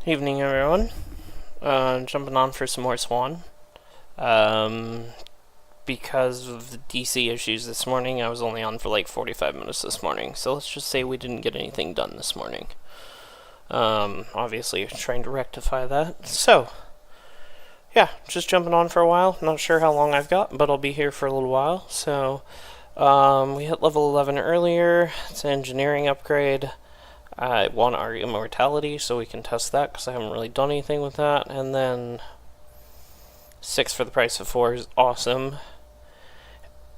Evening, everyone. Jumping on for some more Swann. Because of the DC issues this morning, I was only on for like 45 minutes this morning. So let's just say we didn't get anything done this morning. Obviously, trying to rectify that. So, yeah, just jumping on for a while. Not sure how long I've got, but I'll be here for a little while. So, we hit level 11 earlier. It's an engineering upgrade. I want our immortality so we can test that because I haven't really done anything with that. And then 6 for the price of 4 is awesome.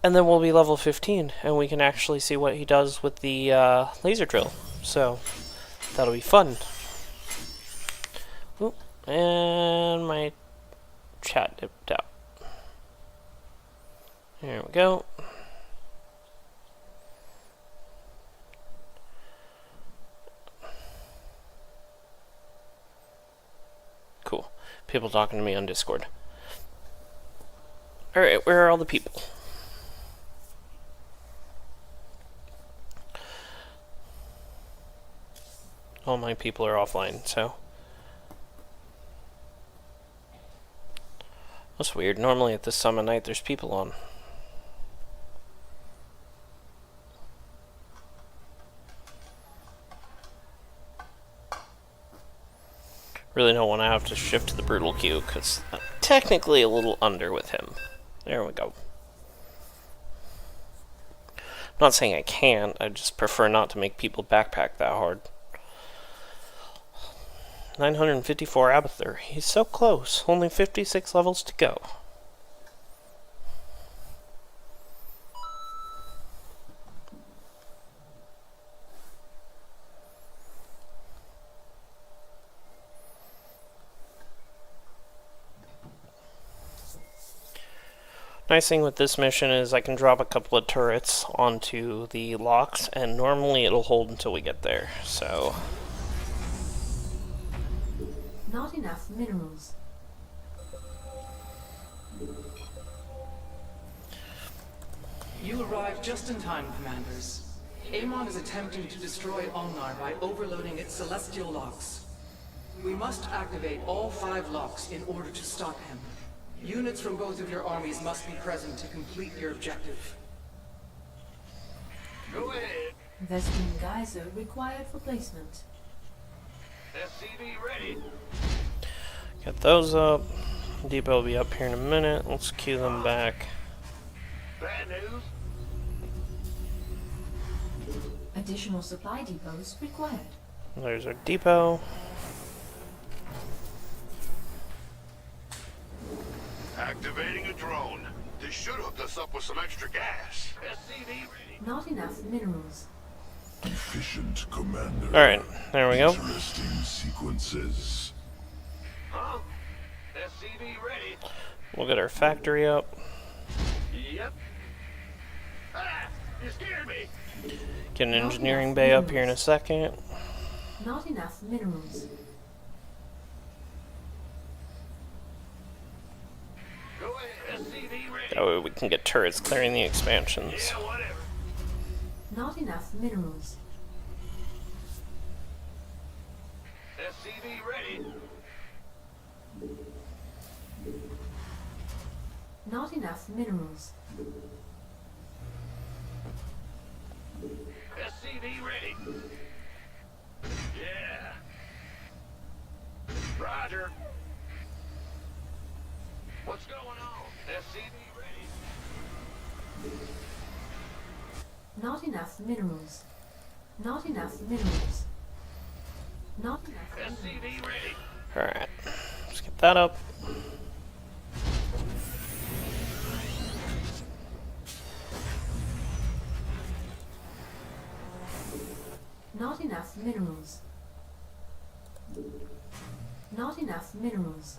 And then we'll be level 15 and we can actually see what he does with the laser drill. So that'll be fun. Oop, and my chat dipped out. There we go. Cool. People talking to me on Discord. Alright, where are all the people? All my people are offline, so. That's weird. Normally at this summon night there's people on. Really don't want to have to shift to the brutal queue because I'm technically a little under with him. There we go. I'm not saying I can't, I just prefer not to make people backpack that hard. 954 Abathur. He's so close. Only 56 levels to go. Nice thing with this mission is I can drop a couple of turrets onto the locks, and normally it'll hold until we get there, so... Not enough minerals. You arrived just in time, Commanders. Amon is attempting to destroy Omnar by overloading its celestial locks. We must activate all 5 locks in order to stop him. Units from both of your armies must be present to complete your objective. Go ahead. Vespene geyser required for placement. SCV ready. Get those up. Depot will be up here in a minute. Let's queue them back. Bad news. Additional supply depots required. There's our depot. Activating a drone. This should hook us up with some extra gas. SCV ready. Not enough minerals. Efficient, Commander. Alright, there we go. Interesting sequences. Huh? SCV ready. We'll get our factory up. Yep. Ah! You scared me. Get an engineering bay up here in a second. Not enough minerals. Go ahead. SCV ready. That way we can get turrets clearing the expansions. Yeah, whatever. Not enough minerals. SCV ready. Not enough minerals. SCV ready. Yeah. Roger. What's going on? SCV ready. Not enough minerals. Not enough minerals. Not enough minerals. SCV ready. Alright, let's get that up. Not enough minerals. Not enough minerals.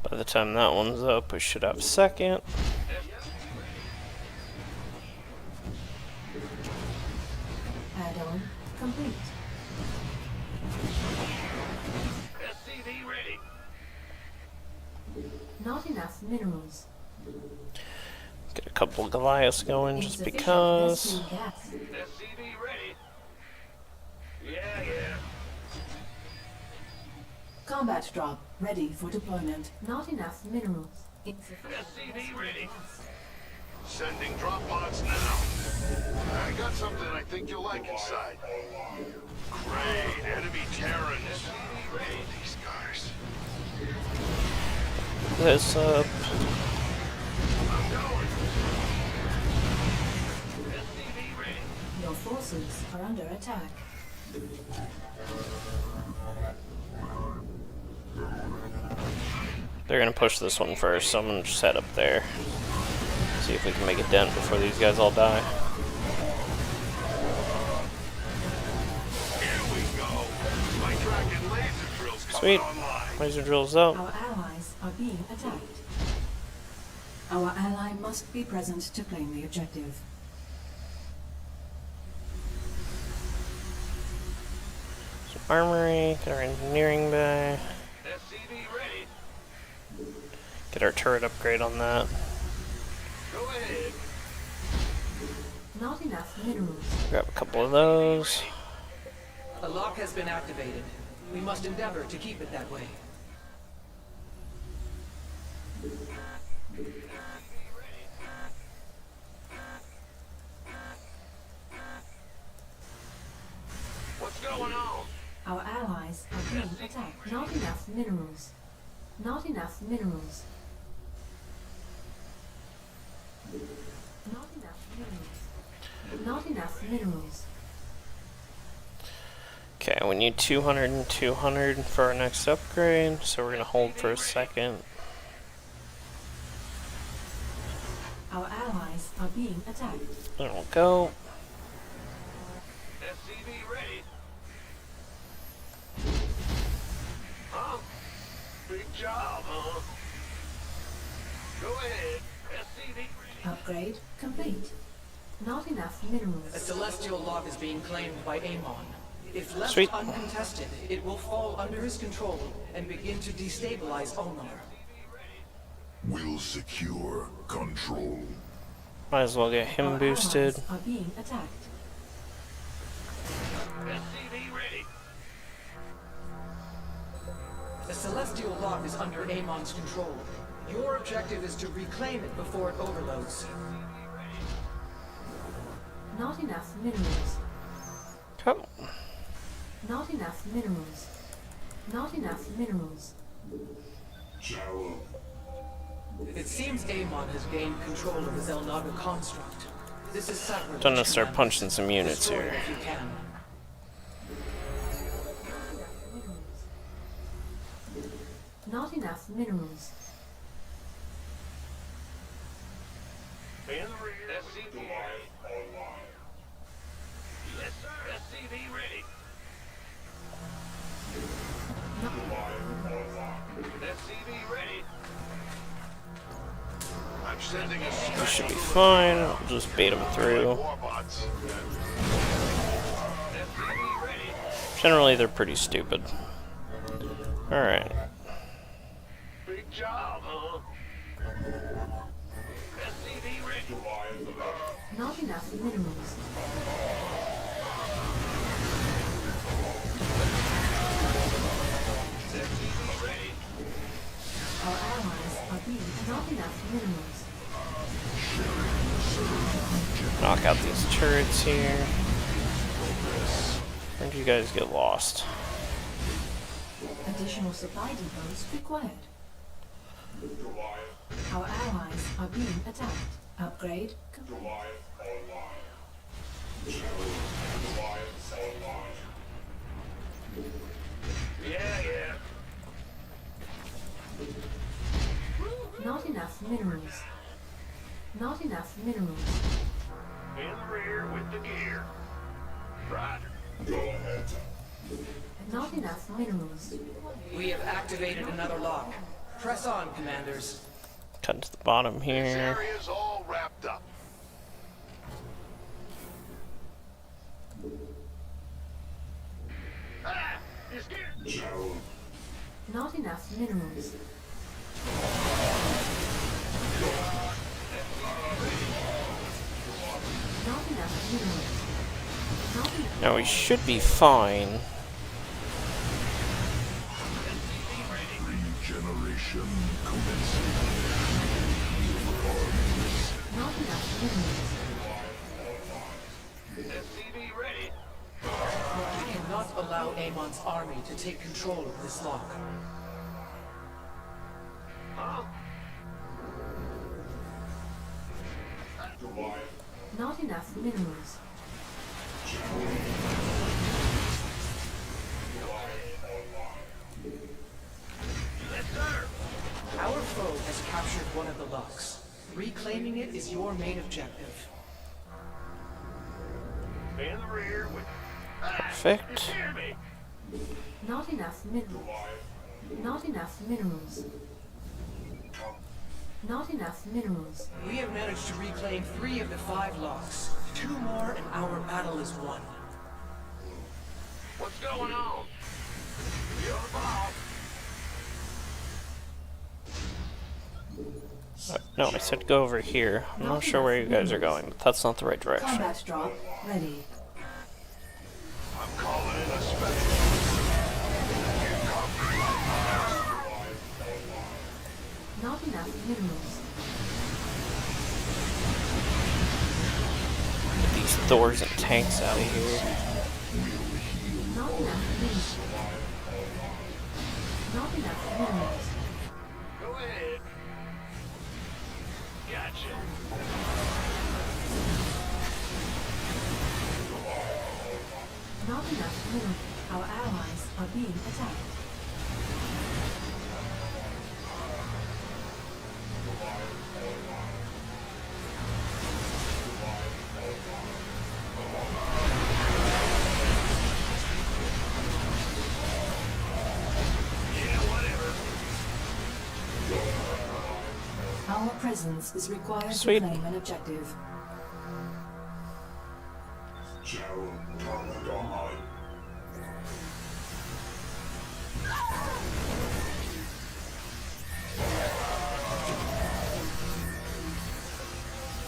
By the time that one's up, we should have a second. Add-on complete. SCV ready. Not enough minerals. Get a couple of Goliaths going just Insufficient because. Vespene gas. SCV ready. Yeah, yeah. Combat drop ready for deployment. Not enough minerals. Insufficient. SCV ready. Sending drop pods now. I got something I think you'll like inside. Great, enemy Terrans. These guys. This up. I'm going. SCV ready. Your forces are under attack. They're gonna push this one first, so I'm gonna just head up there. See if we can make a dent before these guys all die. Here we go. My tracking laser drills Sweet. coming online. Laser drills out. Our allies are being attacked. Our ally must be present to claim the objective. Some armory, get our engineering bay. SCV ready. Get our turret upgrade on that. Go ahead. Not enough minerals. Grab a couple of those. A lock has been activated. We must endeavor to keep it that way. What's going on? Our allies are being attacked. Not enough minerals. Not enough minerals. Not enough minerals. Not enough minerals. Okay, we need 200 and 200 for our next upgrade, so we're gonna hold for a second. Our allies are being attacked. There we'll go. SCV ready. Huh? Big job, huh? Go ahead. SCV ready. Upgrade complete. Not enough A minerals. celestial lock is being claimed by Amon. If left Sweet. uncontested, it will fall under his control and begin to destabilize Ulnar. Will secure control. Might as well get him Our boosted. allies are being attacked. SCV ready. The celestial lock is under Amon's control. Your objective is to reclaim it before it overloads. Not enough minerals. Oh, Not enough minerals. Not enough minerals. It seems Amon has gained control of the Zelnaga construct. This is sacrilege. Time to start Commander. punching some units Destroy here. it if you can. Not enough minerals. In the rear. SCV ready. Yes, sir. SCV ready. SCV ready. I'm sending a this should be fine. We'll just bait them through. Warbots. SCV ready. Generally, they're pretty stupid. Alright. Big job, huh? SCV ready. Not enough minerals. SCV ready. Our allies are being not enough minerals. Knock out these turrets here. Where'd you guys get lost? Additional supply depots required. Our allies are being attacked. Upgrade complete. Yeah. Not enough minerals. Not enough minerals. In the rear with the gear. Roger. Not enough minerals. We have activated another lock. Press on, commanders. Cut to the bottom This here. area's all wrapped up. Ah! This gear. Not enough minerals. Not enough minerals. Not enough. Now we should be fine. Not enough minerals. SCV ready. We cannot allow Amon's army to take control of this lock. Not enough minerals. Our foe has captured one of the locks. Reclaiming it is your main objective. Be in the rear with... Perfect. Hear me? Not enough minerals. Not enough minerals. Not enough minerals. We have managed to reclaim 3 of the 5 locks. 2 more and our battle is won. What's going on? Be on the ball. No, I said go over here. I'm not sure where you guys are going, but that's not the right direction. Combat drop ready. I'm calling in a special. Not enough minerals. Get these Thors and tanks out of here. Not enough minerals. Not enough minerals. Go ahead. Gotcha. Not enough minerals. Our allies are being attacked. Our presence is required Sweet. to claim an objective.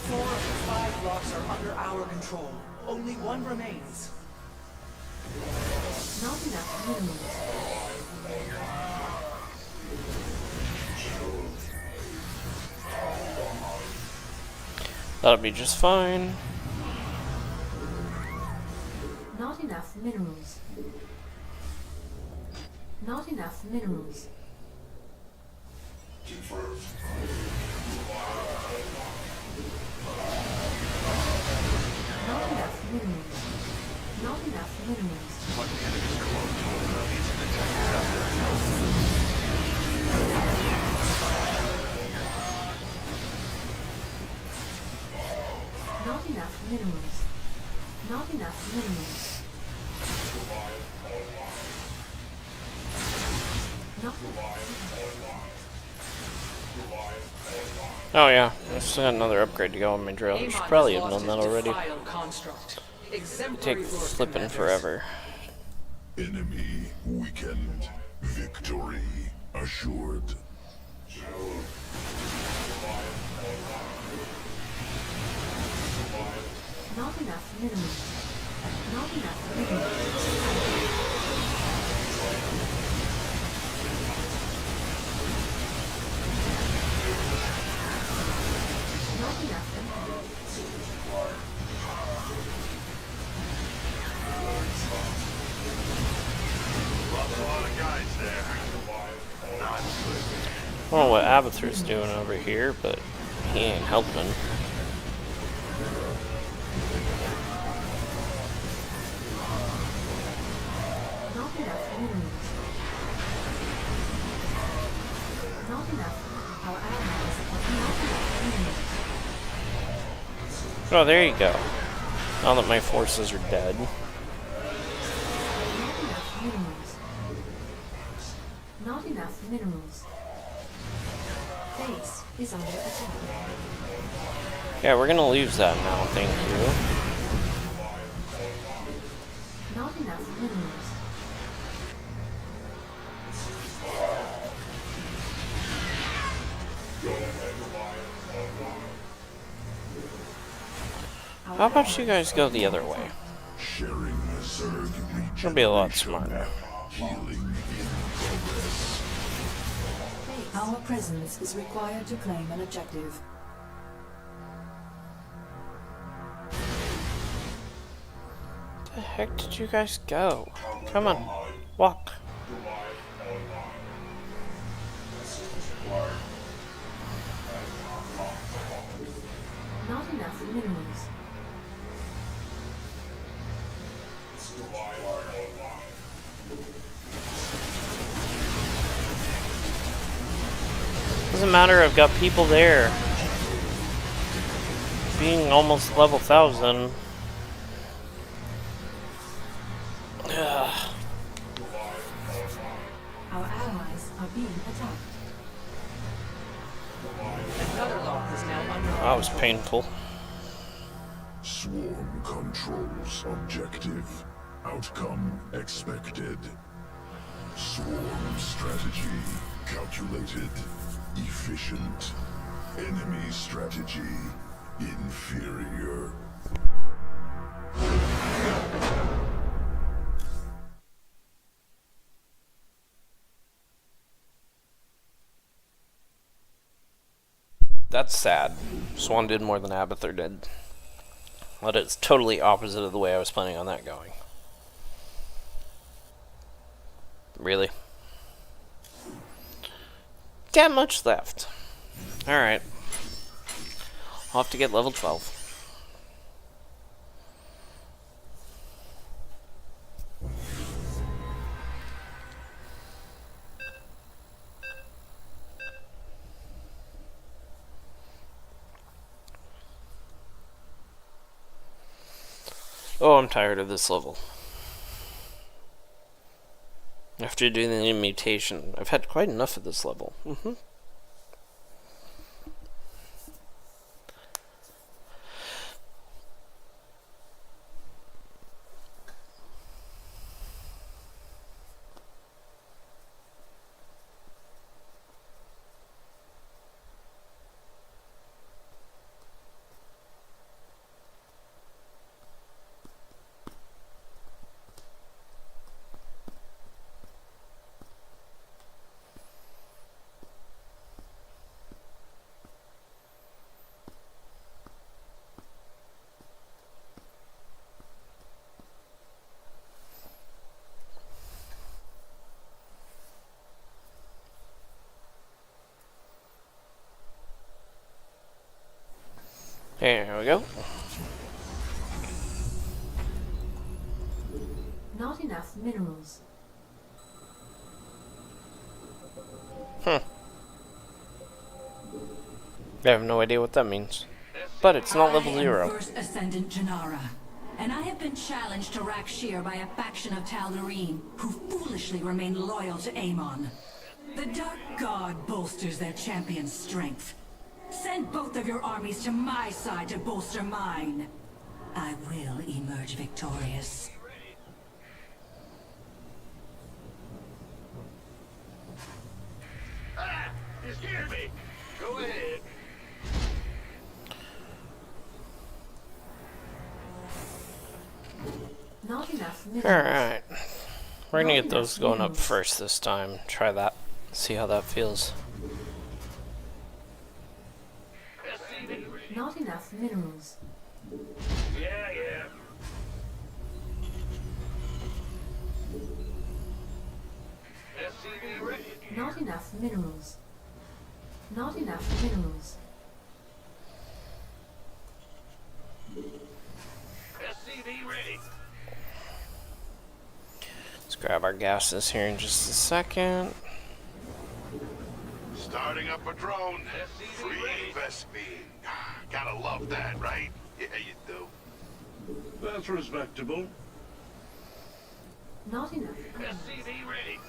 Four of the 5 locks are under our control. Only 1 remains. Not enough minerals. That'll be just fine. Not enough minerals. Not enough minerals. Not enough minerals. Not enough minerals. Not enough minerals. Not enough minerals. Not Oh yeah, I still got another upgrade to go on my drill. I should probably have done that already. Take flipping forever. Enemy weakened. Victory assured. Not enough minerals. Not enough minerals. Not enough minerals. Lost a lot of guys there. Not good. I don't know what Abathur's doing over here, but he ain't helping. Not enough minerals. Not enough. Our allies have not enough minerals. Oh, there you go. Now that my forces are dead. Not enough minerals. Not enough minerals. Base is under attack. Yeah, we're gonna lose that now, thank you. Not enough minerals. How about you guys go the other way? Sharing the Zerg It'll be a lot regeneration. smarter. Healing in progress. Our presence is required to claim an objective. The heck did you guys go? Come on, walk. Not enough minerals. Doesn't matter, I've got people there. Being almost level 1000. Ugh. Our allies are being attacked. Another lock is now under That was painful. Swarm controls objective. Outcome expected. Swarm strategy calculated. Efficient. Enemy strategy inferior. That's sad. Swann did more than Abathur did. But it's totally opposite of the way I was planning on that going. Really? That much left. Alright. I'll have to get level 12. Oh, I'm tired of this level. After doing the mutation, I've had quite enough of this level. There we go. Not enough minerals. I have no idea what that means. But it's not level I am 0. First Ascendant Janara, and I have been challenged to Rakshir by a faction of Tal'Darim who foolishly remain loyal to Amon. The Dark God bolsters their champion's strength. Send both of your armies to my side to bolster mine. I will emerge victorious. Ah! You scared me! Go ahead. Not enough minerals. Alright. We're gonna get those going up first this time. Try that. See how that feels. Not enough minerals. Yeah. SCV ready. Not enough minerals. Not enough minerals. SCV ready. Let's grab our gases here in just a second. Starting up a drone. Free Vespine. Gotta love that, right? Yeah, you do. That's respectable. Not enough. SCV ready.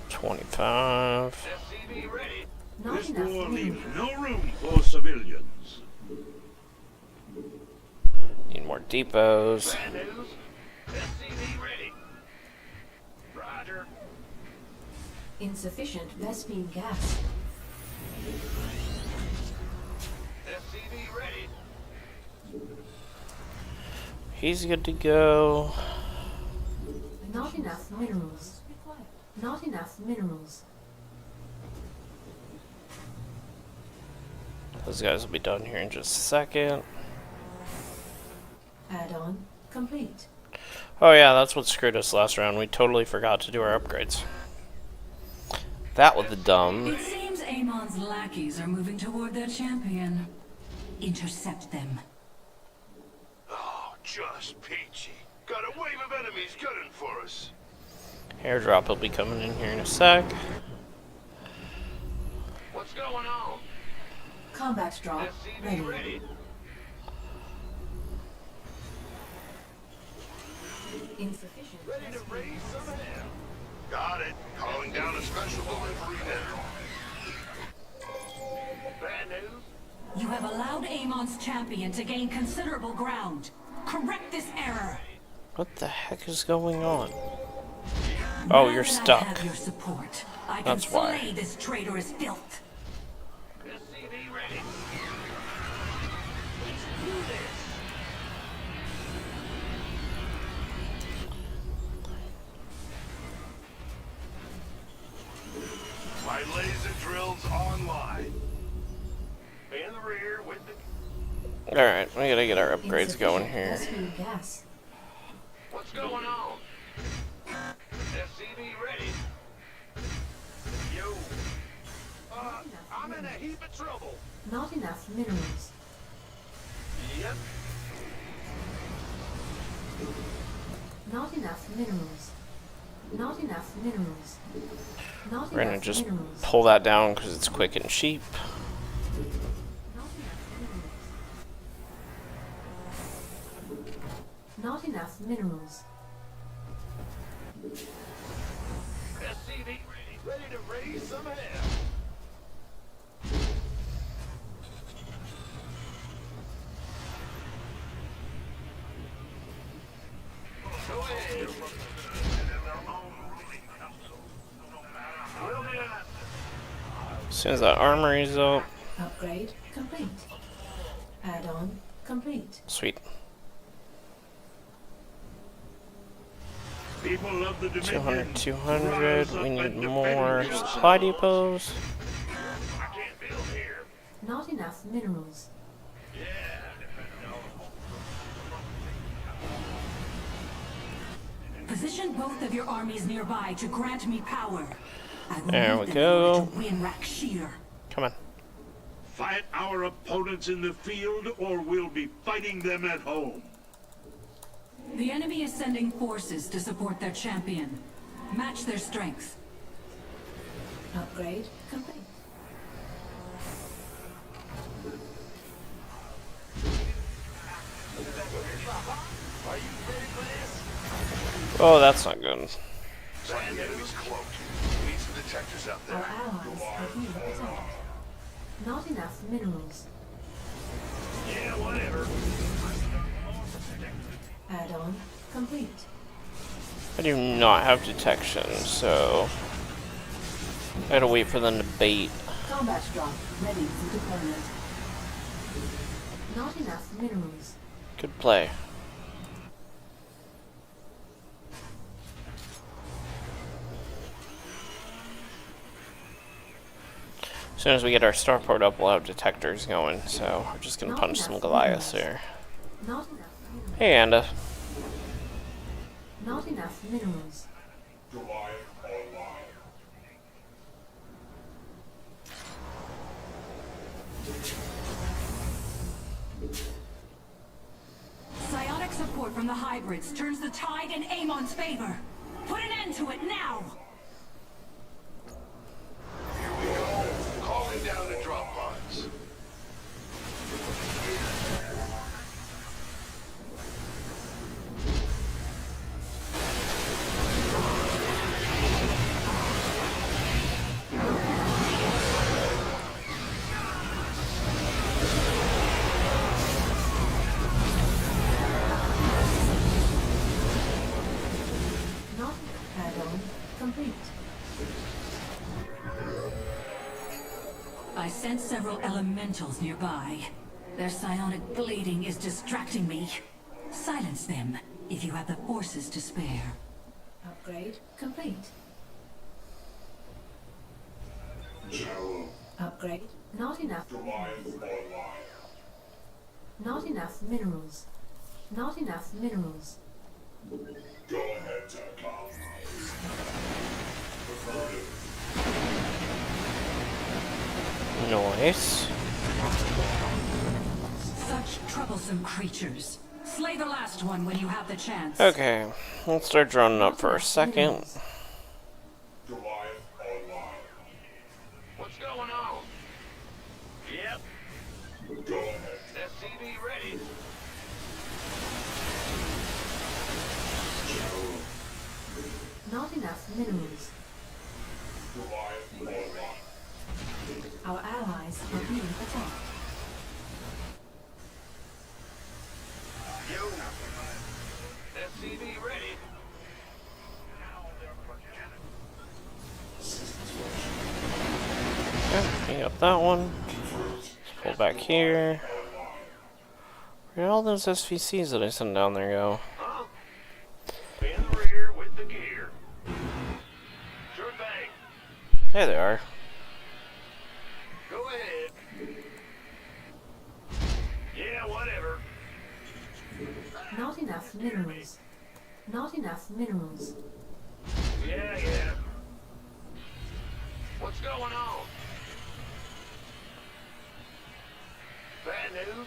$25. SCV ready. Not This enough war leaves minerals. no room for civilians. Need more depots. Bad news. SCV ready. Roger. Insufficient Vespine gas. SCV ready. He's good to go. Not enough minerals. Not enough minerals. Those guys will be done here in just a second. Add-on complete. Oh yeah, that's what screwed us last round. We totally forgot to do our upgrades. That was the dumb. It seems Amon's lackeys are moving toward their champion. Intercept them. Oh, just peachy. Got a wave of enemies gunning for us. Airdrop will be coming in here in a sec. What's going on? Combat drop ready. SCV ready. Insufficient. Ready to raise some hell. Got it. Calling down a special delivery now. Bad news? You have allowed Amon's champion to gain considerable ground. Correct this error. What the heck is going on? Oh, you're Now that stuck. I have your support. I That's can why. slay this traitorous filth. SCV ready. My laser drill's online. In the rear with the... Alright, we gotta get our upgrades going here. Insufficient gas. What's going on? SCV ready. Yo. I'm in a heap of trouble. Not enough minerals. Yep. Not enough minerals. Not enough minerals. Not We're gonna enough just minerals. pull that down because it's quick and cheap. Not enough minerals. SCV ready. Ready to raise some hell. Go ahead. Will do. As soon as that armory's up, Upgrade complete. Add-on complete. sweet. People love the 200, Dominion. 200. Rise We up need and more defend supply yourselves. depots. I can't build here. Not enough minerals. Position both of your armies nearby to grant me power. I will There need we them in order go. to win Rakshir. Come on. Fight our opponents in the field, or we'll be fighting them at home. The enemy is sending forces to support their champion. Match their strength. Upgrade complete. Oh, that's not good. That enemy's cloaked. We need some detectors out Our there. allies are being attacked. Not enough minerals. Yeah, whatever. Add-on complete. I do not have detection, so I gotta wait for them to bait. Combat drop ready for deployment. Not enough minerals. Good play. As soon as we get our starport up, we'll have detectors going, so we're just gonna punch some Goliaths here. Not enough minerals. Hey, Anda. Not enough minerals. Psionic support from the hybrids turns the tide in Amon's favor. Put an end to it now! Here we go. Calling down the drop pods. Not add-on complete. I sense several elementals nearby. Their psionic bleeding is distracting me. Silence them, if you have the forces to spare. Upgrade complete. Upgrade. Not enough. Not enough minerals. Not enough minerals. Go ahead, Tacom. Nice. Such troublesome creatures. Slay the last one when you have the chance. Okay, let's start droning up for a second. What's going on? Yep. Go ahead. SCV ready. Not enough minerals. Our allies are being attacked. Yo. SCV ready. Okay, pick up that one. Let's pull back here. Where did all those SVCs that I sent down there go? Huh? In the rear with the gear. Sure thing. There they are. Go ahead. Yeah, whatever. Not enough minerals. Not enough minerals. Yeah. What's going on? Bad news?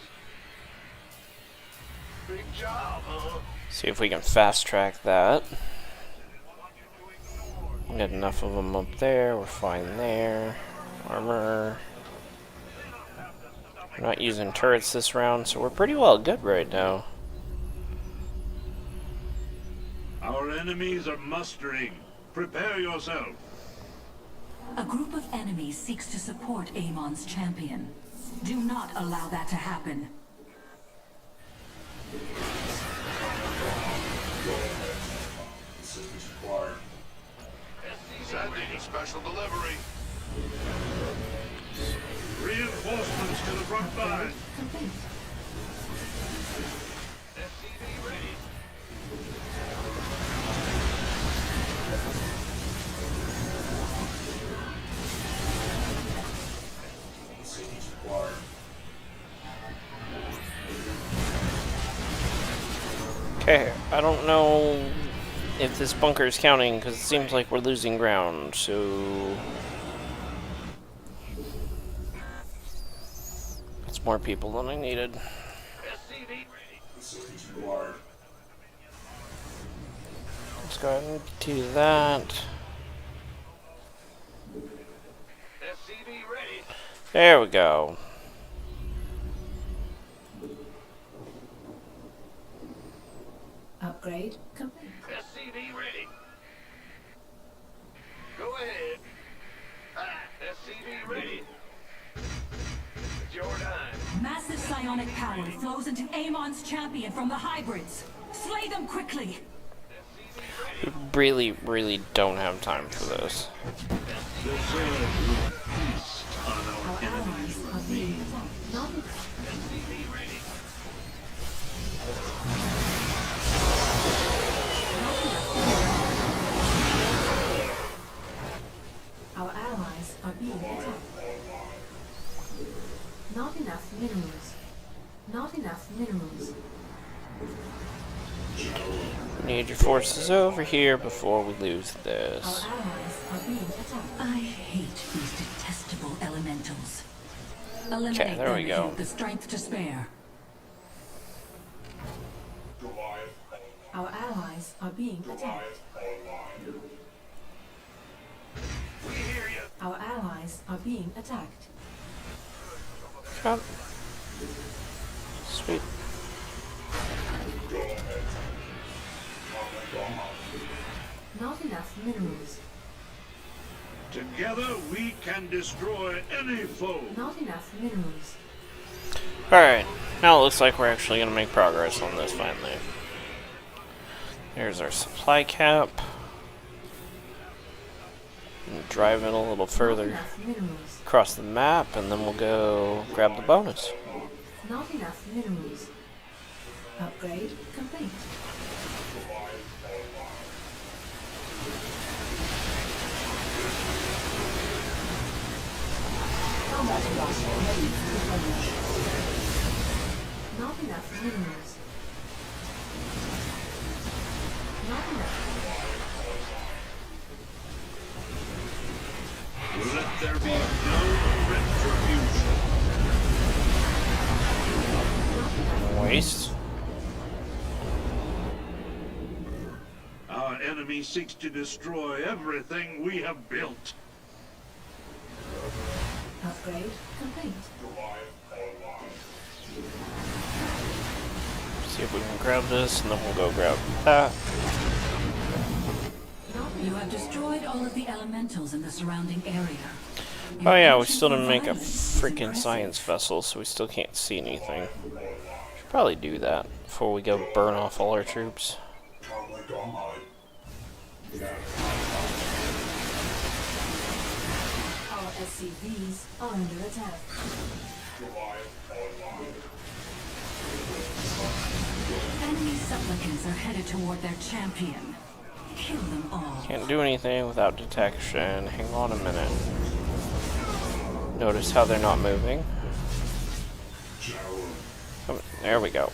Big job, huh? See if we can fast track that. Get enough of them up there. We're fine there. Armor. We're not using turrets this round, so we're pretty well good right now. Our enemies are mustering. Prepare yourself. A group of enemies seeks to support Amon's champion. Do not allow that to happen. Assistance required. Sending a special delivery. Reinforcements to the front line. Complete. SCV ready. Assistance required. Okay, I don't know if this bunker is counting because it seems like we're losing ground, so it's more people than I needed. SCV ready. Assistance required. Let's go ahead and do that. SCV ready. There we go. Upgrade complete. SCV ready. Go ahead. SCV ready. It's your time. Massive psionic power flows into Amon's champion from the hybrids. Slay them quickly. We really don't have time for this. The Zerg will feast on our Our enemies. allies are being attacked. Not SCV ready. Our allies are being attacked. Not enough minerals. Not enough minerals. Need your forces over here before we lose Our this. allies are being attacked. I hate these detestable elementals. Eliminate Okay, there them we if go. you have the strength to spare. Our allies are being attacked. We hear you. Our allies are being attacked. Come. Sweet. Not enough minerals. Together we can destroy any foe. Not enough minerals. Alright, now it looks like we're actually going to make progress on this finally. There's our supply cap. And drive it a little Not further enough minerals. across the map, and then we'll go grab the bonus. Not enough minerals. Upgrade complete. Not enough minerals. Not enough. Let there be no retribution. Waste. Our enemy seeks to destroy everything we have built. Upgrade complete. See if we can grab this, and then we'll go grab that. You have destroyed all of the elementals in the surrounding area. Oh yeah, we still didn't make a freaking science vessel, so we still can't see anything. Should probably do that before we go burn off all our troops. Our SCVs are under attack. Enemy supplicants are headed toward their champion. Kill them all. Can't do anything without detection. Hang on a minute. Notice how they're not moving. Oh, there we go.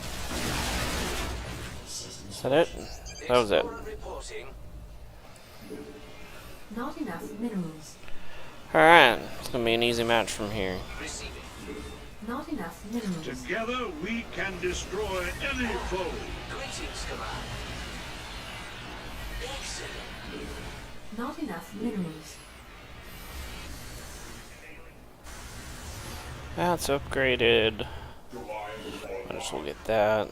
Is that it? That was it. Not enough minerals. Alright, it's gonna be an easy match from here. Not enough minerals. Together we can destroy any foe. Greetings, Command. Excellent. Not enough minerals. That's upgraded. Might as well get that.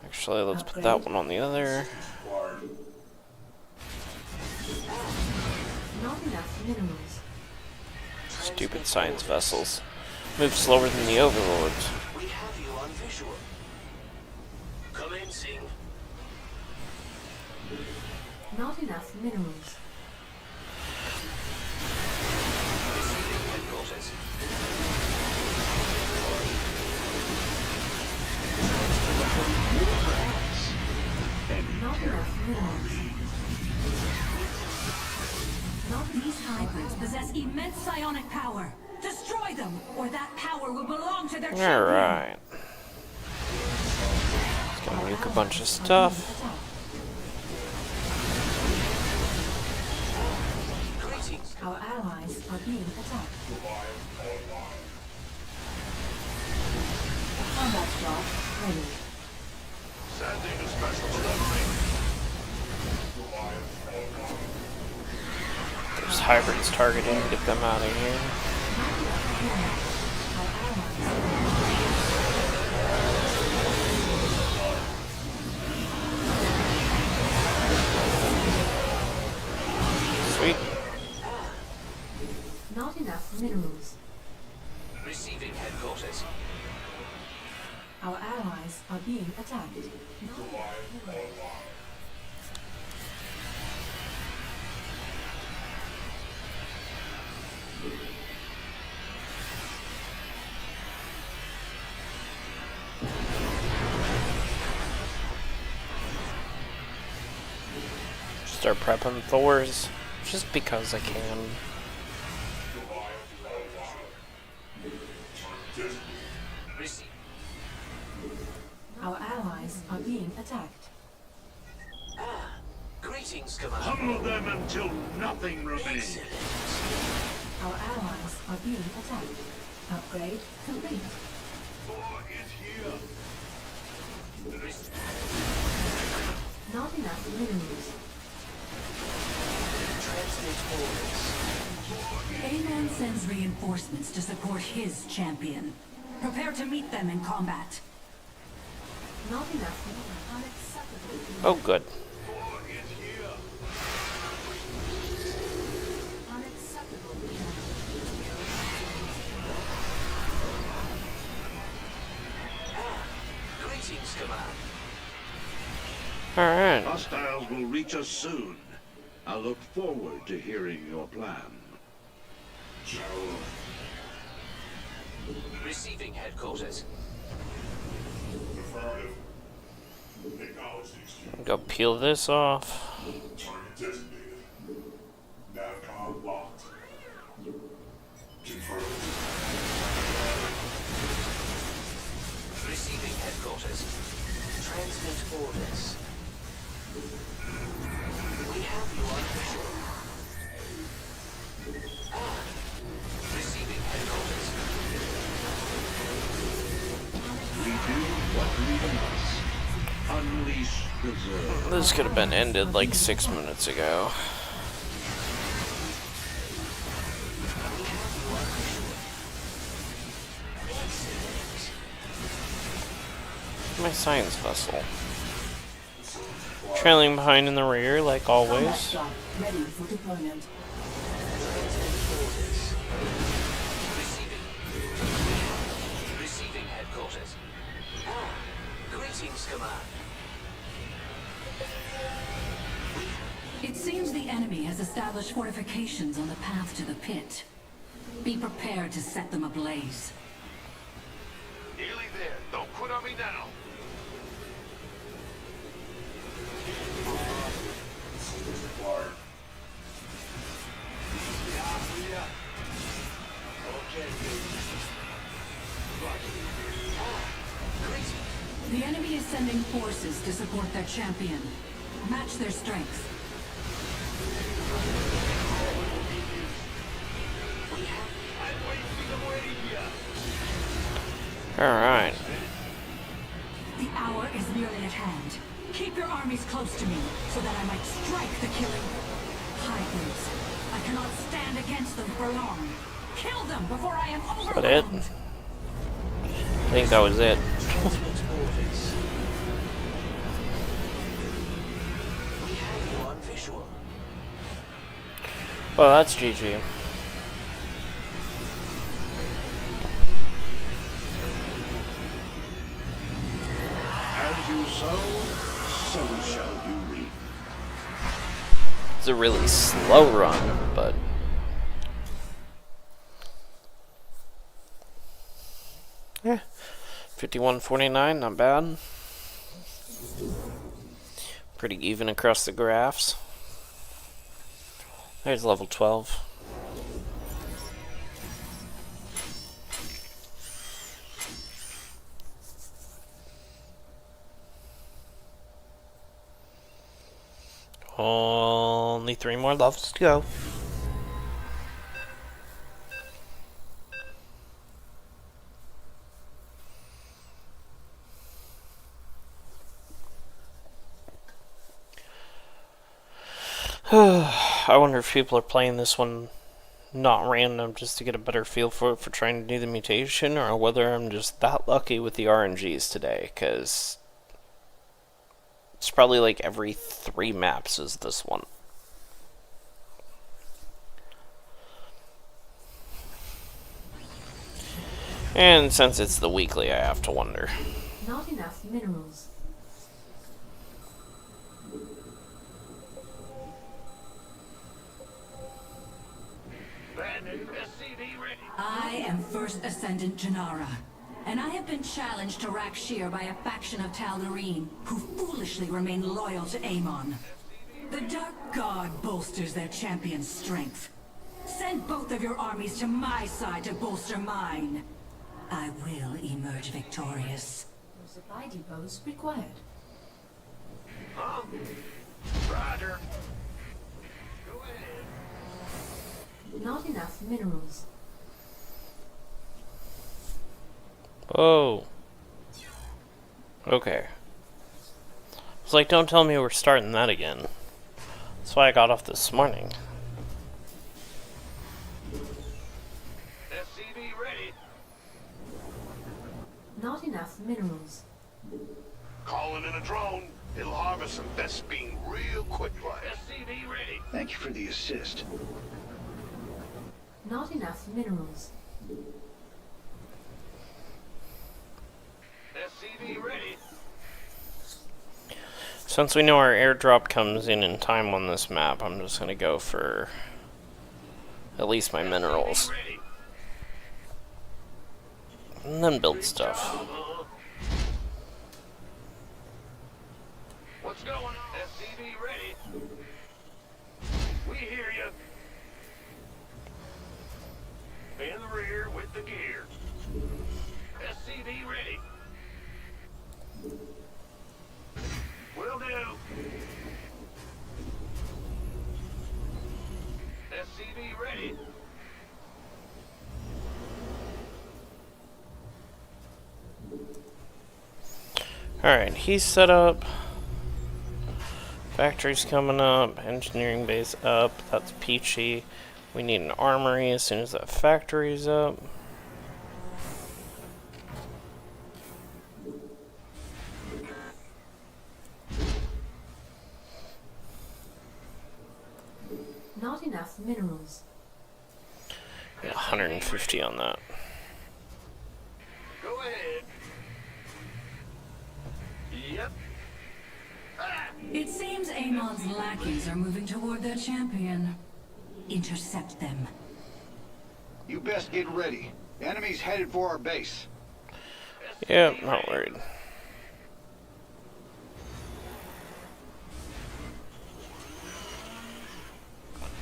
Actually, let's put that one on the other. Not enough minerals. Stupid science vessels. Move slower than the overlords. We have you on visual. Commencing. Not enough minerals. Receiving headquarters. Not enough minerals. These hybrids possess immense psionic power. Destroy them, or that power will belong to their champion. Alright. It's gonna nuke a bunch of stuff. Greetings. Our allies are being attacked. Combat drop ready. Sending a special delivery. There's hybrids targeting. Get them out of here. Sweet. Not enough minerals. Receiving headquarters. Our allies are being attacked. Start prepping Thors just because I can. Receive. Our allies are being attacked. Greetings, Command. Pummel them until nothing remains. Excellent. Our allies are being attacked. Upgrade complete. Not enough minerals. Transmit orders. Amon sends reinforcements to support his champion. Prepare to meet them in combat. Not enough minerals. Unacceptable. Oh, good. Unacceptable. Greetings, Command. Alright. Hostiles will reach us soon. I look forward to hearing your plan. Receiving headquarters. Go peel this off. headquarters. Transmit orders. We have you on visual. Receiving headquarters. We do what we must. Unleash the Zerg. This could have been ended like 6 minutes ago. My science vessel. Trailing behind in the rear, like Combat always. drop ready for deployment. Receiving headquarters. Greetings, Command. It seems the enemy has established fortifications on the path to the pit. Be prepared to set them ablaze. Nearly there. Don't quit on me now. The enemy is sending forces to support their champion. Match their strength. Alright. The hour is nearly at hand. Keep your armies close to me, so that I might strike the killing. Hybrids. I cannot stand against them for long. Kill them before I am Is that it? overwhelmed. I think that was it. Transmit orders. We have you on visual. Well, that's GG. As you sow, so shall you reap. It's a really slow run, but yeah, 51-49, not bad. Pretty even across the graphs. There's level 12. Only 3 more levels to go. I wonder if people are playing this one not random just to get a better feel for it for trying to do the mutation, or whether I'm just that lucky with the RNGs today, because it's probably like every 3 maps is this one. And since it's the weekly, I have to wonder. Not enough minerals. I am First Ascendant Janara, and I have been challenged to rack shear by a faction of Tal'Darim who foolishly remain loyal to Amon. The Dark God bolsters their champion's strength. Send both of your armies to my side to bolster mine. I will emerge victorious. No supply depots required. Roger. Not enough minerals. Oh. Okay. It's like, don't tell me we're starting that again. That's why I got off this morning. SCV ready. Not enough minerals. Calling in a drone. It'll harvest some best bean real quick like. SCV ready. Thank you for the assist. Not enough minerals. SCV ready. Since we know our airdrop comes in time on this map, I'm just gonna go for at least my minerals. Ready. And then build stuff. What's going on? SCV ready. We hear you. In the rear with the gear. SCV ready. Alright, he's set up. Factory's coming up. Engineering base up. That's peachy. We need an armory as soon as that factory's up. Not enough minerals. Yeah, 150 on that. Go ahead. Yep. It seems Amon's lackeys are moving toward their champion. Intercept them. You best get ready. Enemy's headed for our base. Yeah, not worried.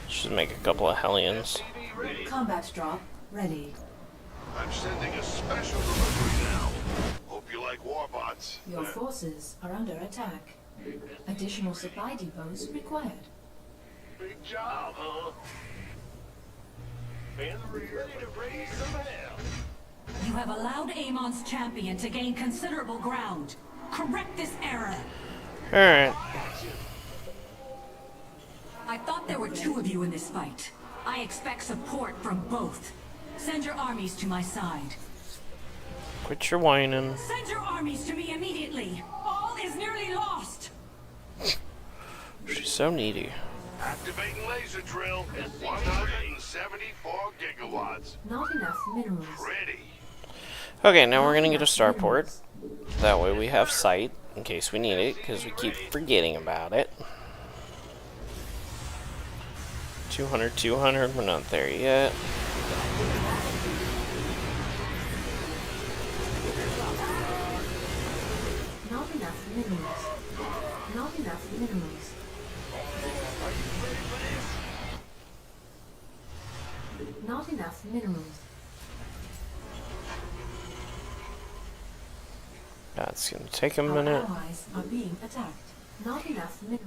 Just make a couple of Hellions. SCV ready. Combat drop ready. I'm sending a special delivery now. Hope you like warbots. Your forces are under attack. Additional supply depots required. Big job, huh? In the rear, ready to raise some hell. You have allowed Amon's champion to gain considerable ground. Correct this error. Alright. I thought there were two of you in this fight. I expect support from both. Send your armies to my side. Quit your whining. Send your armies to me immediately. All is nearly lost. She's so needy. Activating laser drill. 174 gigawatts. Not enough minerals. Ready. Okay, now we're gonna get a starport. That way we have sight in case we need it, because we keep forgetting about it. 200, 200, we're not there yet. Not enough minerals. Not enough minerals. Not enough minerals. That's gonna take a Our minute. allies are being attacked. Not enough minerals.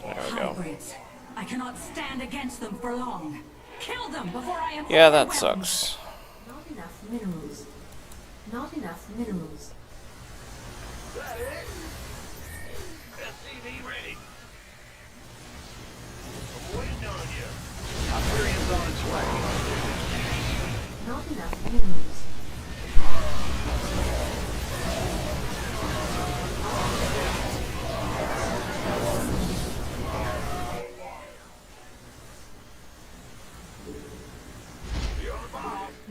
There we go. Hybrids. I cannot stand against them for long. Kill them before I am Yeah, that overwhelmed. sucks. Not enough minerals. Not enough minerals. That it? SCV ready. I'm waiting on you. Hyperion's on its way. Not enough minerals.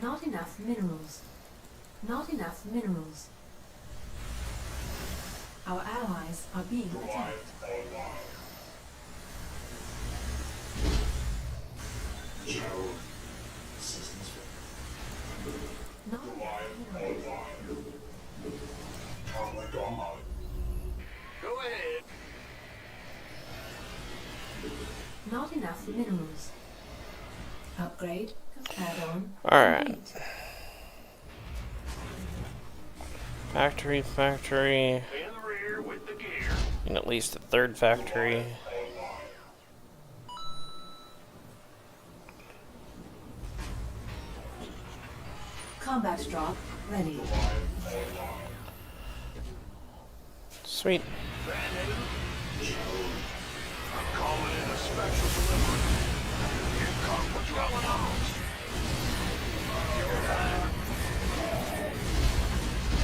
Not enough minerals. Not enough minerals. Our allies are being attacked. Not enough minerals. Go ahead. Not enough minerals. Upgrade. Add-on. Alright. complete. Factory. In the rear with the gear. And at least a third factory. Combat drop ready. Sweet. I'm calling in a special delivery. Here comes what's going on.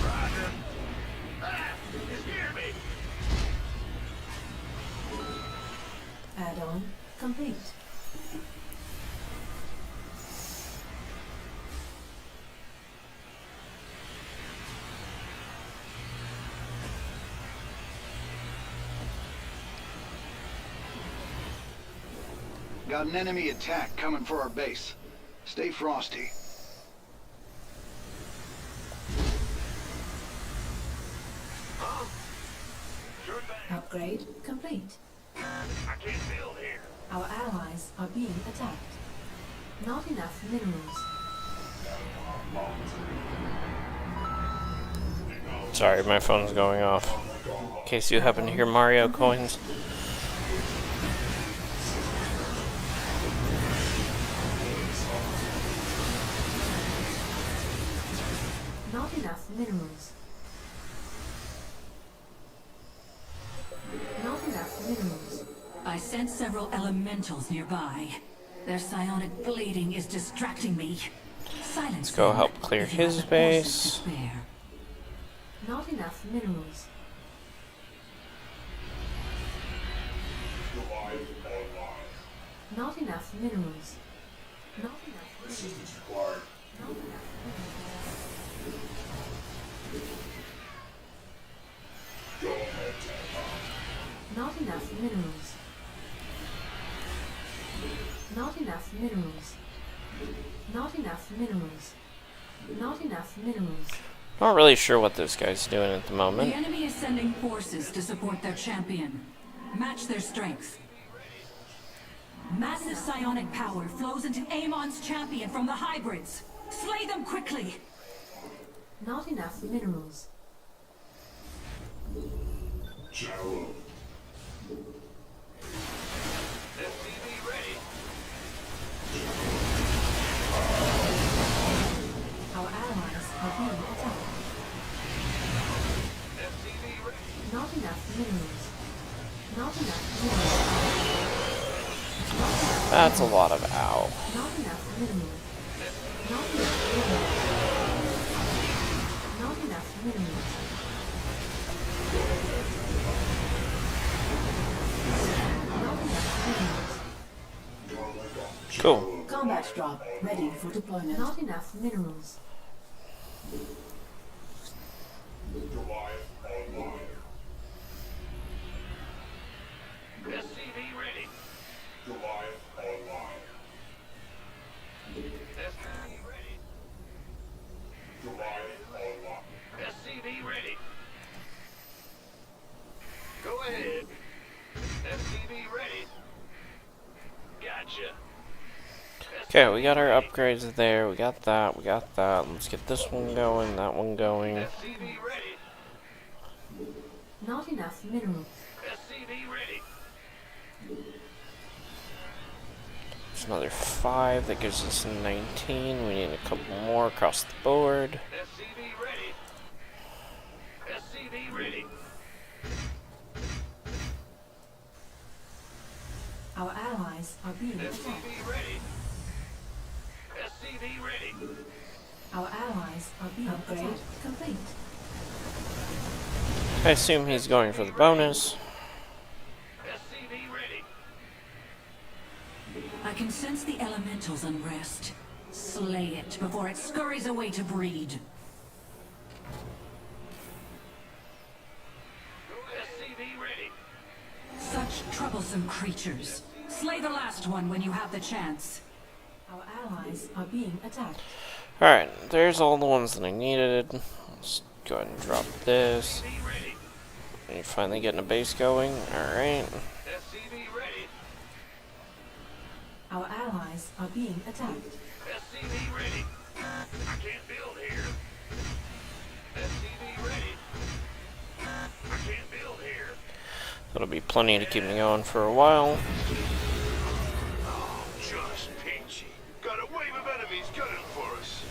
Roger. Ah, you hear me? Add-on complete. Got an enemy attack coming for our base. Stay frosty. Sure thing. Upgrade complete. I can't build here. Our allies are being attacked. Not enough minerals. Sorry, my phone's going off. In case you happen to hear Mario coins. Not enough minerals. Not enough minerals. I sense several elementals nearby. Their psionic bleeding is distracting me. Silence. Let's go them help clear if you have his the forces to base. spare. Not enough minerals. Not enough minerals. Not enough assistance required. Not enough minerals. Not enough minerals. Not enough minerals. Not enough minerals. Not enough minerals. Not really sure what this guy's doing at the The moment. enemy is sending forces to support their champion. Match their strength. Massive psionic power flows into Amon's champion from the hybrids. Slay them quickly! Not enough minerals. FPV ready. Our allies are being attacked. FPV ready. Not enough minerals. Not enough minerals. That's a lot of ow. Not enough minerals. Not enough minerals. Not enough minerals. Not enough minerals. Cool. Combat drop ready for deployment. Not enough minerals. SCV ready. SCV ready. SCV ready. Go ahead. SCV ready. Gotcha. Okay, we got our upgrades there. We got that. We got that. Let's get this one going. That one going. SCV ready. Not enough minerals. SCV ready. There's another 5. That gives us 19. We need a couple more across the board. SCV ready. SCV ready. Our allies are being attacked. SCV ready. SCV ready. Our allies are being attacked. Complete. I assume he's going for the bonus. SCV ready. I can sense the elemental's unrest. Slay it before it scurries away to breed. SCV ready. Such troublesome creatures. Slay the last one when you have the chance. Our allies are being attacked. Alright, there's all the ones that I needed. Let's go ahead and drop this. SCV ready. And you're finally getting a base going. Alright. SCV ready. Our allies are being attacked. SCV ready. I can't build here. SCV ready. I can't build here. That'll be plenty to keep me going for a while. Oh, just peachy. Got a wave of enemies gunning for us.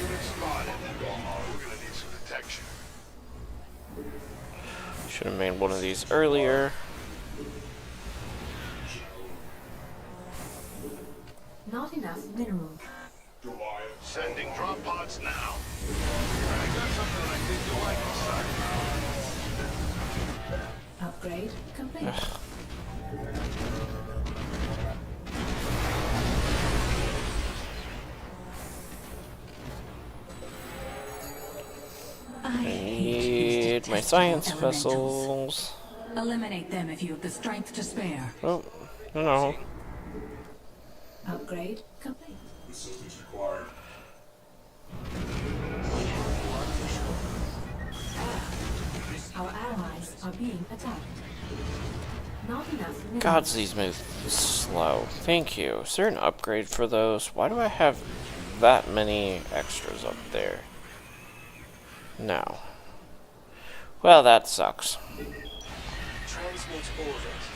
Unit spotted. We're gonna need some protection. Should have made one of these earlier. Not enough minerals. Sending drop pods now. I got something I think you'll like inside. Upgrade complete. I Need my science vessels. Eliminate them if you have the strength to spare. Oh, no. Upgrade complete. Our allies are being attacked. Not enough minerals. Gods, these move slow. Thank you. Is there an upgrade for those? Why do I have that many extras up there? No. Well, that sucks. Transmit orders.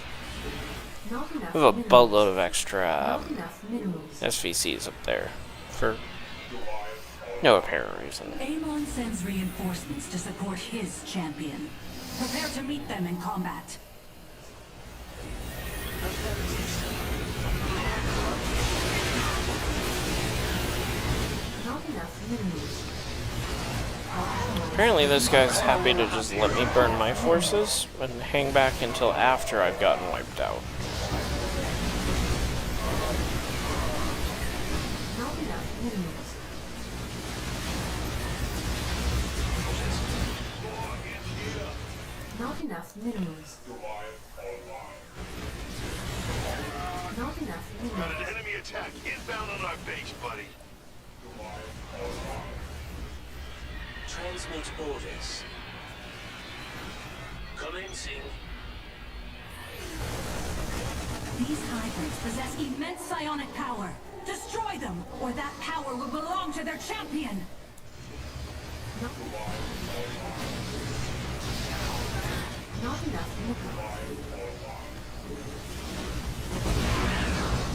Not enough We have a minerals. boatload of extra Not enough minerals. SVCs up there. For no apparent reason. Amon sends reinforcements to support his champion. Prepare to meet them in combat. Not enough minerals. Apparently this guy's happy to just let me burn my forces and hang back until after I've gotten wiped out. Not enough minerals. Not enough minerals. Not enough Got an minerals. enemy attack inbound on our base, buddy. Transmit orders. Commencing. These hybrids possess immense psionic power. Destroy them, or that power will belong to their champion. Not enough minerals.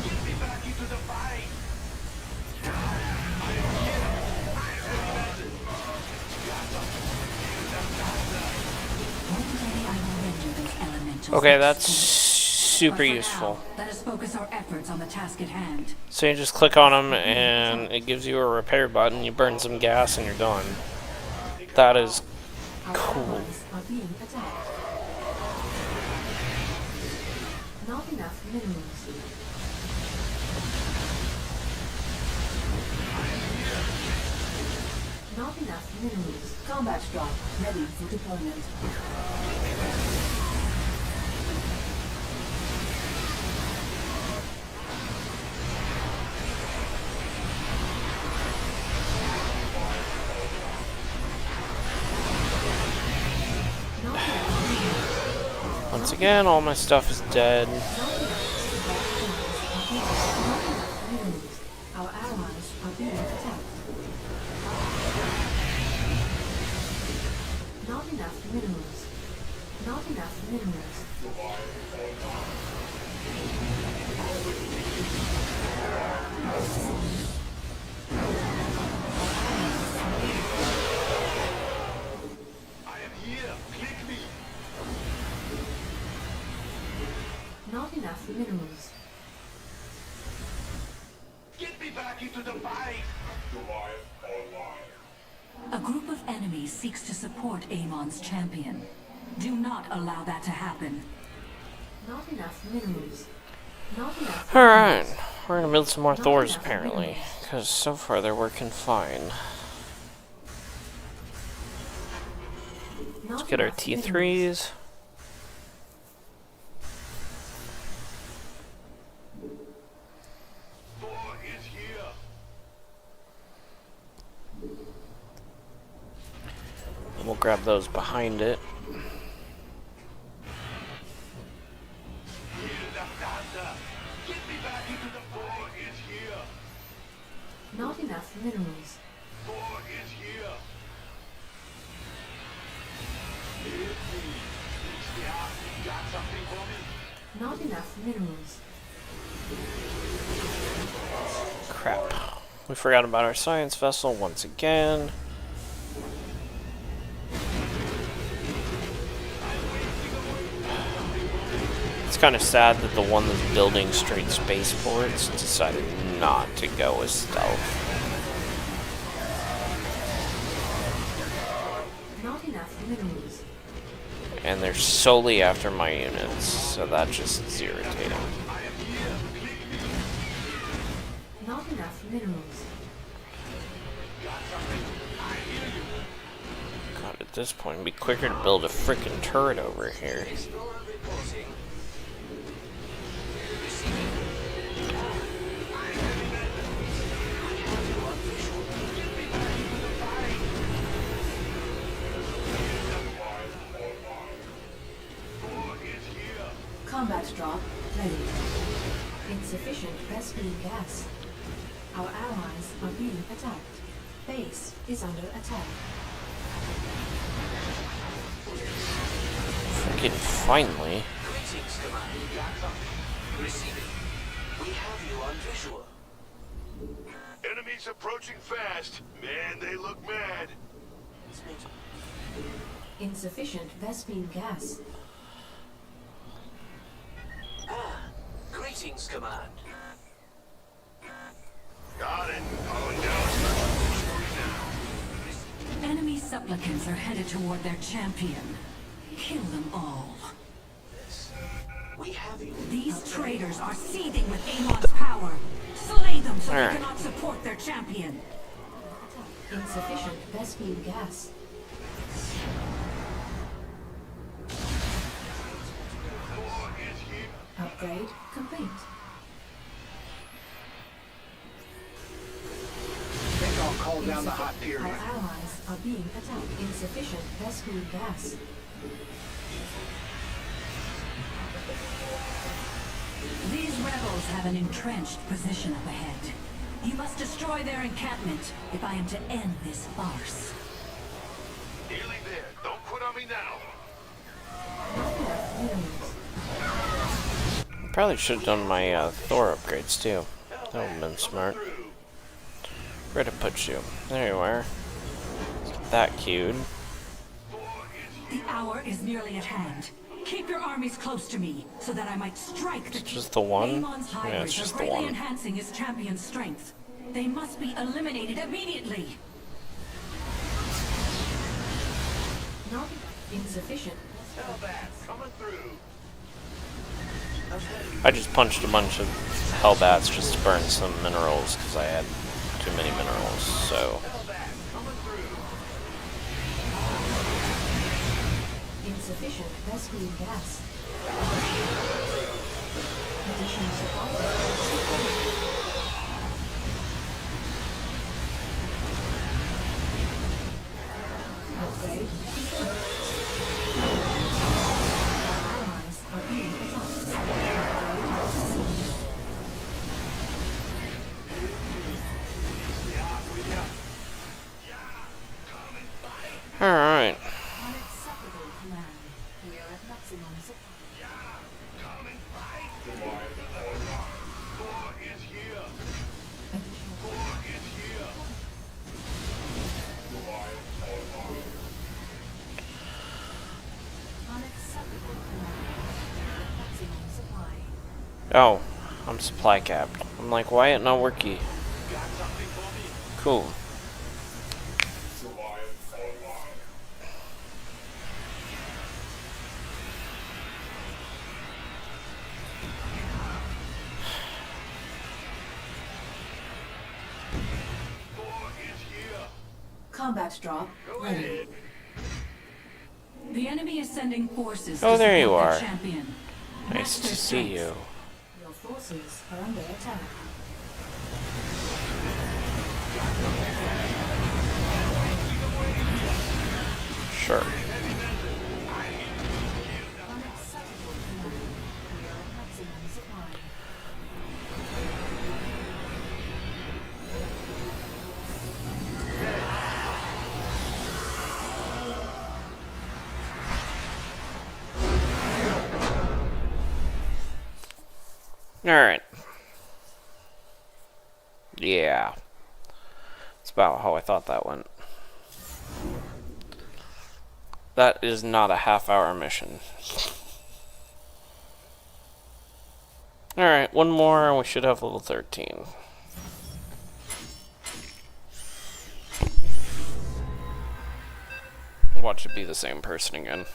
Get me back into the fight. One day I will render those elementals. Okay, that's super useful. Let us focus our efforts on the task at hand. So you just click on them and it gives you a repair button, you burn some gas and you're done. That is Our cool. allies are being attacked. Not enough minerals. Not enough minerals. Combat drop ready for deployment. Not enough minerals. Once again, all my stuff is dead. Our allies are being attacked. Not enough minerals. Not enough minerals. I am here. Click me. Not enough minerals. Get me back into the fight. A group of enemies seeks to support Amon's champion. Do not allow that to happen. Not enough minerals. Not enough Alright, minerals. we're gonna build some more Thors apparently, because so far they're working fine. Not Get our enough minerals. T3s. Thor is here. And we'll grab those behind it. Get me back into the Thor is here. Not enough minerals. Thor is here. Got something for me? Not enough minerals. Crap. We forgot about our science vessel once again. It's kind of sad that the one that's building straight spaceports decided not to go with stealth. Not enough minerals. And they're solely after my units, so that just is irritating. Not enough minerals. God, at this point, it'd be quicker to build a frickin' turret over here. Combat drop ready. Insufficient rescue gas. Our allies are being attacked. Base is under attack. Frickin' finally. Greetings, Commander. Receiving. We have you on visual. Enemy Enemies approaching fast. Man, they look mad. Insufficient Vespine gas. Greetings, Command. Got it. Calling down special now. Enemy supplicants are headed toward their champion. Kill them all. We have you. These traitors are seething with Amon's power. Slay them so they Alright. cannot support their champion. Insufficient Vespine gas. Upgrade complete. I think I'll call down the hot Our period. allies are being attacked. Insufficient Vespine gas. These rebels have an entrenched position up ahead. You must destroy their encampment if I am to end this farce. Nearly there. Don't quit on me now. Probably should have done my Thor upgrades too. That would have been smart. Where'd it put you? There you are. Let's get that queued. The hour is nearly at hand. Keep your armies close to me, so that I might strike the It's just the one? Amon's Yeah, hybrids it's just are the greatly one. enhancing his champion's strength. They must be eliminated immediately. Not insufficient. Hellbats coming through. I just punched a bunch of Hellbats just to burn some minerals because I had too many minerals, so... Hellbats coming through. Insufficient Vespine gas. Additional supply. Upgrade. Our allies are being attacked. Alright. Unacceptable command. We are at maximum supply. Thor is here. Thor is here. Unacceptable command. We are at maximum supply. Oh, I'm supply capped. I'm like, why it not working? Cool. Thor is here. Combat drop ready. The enemy is sending forces Oh, to there you support their are. champion. Nice Match to their see strength. you. Your forces are under attack. Sure. Unacceptable command. We are at maximum supply. Alright. Yeah. That's about how I thought that went. That is not a half-hour mission. Alright, one more and we should have level 13. Watch it be the same person again.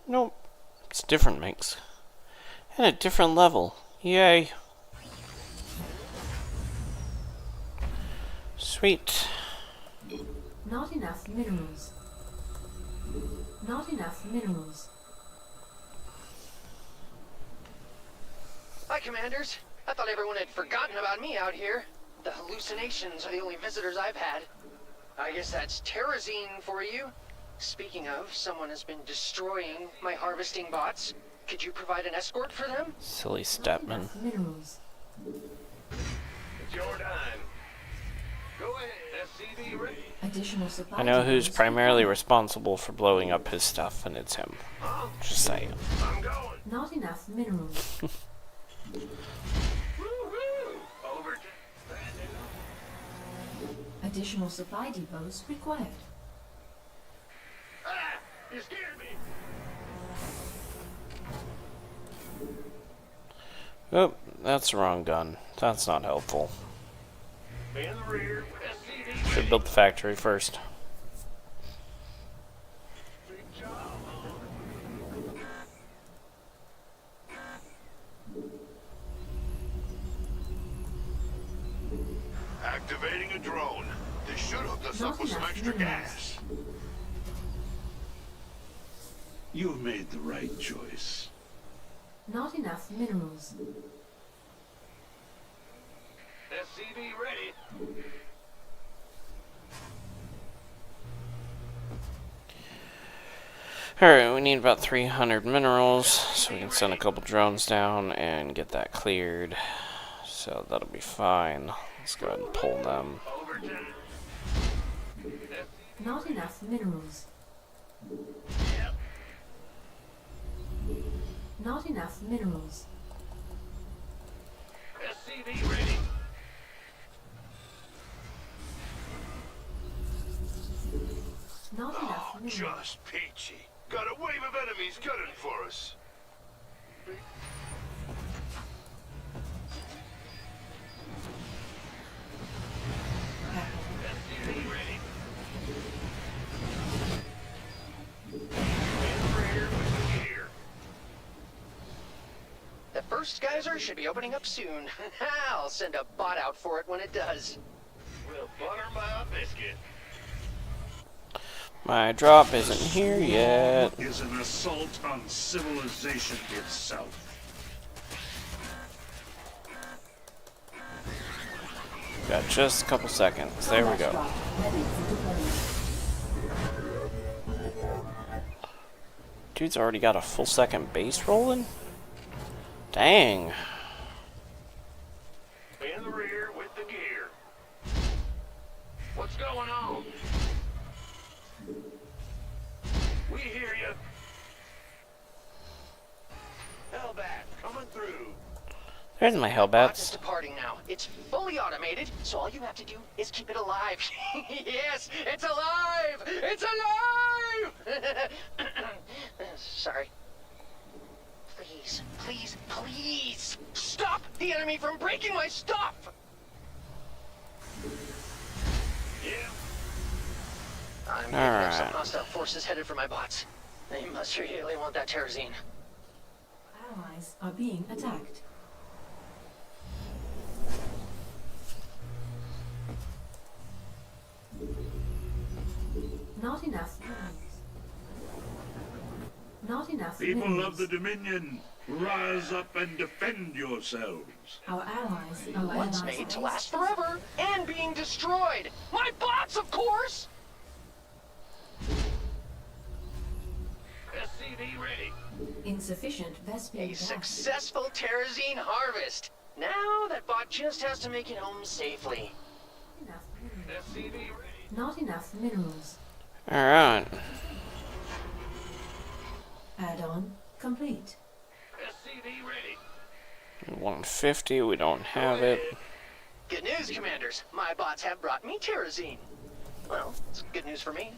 Nope. It's different mix. And a different level. Yay. Sweet. Not enough minerals. Not enough minerals. Hi, Commanders. I thought everyone had forgotten about me out here. The hallucinations are the only visitors I've had. I guess that's terrazine for you. Speaking of, someone has been destroying my harvesting bots. Could you provide an escort for them? Silly Not Stepman. enough minerals. It's your time. Go ahead, SCV ready. Additional supply I know who's depots primarily required. responsible for blowing up his stuff, and it's him. Just saying. I'm going. Not enough minerals. Woo-hoo! Overtime. Additional supply depots required. Ah! You scared me. Oh, that's the wrong gun. That's not helpful. Be in the rear. SCV Should ready. build the factory first. Big job. Activating a drone. This should hook us Not up with some enough extra minerals. gas. You've made the right choice. Not enough minerals. SCV ready. Alright, we need about 300 minerals, so we can send a couple drones down and get that cleared. So that'll be fine. Let's go ahead and pull them. Overtime. Not enough minerals. Yep. Not enough minerals. SCV ready. Not enough Oh, minerals. just peachy. Got a wave of enemies gunning for us. SCV ready. In the rear with the gear. The first geyser should be opening up soon. I'll send a bot out for it when it does. We'll butter my biscuit. My drop isn't here yet. Is an assault on civilization itself. Got just a couple seconds. There we go. Drop ready for deployment. Dude's already got a full second base rolling? Dang. In the rear with the gear. What's going on? We hear you. Hellbat coming through. There's my Bot is Hellbats. departing now. It's fully automated, so all you have to do is keep it alive. Yes, it's alive! It's alive! Sorry. Please, please, please stop the enemy from breaking my stuff! Yeah. I'm picking up some Alright. hostile forces headed for my bots. They must really want that terrazine. Allies are being attacked. Not enough minerals. Not enough People minerals. of the Dominion, rise up and defend yourselves. Our allies are Once made to last forever and being destroyed. My bots, of course! SCV ready. Insufficient Vespene A gas. successful terrazine harvest. Now that bot just has to make it home safely. Enough minerals. SCV ready. Not enough minerals. Alright. Add-on complete. SCV ready. 150, we don't have it. Good news, commanders. My bots have brought me terrazine. Well, it's good news for me.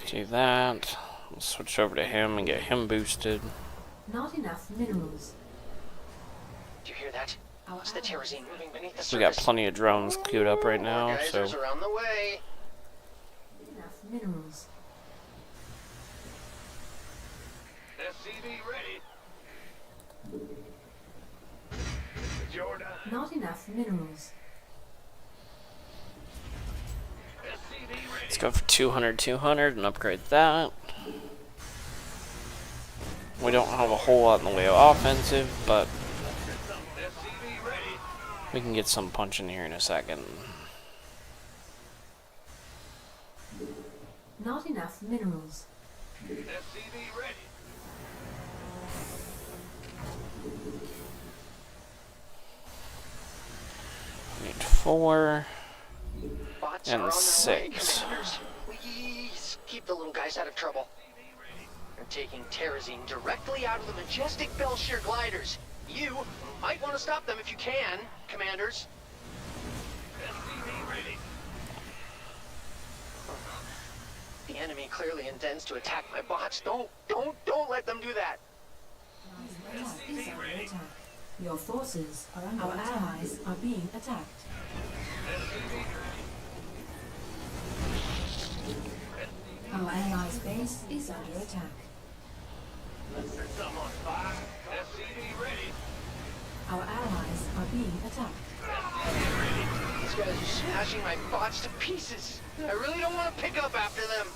Do that. We'll switch over to him and get him boosted. Not enough minerals. Do you hear that? Our It's the allies terrazine moving beneath the surface. We got plenty of drones queued up right now, More so geysers are on the way. enough minerals. SCV ready. It's your time. Not enough minerals. SCV ready. let's go for 200 and upgrade that. We don't have a whole lot in the way of offensive, but SCV ready. we can get some punch in here in a second. Not enough minerals. SCV ready. Need 4 Bots and are on their way, 6. Commanders. Please keep the little guys out of trouble. They're taking terrazine directly out of the majestic Belshear gliders. You might want to stop them if you can, Commanders. SCV ready. The enemy clearly intends to attack my bots. Don't let them do that. Attack is under attack. Your forces are under Our allies are being attacked. Our allies' base is under attack. Let's set some on fire. SCV ready. Our allies are being attacked. These guys are smashing my bots to pieces. I really don't want to pick up after them.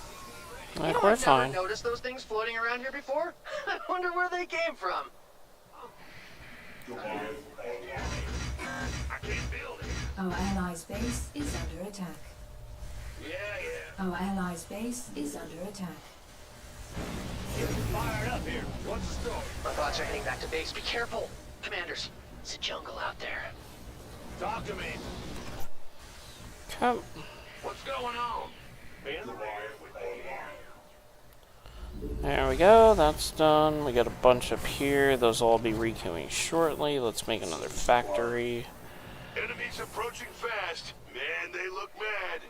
Like, we're I've fine. never noticed those things floating around here before. I wonder where they came from. I can't build it. Our allies' base is under attack. Yeah. Our allies' base is under attack. Getting fired up here. What's the story? My bots are heading back to base. Be careful, Commanders. It's a jungle out there. Talk to me. Come. What's going on? Ben? There we go, that's done. We got a bunch up here. Those will all be requeuing shortly. Let's make another factory. Enemies approaching fast. Man, they look mad.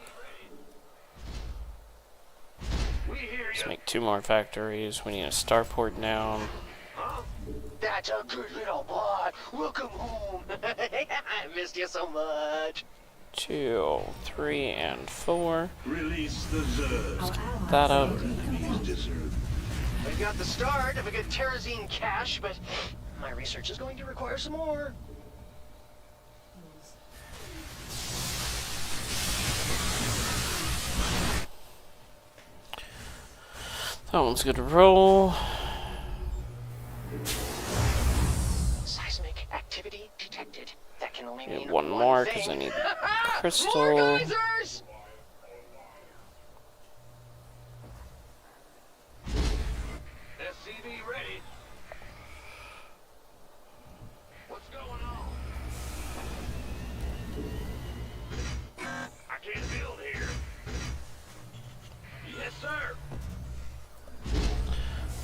We hear Let's you. make 2 more factories. We need a starport down. That's a good little bot. Welcome home. I missed you so much. 2, 3, and 4. Release the Zergs. Our allies That up. are being attacked. Deserve. I got the start of a good terrazine cache, but my research is going to require some more. That one's good to roll. Seismic activity detected. That can only Need mean one more because I thing. need More crystal. geysers! SCV ready. What's going on? I can't build here. Yes, sir.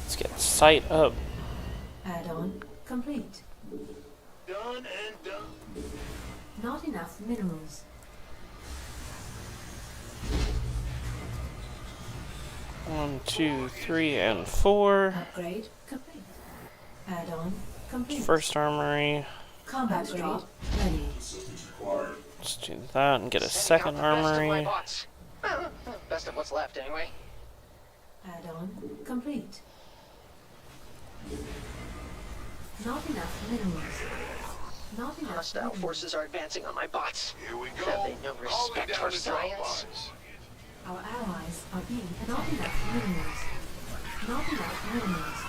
Let's get the site up. Add-on complete. Done and done. Not enough minerals. One, 2, 3, and 4. Upgrade complete. Add-on complete. First armory. Combat drop ready. Let's do that and get a Sending second out the best of my armory. bots. Best of what's left, anyway. Add-on complete. Not enough minerals. Not enough Hostile minerals. forces are advancing on my bots. Here we Have go. they no Calling respect down for the drop science? pods. Our allies are being not enough minerals. Not enough minerals.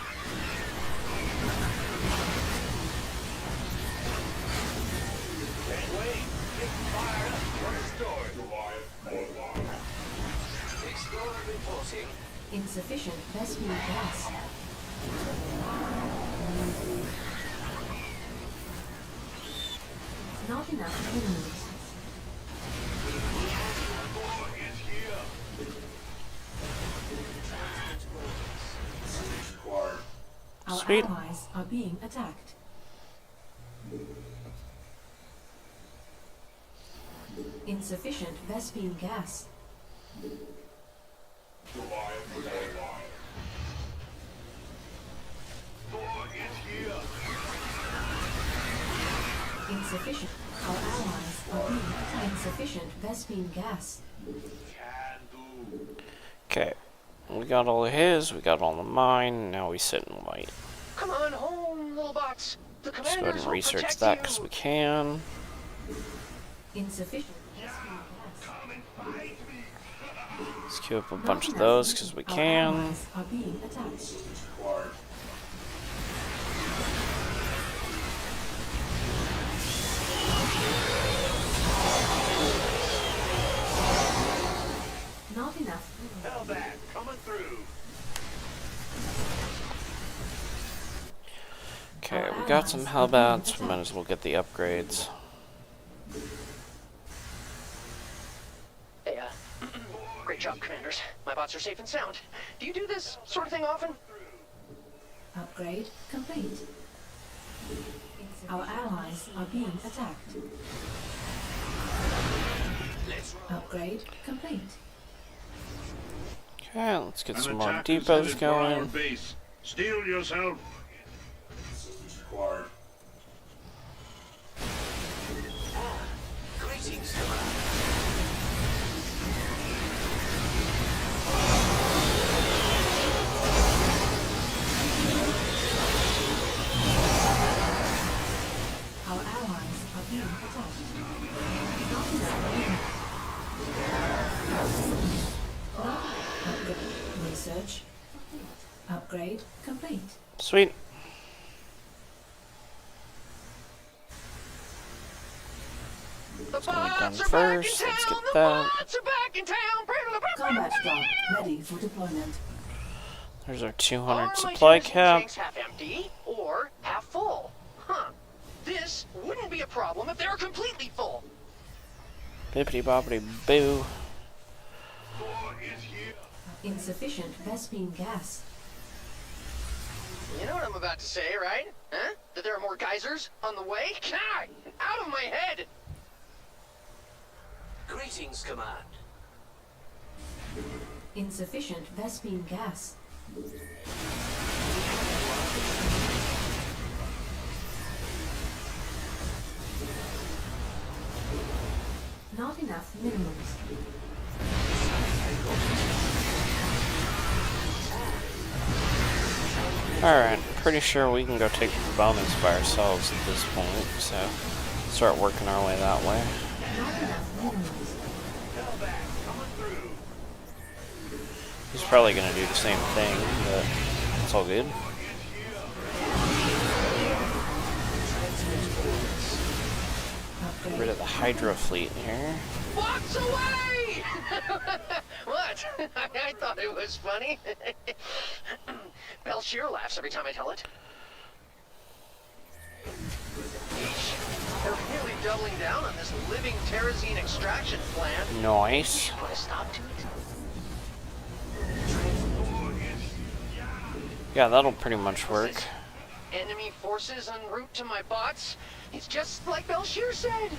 Can't wait. Getting fired up. What's the story? Explorer reporting. Insufficient Vespine gas. Not enough minerals. Boy is here. Our Sweet. allies are being attacked. Insufficient Vespine gas. Boy is here. Insufficient. Our allies are being attacked. Insufficient Vespine gas. Can do. Okay. We got all of his, we got all the mine, now we sit and wait. Come on home, little bots. The Let's go commanders ahead and will research protect that you. because we can. Insufficient Vespine gas. Come and fight me. Let's queue up a Not bunch of enough those because we Our can. allies are being attacked. Not enough Hellbat, coming through. Okay, we got some Hellbats. We might as well get the upgrades. Hey, great job, Commanders. My bots are safe and sound. Do you do this sort of thing often? Upgrade complete. Our allies are being attacked. Upgrade complete. Okay, let's get An some more attack is depots headed for our going. base. Steel yourself. Greetings, Commander. Our allies are being attacked. Upgrade. Research. Upgrade complete. Sweet. The So we're done bots are first. back in Let's town. get The that. bots are back in town. Combat drop ready for deployment. There's our Are 200 my supply kerosene cap. tanks half empty or half full? Huh. This wouldn't be a problem if they were completely full. Bippity boppity boo. Insufficient Vespine gas. You know what I'm about to say, right? Huh? That there are more geysers on the way? God, out of my head! Greetings, Command. Insufficient Vespine gas. Not enough minerals. Alright, pretty sure we can go take the bonus by ourselves at this point, so start working our way that way. Not enough minerals. Hellbat, coming through. He's probably gonna do the same thing, but it's all good. Get rid of the Hydra fleet here. Bots away! What? I thought it was funny. Belshir laughs every time I tell it. They're really doubling down on this living terrazine extraction plan. Nice. Put a stop to it. Yeah, that'll pretty much work. Enemy forces en route to my bots. It's just like Belshir said.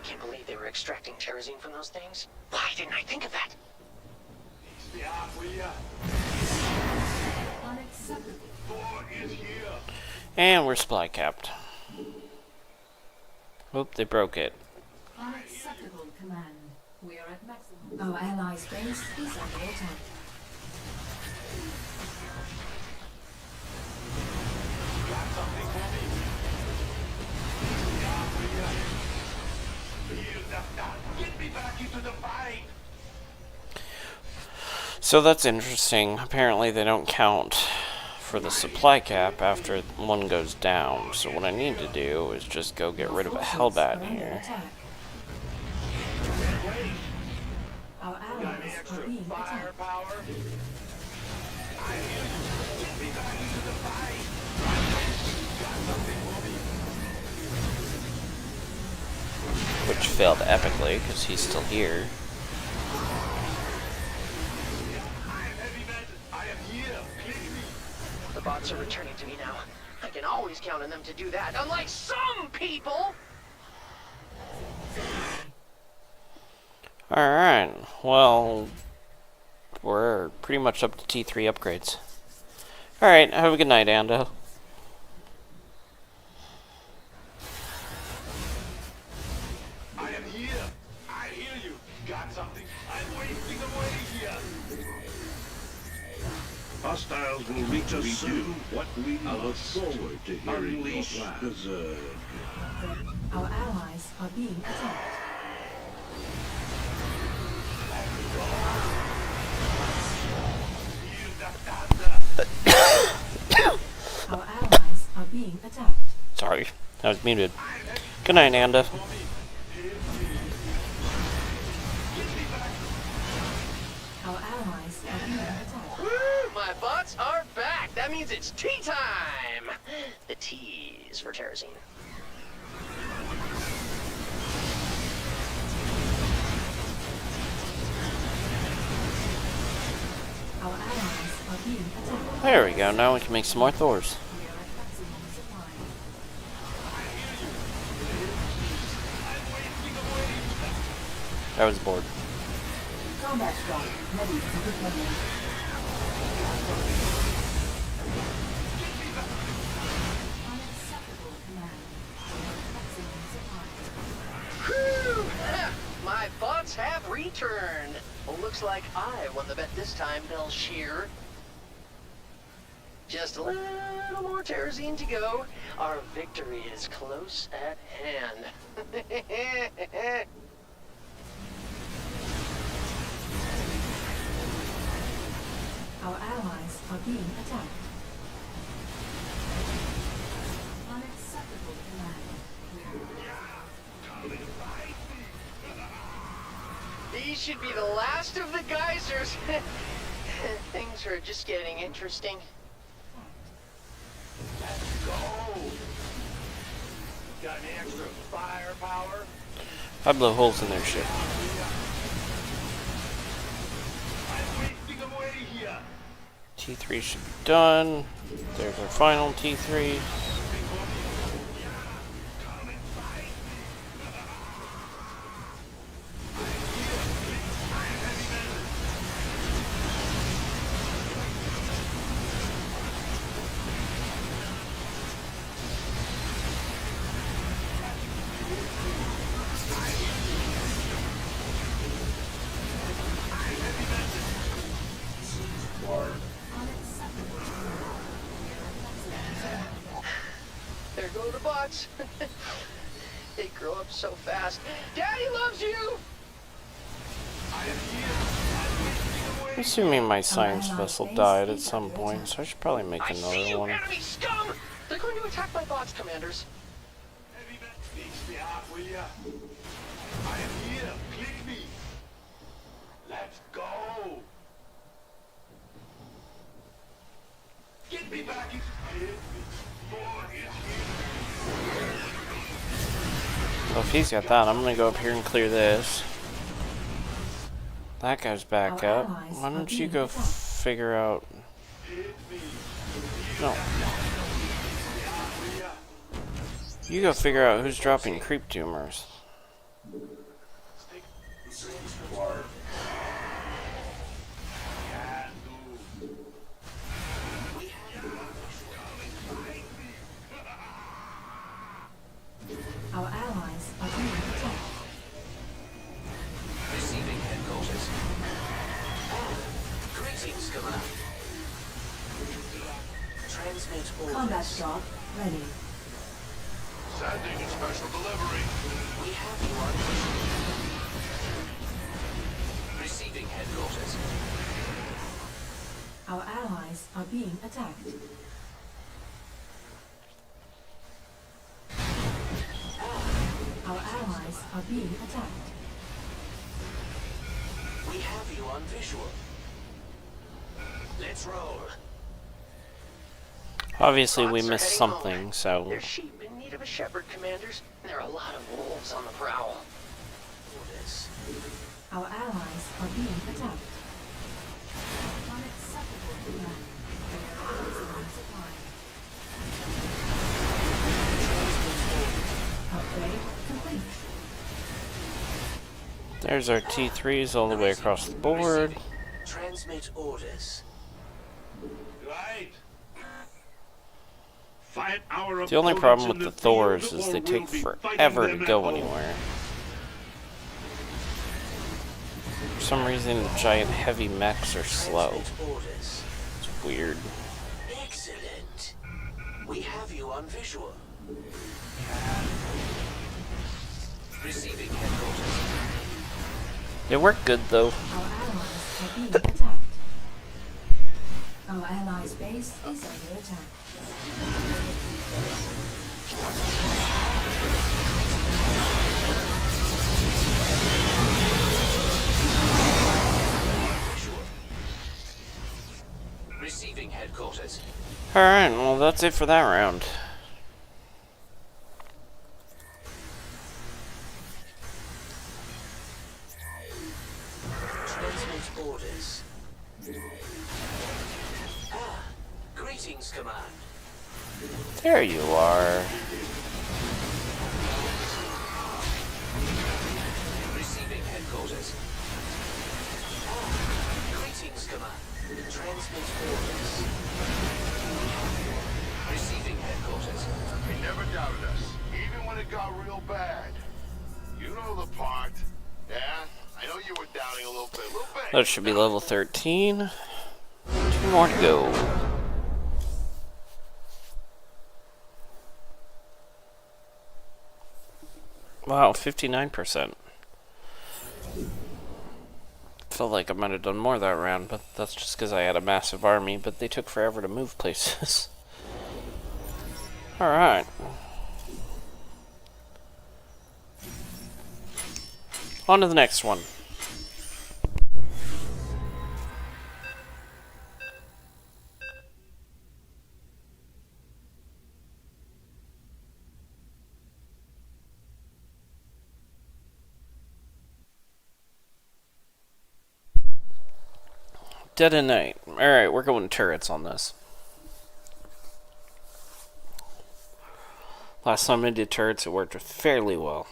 Can't believe they were extracting terrazine from those things. Why didn't I think of that? And we're supply capped. Oop, they broke it. Unacceptable command. We are at maximum. Our allies' base is under attack. Get me back into the fight. So that's interesting. Apparently they don't count for the supply cap after one goes down. So what I need to do is just go get rid of a Hellbat here. Our allies are being attacked. Firepower. Which failed epically because he's still here. The bots are returning to me now. I can always count on them to do that, unlike some people! Alright, well, we're pretty much up to T3 upgrades. Alright, have a good night, Ando. I am here. I hear you. Got something? I'm wasting away here. Hostiles will reach us soon. What we look forward to hearing unleash the Zerg. Our allies are being attacked. Our allies are being attacked. Sorry, I was muted. Good night, Ando. allies are being attacked. Woo! My bots are back! That means it's tea time! The T is for Terrazine. Our allies are being attacked. There we go. Now we can make some more Thors. We are at maximum supply. I was bored. Combat strong. Ready for deployment. Unacceptable command. We are at maximum supply. Whew! My bots have returned. Well, looks like I won the bet this time, Belshear. Just a little more Terrazine to go. Our victory is close at hand. Our allies are being attacked. Unacceptable command. These should be the last of the geysers. Things are just getting interesting. Let's go. Got any extra firepower? I blow holes in their ship. I'm wasting away here. T3 should be done. There's our final T3. There go the bots. They grow up so fast. Daddy loves you! I'm assuming my science vessel died at some point, so I should probably make I see another you, one. enemy scum! They're going to attack my bots, commanders. Heavy man, fix me up, will ya? I am here. Click me. Let's go. Get me back in. Get me. More is here. So if he's got that, I'm gonna go up here and clear this. That guy's back Our up. allies Why are don't you being go attacked. figure out... No. You go figure out who's dropping creep tumors. Our allies are being attacked. Receiving headquarters. Greetings, Commander. Transmit orders. Combat drop ready. Sending a special delivery. We have you on receiving headquarters. Our allies are being attacked. Our allies are being attacked. We have you on visual. Let's roll. Obviously, we Bots are missed heading something, home. so... There's sheep in need of a shepherd, commanders. And there are a lot of wolves on the prowl. Orders. Our allies are being attacked. Unacceptable command. We are at maximum supply. Upgrade complete. There's our T3s all the way across the board. Transmit orders. Right. Fight our The only opponents problem in with the field, Thors is or they we'll take be fighting forever them to at go home. anywhere. For some reason, the giant heavy mechs are slow. Transmit orders. It's weird. Excellent. We have you on visual. Receiving headquarters. They work good, though. Our allies are being attacked. Our allies' base is under attack. headquarters. Alright, well that's it for that round. Transmit orders. Ah, greetings, Command. There you are. Receiving headquarters. Ah, greetings, Command. Transmit orders. Receiving headquarters. They never doubted us, even when it got real bad. You know the part. Yeah, I know you were doubting a little bit. That should be level 13. 2 more to go. Wow, 59%. Felt like I might have done more that round, but that's just because I had a massive army, but they took forever to move places. Alright. On to the next one. Dead of Night. Alright, we're going turrets on this. Last time I did turrets, it worked fairly well.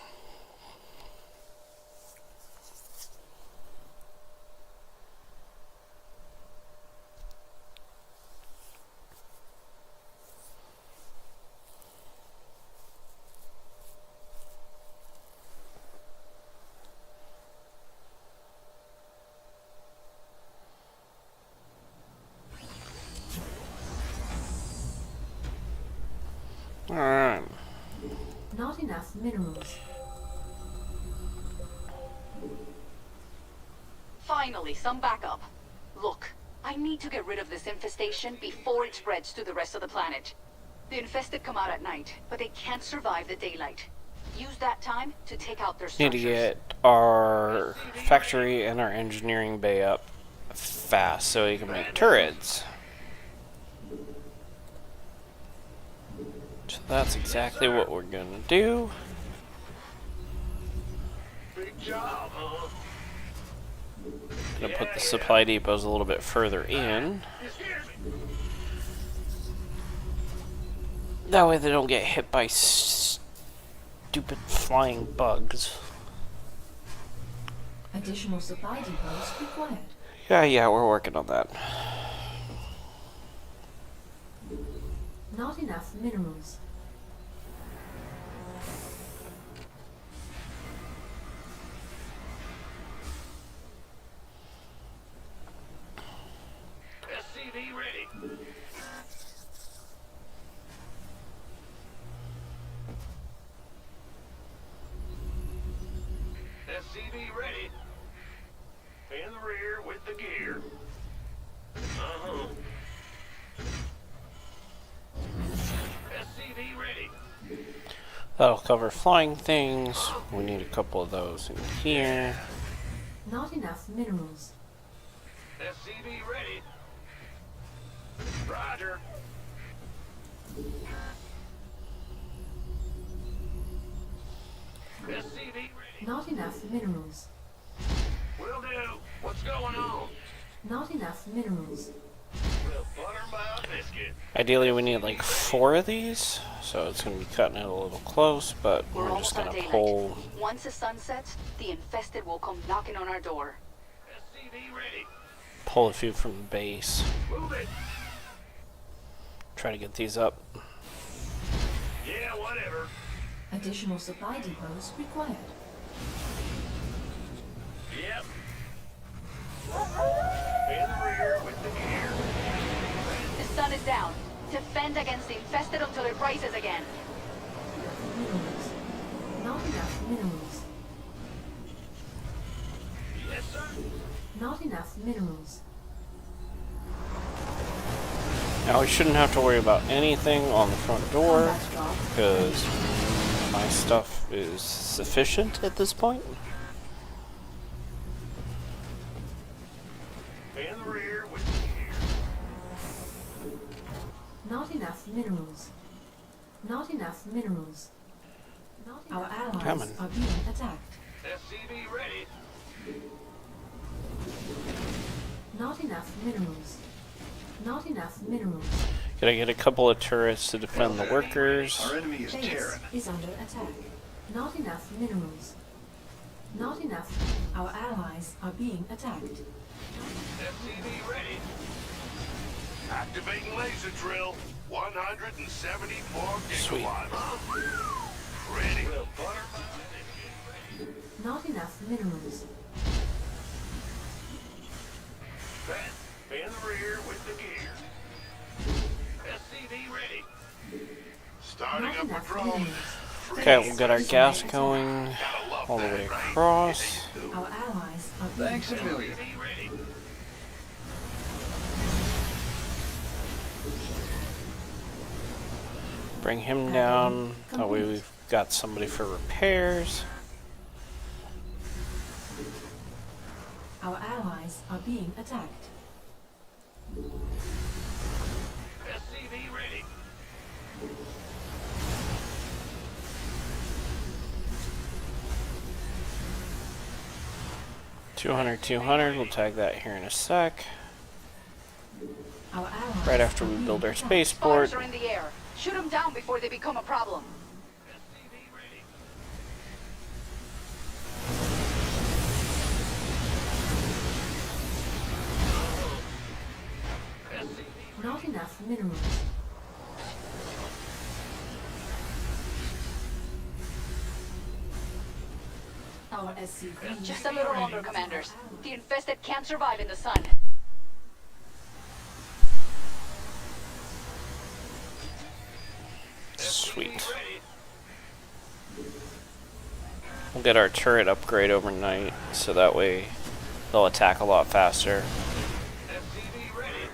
Alright. Not enough minerals. Finally, some backup. Look, I need to get rid of this infestation before it spreads to the rest of the planet. The infested come out at night, but they can't survive the daylight. Use that time to take out their Need to structures. get our factory and our engineering bay up fast so we can make turrets. So that's exactly what we're gonna do. Big job, huh? Gonna put the supply depots a little bit further in. That way they don't get hit by stupid flying bugs. Additional supply depots required. Yeah, we're working on that. Not enough minerals. SCV ready. SCV ready. In the rear with the gear. Uh-huh. SCV ready. That'll cover flying things. We need a couple of those in here. Not enough minerals. SCV ready. Roger. SCV ready. Not enough minerals. Will do. What's going on? Not enough minerals. We'll butter my biscuit. Ideally we need like 4 of these, so it's going to be cutting it a little close, but We're we're almost just out going of to daylight. pull, Once the sun sets, the infested will come knocking on our door. SCV ready. pull a few from the base. Move it. Try to get these up. Yeah, whatever. Additional supply depots required. Yep. In the rear with the gear. The sun is down. Defend against the infested until it rises again. Minerals. Not enough minerals. Yes, sir. Not enough minerals. Now we shouldn't have to worry about anything on the front door, Combat drop. because my stuff is sufficient at this point. In the rear with the gear. enough minerals. Not enough minerals. Our allies Coming. are being attacked. SCV ready. Not enough minerals. Not enough minerals. Gotta get a couple of turrets to defend the workers. Our enemy is Base Terran. is under attack. Not enough minerals. Not enough. Our allies are being attacked. SCV ready. Activating laser drill. 174 Sweet. gigawatts. Ready. We'll butter my Not enough minerals. Bat in the rear with the gear. SCV ready. Starting Not up enough patrol. minerals. Okay, we'll get our gas going all the way across. Our allies are being Thanks a million. SCV ready. Bring him down. That way we've got somebody for repairs. Our allies are being attacked. SCV ready. $200. We'll tag that here in a sec. Our allies Right after are we being build our attacked. spaceport. Spotters are in the air. Shoot them down before they become a problem. SCV ready. SCV Not enough minerals. Our SCV. Just a little longer, commanders. The infested can't survive in the sun. Sweet. ready. We'll get our turret upgrade overnight, so that way they'll attack a lot faster. SCV ready.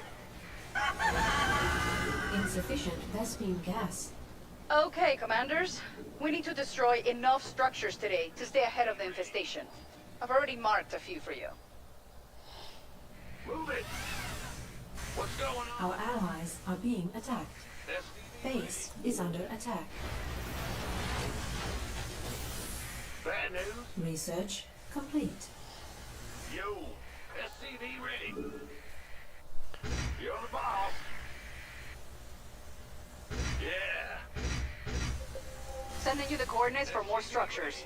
Insufficient Vespine gas. Okay, commanders. We need to destroy enough structures today to stay ahead of the infestation. I've already marked a few for you. Move it. What's going on? Our allies are being attacked. SCV Base is under attack. bad news. Research complete. Yo, SCV ready. You're the boss. Yeah. Sending you the coordinates for more structures.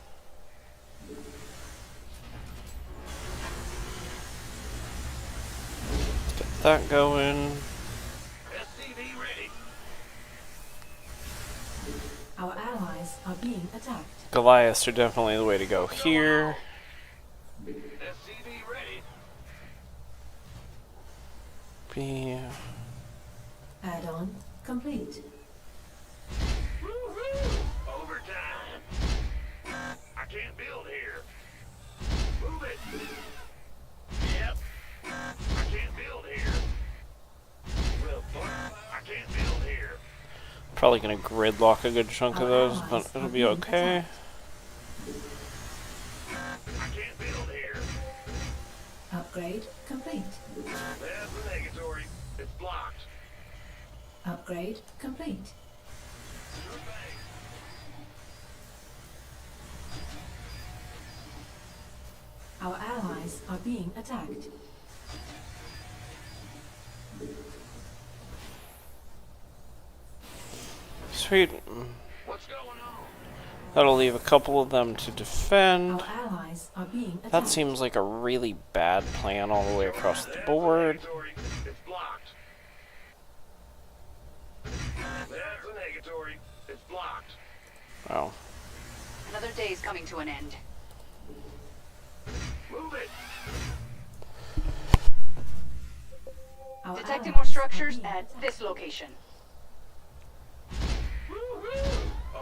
Get that going. SCV ready. Our allies are being attacked. Goliaths are definitely the way to go here. SCV ready. Be Add-on complete. Woo-hoo! Overtime. I can't build here. Move it. Yep. I can't build here. Well, I can't build here. probably gonna gridlock a good chunk of those, but it'll be okay. I can't build here. Upgrade complete. That's the negatory. It's blocked. Upgrade complete. Our allies are being attacked. Sweet. What's going on? That'll leave a couple of them to defend. Our allies are being attacked. That seems like a really bad plan all the way across the board. Negatory. It's blocked. That's the negatory. It's blocked. Oh. Another day's coming to an end. Move it. Our Detecting allies more are structures being at attacked. this location. Woo-hoo!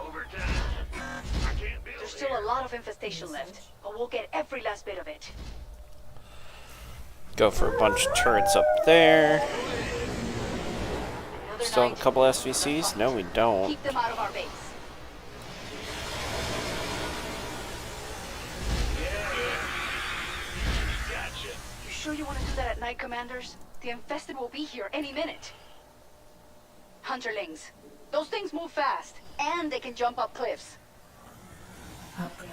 Overtime. I can't build There's still here. a lot of infestation left, but we'll get every last bit of it. Go for a bunch of turrets up there. Another Still have night, a couple SVCs? No, we don't. keep them out of our base. Gotcha. You sure you want to do that at night, commanders? The infested will be here any minute. Hunterlings. Those things move fast, and they can jump up cliffs. Upgrade.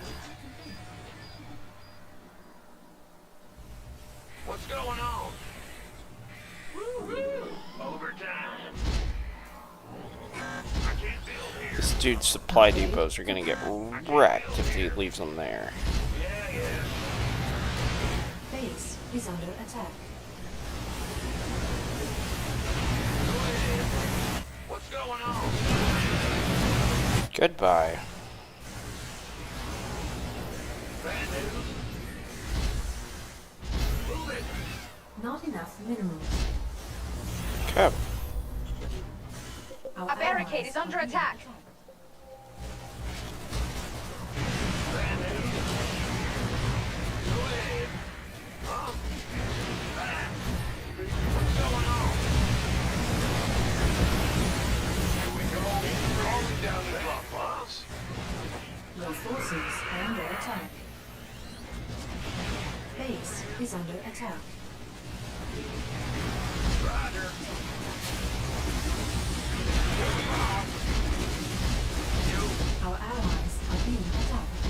What's going on? Woo-hoo! Overtime. I can't build here. This dude's supply depots are gonna get wrecked if he leaves them there. Base is under attack. What's going on? Goodbye. Bad news? Move it. Not enough minerals. Okay. Our A barricade allies is under are being attack. Bad news? Go ahead. Huh? What's going on? Here we go. Always down the drop box. Your forces are under attack. Base is under attack. Roger. Our allies are being attacked.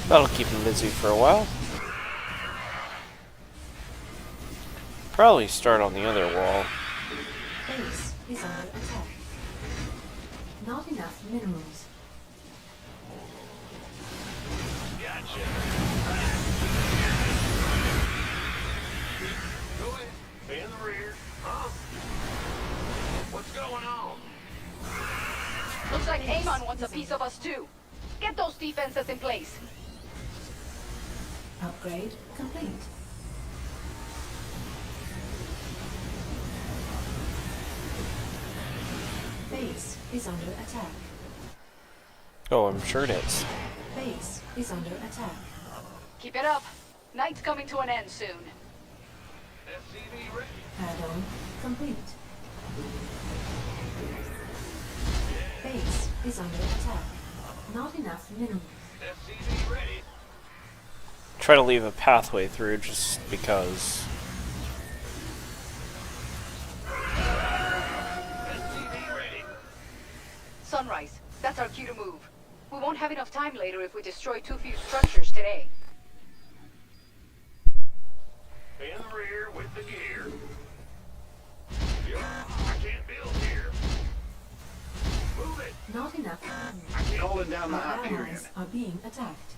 That'll keep him busy for a while. Probably start on the other wall. Base is under attack. not enough minerals. Gotcha. Go ahead. Be in the rear. Huh? What's going on? Looks like Amon wants a piece of us too. Get those defenses in place. Upgrade complete. Base is under attack. Oh, I'm sure it is. Base is under attack. Keep it up. Night's coming to an end soon. SCV ready. Add-on complete. Base is under attack. Not enough minerals. SCV ready. Try to leave a pathway through just because. SCV ready. Sunrise. That's our cue to move. We won't have enough time later if we destroy too few structures today. Be in the rear with the gear. I can't build here. Move it. Not enough minerals. I can't. Calling down the Our Hyperion. allies are being attacked.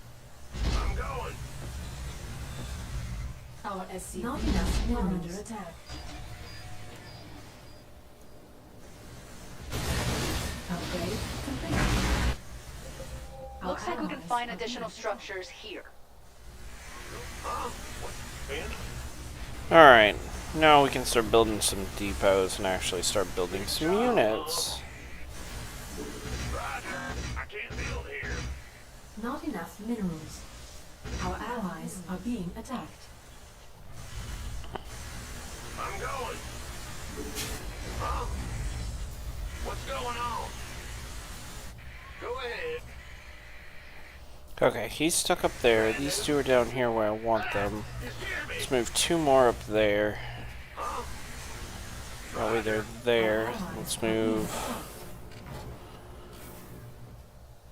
I'm going. Our SC2 Not enough are under minerals. attack. Upgrade complete. Our Looks like we can allies find are additional being structures here. Huh? What? Ben? Alright, now we can start building some depots and actually start building some units. Roger. I can't build here. Not enough minerals. Our allies are being attacked. I'm going. Huh? What's going on? Go ahead. Okay, he's stuck up there. These two are down here where I want them. Just hear me. Let's move two more up there. That way they're there. Let's move.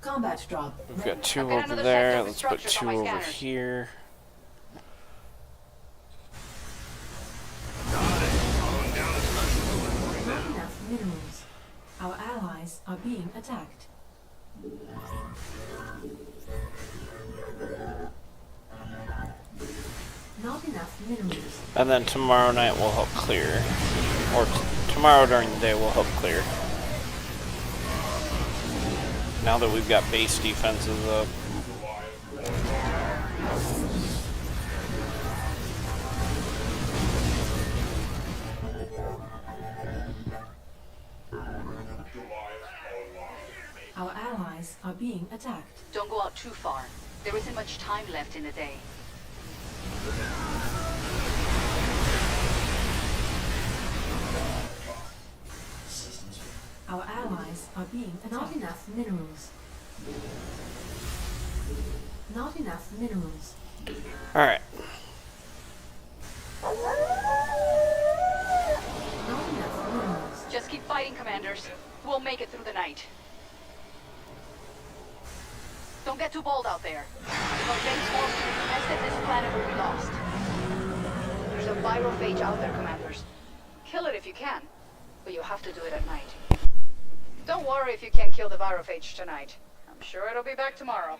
Combat drop. We've got two I've got over another there. sector of Let's put structures two on my over scanners. here. Not enough minerals. Our allies are being attacked. Not enough minerals. And then tomorrow night we'll help clear. Or tomorrow during the day we'll help clear. Now that we've got base defenses up. Our allies are being attacked. Don't go out too far. There isn't much time left in the day. Our allies are being Not attacked. enough minerals. Not enough minerals. Alright. Not enough minerals. Just keep fighting. Commanders. We'll make it through the night. Don't get too bold out there. If our base falls to the infested, this planet will be lost. There's a virophage out there, Commanders. Kill it if you can, but you have to do it at night. Don't worry if you can't kill the virophage tonight. I'm sure it'll be back tomorrow.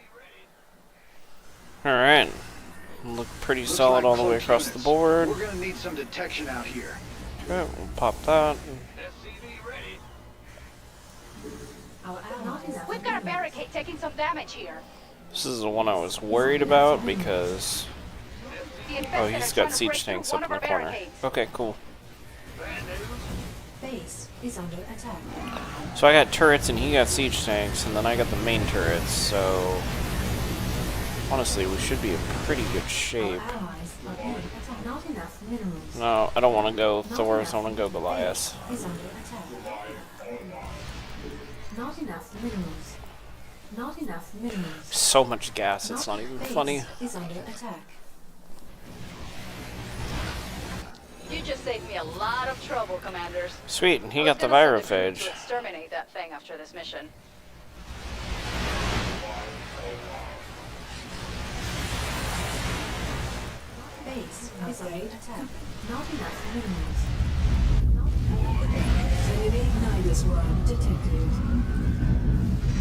Alright. Look pretty Looks solid like all the way cloaked across the units. board. We're gonna need some detection out here. Okay, we'll pop that. SCV ready. Our allies are We've got a barricade taking some damage here. This is the one I was worried about because... The Oh, infested he's are trying got to siege break through tanks one up of in the our corner. barricades. Okay, cool. base is under attack. So I got turrets and he got siege tanks, and then I got the main turrets, so... Honestly, we should be in pretty good shape. Our allies are being attacked. Not enough minerals. No, I don't want to go Not Thor's, I enough. want to go Goliath. Base is under attack. Not enough minerals. Not enough minerals. So much gas, it's not even Base funny. is under attack. You just saved me a lot of trouble, Commanders. Sweet, and he I was got the gonna send a group virophage. to exterminate that thing after this mission. Base is under attack. Not enough minerals. Enemy Nidus worm detected.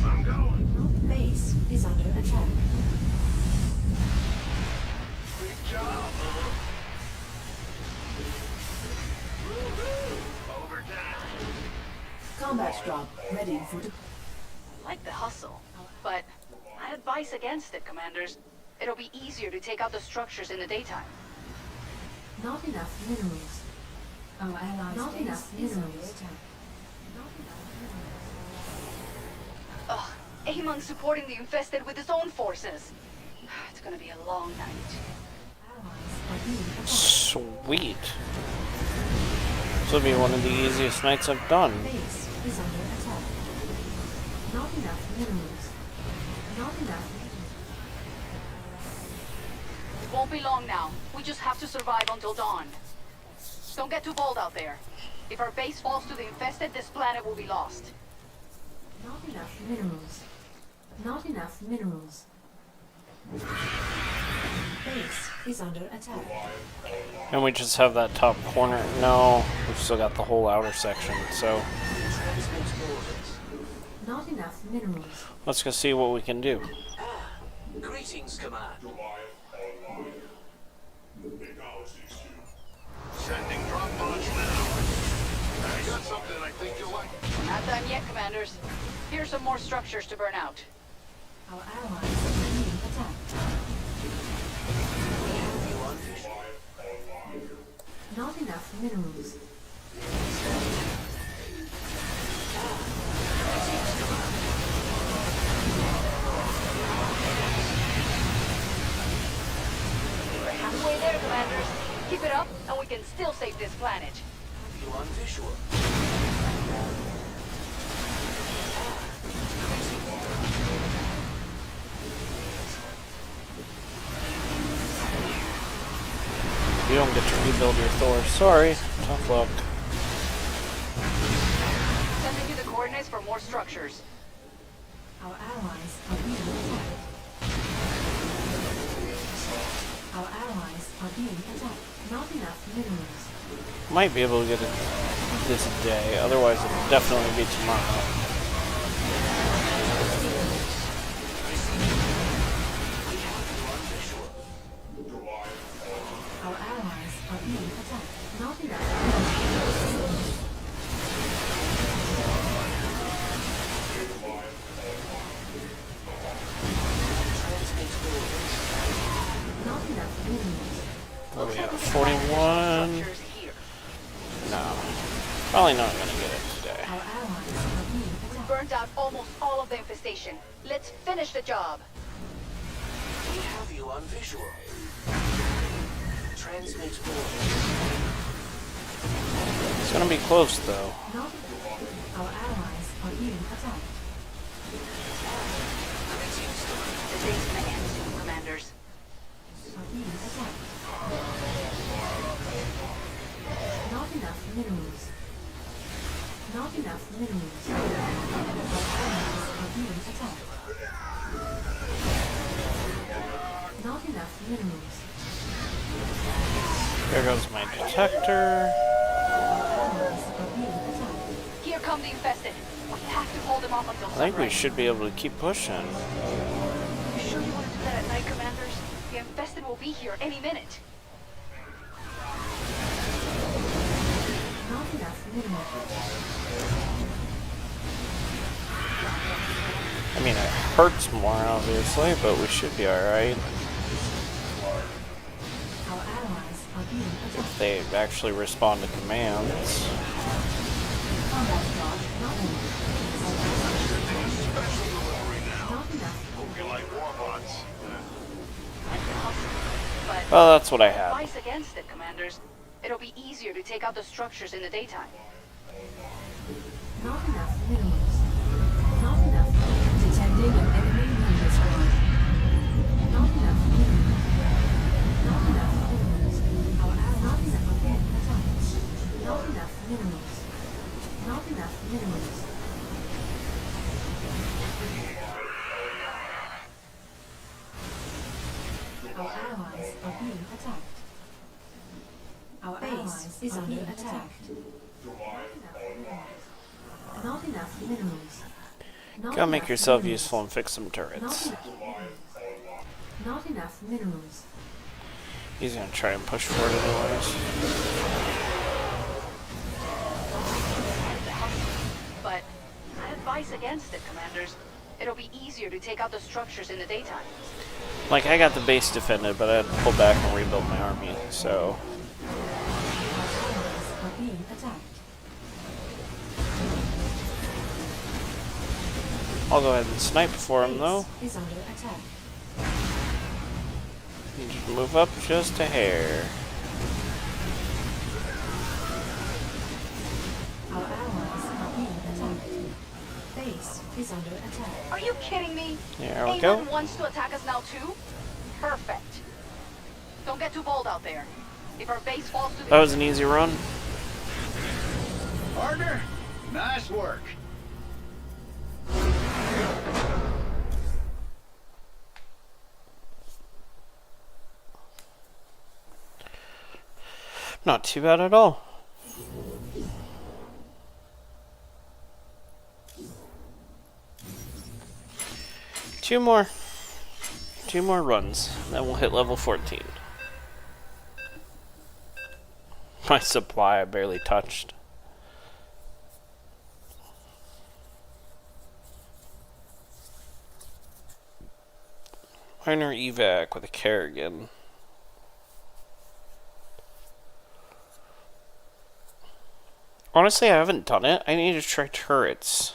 I'm going. Base is under attack. Big job. Overtime. Combat drop ready for de- I like the hustle, but I'd advise against it, Commanders. It'll be easier to take out the structures in the daytime. Not enough minerals. Our allies' Not base enough is under minerals. attack. Ugh, Amon's supporting the infested with his own forces. It's gonna be a long night. Allies are being attacked. Sweet. This will be one of the easiest nights I've done. Base is under attack. Not enough minerals. Not enough. It won't be long now. We just have to survive until dawn. Don't get too bold out there. If our base falls to the infested, this planet will be lost. Not enough minerals. Not enough minerals. Base is under attack. And we just have that top corner. No, we've still got the whole outer section, so Not enough minerals. let's go see what we can do. Greetings, Command. Sending drop pods now. I got something I think you'll like. Not done yet, Commanders. Here's some more structures to burn out. Our allies are being attacked. Not enough minerals. We're halfway there, Commanders. Keep it up, and we can still save this planet. You on visual? You don't get to rebuild your Thor. Sorry. Tough luck. Sending you the coordinates for more structures. Our allies are being attacked. Our allies are being attacked. Not enough minerals. Might be able to get it this day, otherwise it'll definitely be tomorrow. Our allies are being attacked. Not enough minerals. Not enough minerals. What do we have? 41? Structures here. No. Probably not gonna get it today. Our allies are being We attacked. burnt out almost all of the infestation. Let's finish the job. We have you on visual. Transmit orders. It's gonna be close though. Not our allies are being attacked. The day's gonna end soon, Commanders. Are being attacked. Not enough minerals. Not enough minerals. Our allies are being attacked. Not enough minerals. There goes my detector. Allies are being attacked. Here come the infested. We have to hold them off until I think we sunrise. should be able to keep pushing. You sure you want to do that at night, Commanders? The infested will be here any minute. Not enough minerals. I mean, it hurts more, obviously, but we should be alright. Our allies are being attacked. If they actually respond to commands. Combat drop not enough. Not enough. Hope you like warbots. But Well, that's what I had. advice against it, Commanders. It'll be easier to take out the structures in the daytime. Not enough minerals. Not enough. Detecting an enemy miner squad. Not enough minerals. Not enough minerals. Our allies are being attacked. Not enough minerals. Not enough minerals. Our allies are being attacked. Our base is under attack. Not enough minerals. Not Go make enough yourself minerals. useful and fix some Not turrets. enough minerals. Not enough minerals. He's gonna try and push for it anyways. But advice against it, Commanders. It'll be easier to take out the structures in the daytime. Like, I got the base defended, but I had to pull back and rebuild my army, so... Are being attacked. I'll go ahead and snipe for him, though. Is under attack. You just move up just a hair. Our allies are being attacked. Base is under attack. Are you kidding me? There we Anyone go. wants to attack us now too? Perfect. Don't get too bold out there. If our base falls to the That was an easy run. Partner, nice work. Not too bad at all. Two more runs, then we'll hit level 14. My supply I barely touched. Minor evac with a Kerrigan. Honestly, I haven't done it. I need to try turrets.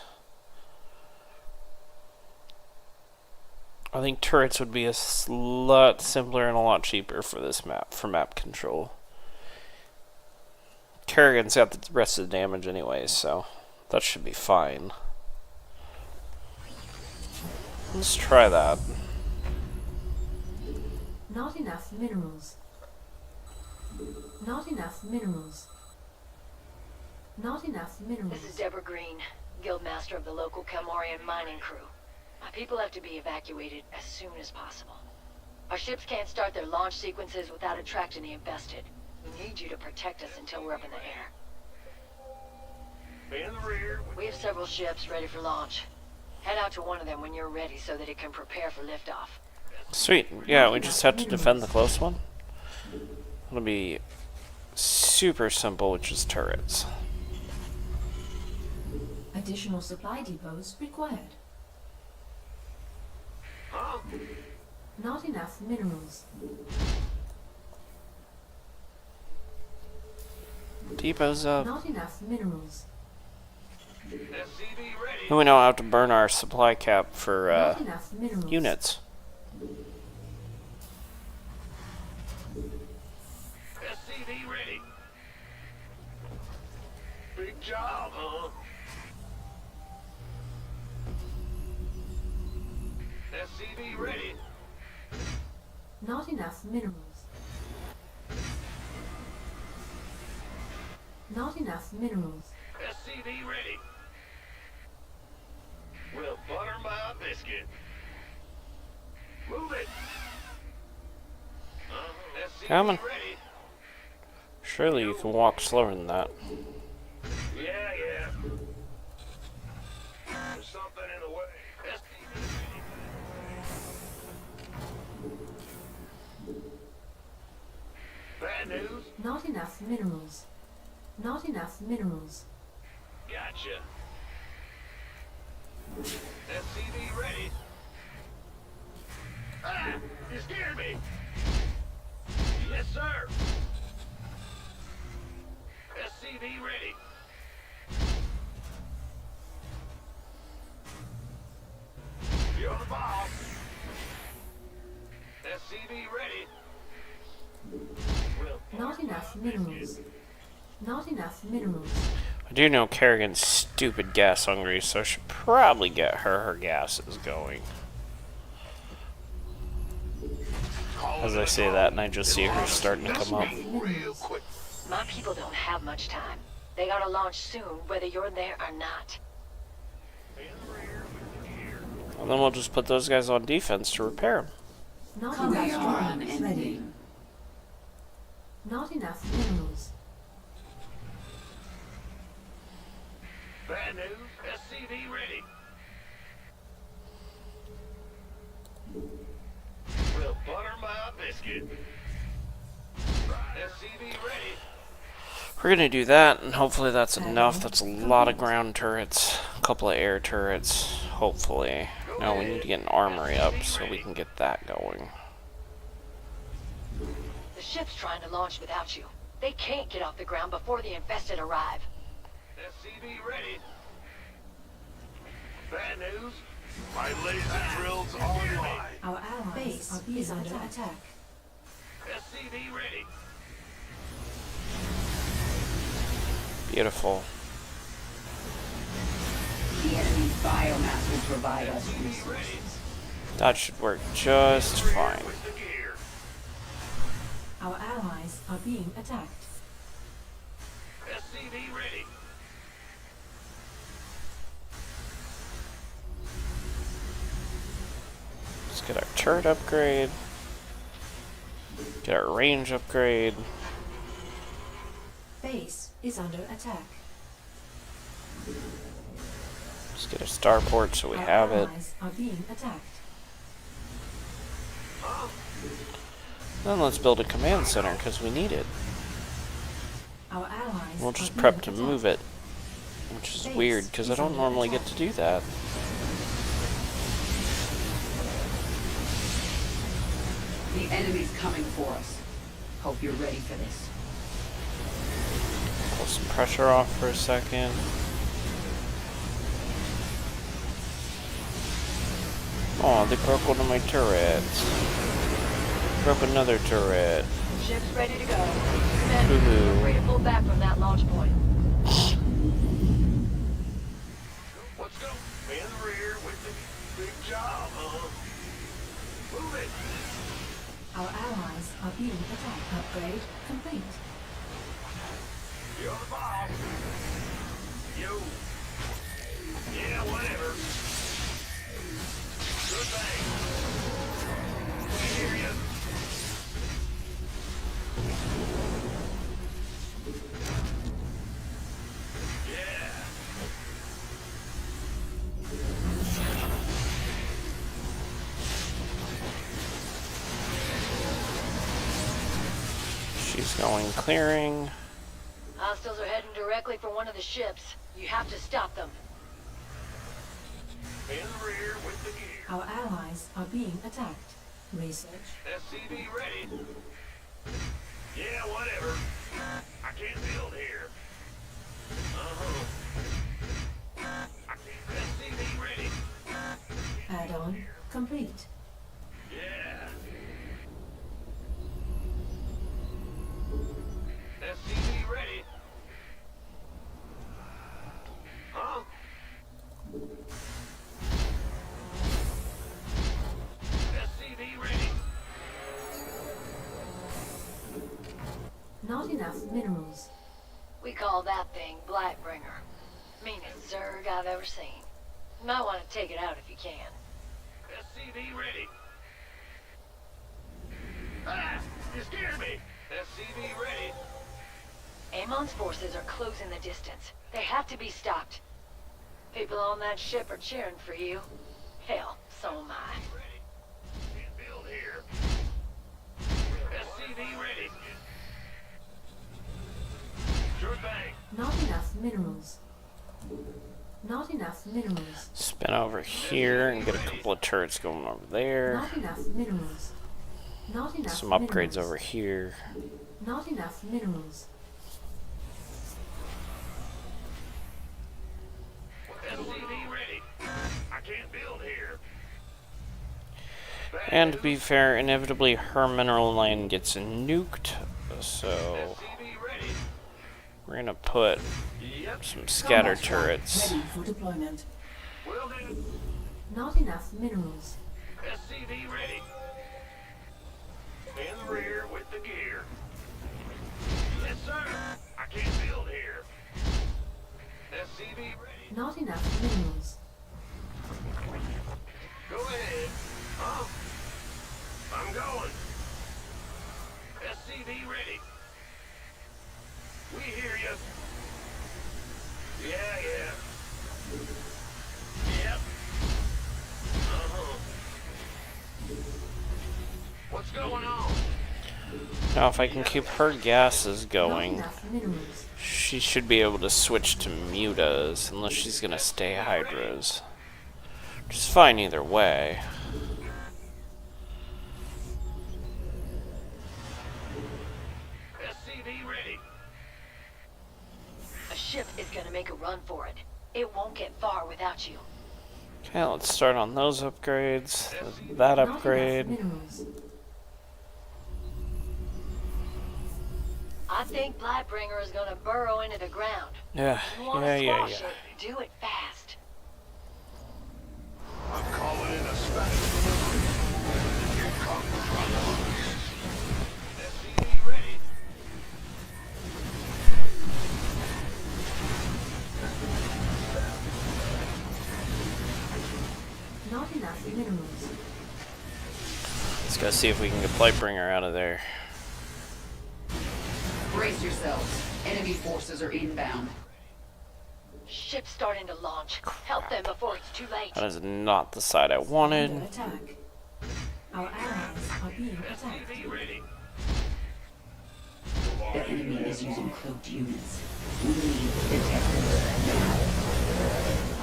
I think turrets would be a lot simpler and a lot cheaper for this map, for map control. Kerrigan's got the rest of the damage anyways, so that should be fine. Let's try that. Not enough minerals. Not enough minerals. Not enough minerals. This is Deborah Green, Guildmaster of the local Calmorian mining crew. My people have to be evacuated as soon as possible. Our ships can't start their launch sequences without attracting the infested. We need you to protect us until we're up in the air. Be in the rear. We have several ships ready for launch. Head out to one of them when you're ready so that it can prepare for liftoff. Sweet. Yeah, we just have to defend the close one. It'll be super simple, which is turrets. Additional supply depots required. Not enough minerals. Depot's up. Not enough minerals. SCV ready. And we don't have to burn our supply cap for Not enough minerals. units. SCV ready. Big job, huh? SCV ready. Not enough minerals. Not enough minerals. SCV SCV ready. We'll butter my biscuit. Move it. SCV Coming. ready. Surely you can walk slower than that. Yeah. There's something in the way. SCV ready. Bad news? Not enough minerals. Not enough minerals. Gotcha. SCV ready. Ah! You scared me! Yes, sir! SCV ready. You're the boss. SCV ready. Not enough minerals. Not enough minerals. I do know Kerrigan's stupid gas hungry, so I should probably get her gases going. As I say that, and I just see her starting to come up. My people don't have much time. They gotta launch soon, whether you're there or not. And then we'll just put those guys on defense to repair them. Not enough minerals ready. Not enough minerals. Bad news, SCV ready. We'll butter my biscuit. SCV ready. We're gonna do that, and hopefully that's enough. That's a lot of ground turrets, a couple of air turrets, hopefully. No, we need to get an armory up so we can get that going. The ship's trying to launch without you. They can't get off the ground before the infested arrive. SCV ready. Bad news, my laser drills online. Our allies is under attack. SCV ready. Beautiful. The enemy's biomass will provide us resources. That should work just fine. Our allies are being attacked. SCV ready. Let's get our turret upgrade. Get our range upgrade. Base is under attack. Let's get a starport so we have it. Our allies are being attacked. Then let's build a command center because we need it. Our allies We'll just are prep being to attacked. move it, which is weird because I don't normally get to do that. The enemy's coming for us. Hope you're ready for this. Pull some pressure off for a second. Oh, they broke one of my turrets. Broke another turret. Ship's ready to go. Commander, Woohoo. feel free to pull back from that launch point. Let's go. In the rear with the big job, huh? Move it. Our allies are being attacked. Upgrade complete. You're the boss. Yo. Yeah, whatever. Good thing. We hear you. Yeah. She's going clearing. Hostiles are heading directly for one of the ships. You have to stop them. In the rear with the gear. Our allies are being attacked. Research. SCV ready. Yeah, whatever. I can't build here. I can't. SCV ready. Add-on complete. Yeah. SCV ready. Huh? SCV ready. Not enough minerals. We call that thing Blightbringer. Meanest Zerg I've ever seen. Might want to take it out if you can. SCV ready. Ah! You scared me! SCV ready. Amon's forces are closing the distance. They have to be stopped. People on that ship are cheering for you. Hell, so am I. Ready. Can't build here. SCV ready. Sure thing. Not enough minerals. Not enough minerals. Spin over here and get a couple of turrets going over there. Not enough minerals. Not enough Some upgrades minerals. over here. Not enough minerals. SCV ready. I can't build here. And to be fair, inevitably her mineral line gets nuked, so SCV ready. we're gonna put Yep. some scatter Combat truck turrets. Ready for deployment. Will do. Not enough minerals. SCV ready. In the rear with the gear. Yes, sir. I can't build here. SCV ready. Not enough minerals. Go ahead. Huh? I'm going. SCV ready. We hear you. Yeah. Yep. What's going on? Now if I can keep her gases Not going, enough minerals. she should be able to switch to mutas, unless she's gonna stay hydras. Which is fine either way. SCV ready. A ship is gonna make a run for it. It won't get far without you. Okay, let's start on those upgrades. That Not upgrade. enough minerals. I think Blightbringer is gonna burrow into the ground. Yeah, You wanna yeah. squash it, do it fast. I'm calling in a status delivery. Here come the Trollocs. SCV ready. Not enough minerals. Let's go see if we can get Blightbringer out of there. Brace yourselves. Enemy forces are inbound. Ship's starting to launch. Help them before it's too late. That is not the side I Under wanted. attack. Our allies are being attacked. SCV ready. The enemy is using cloaked units. We need detectors now.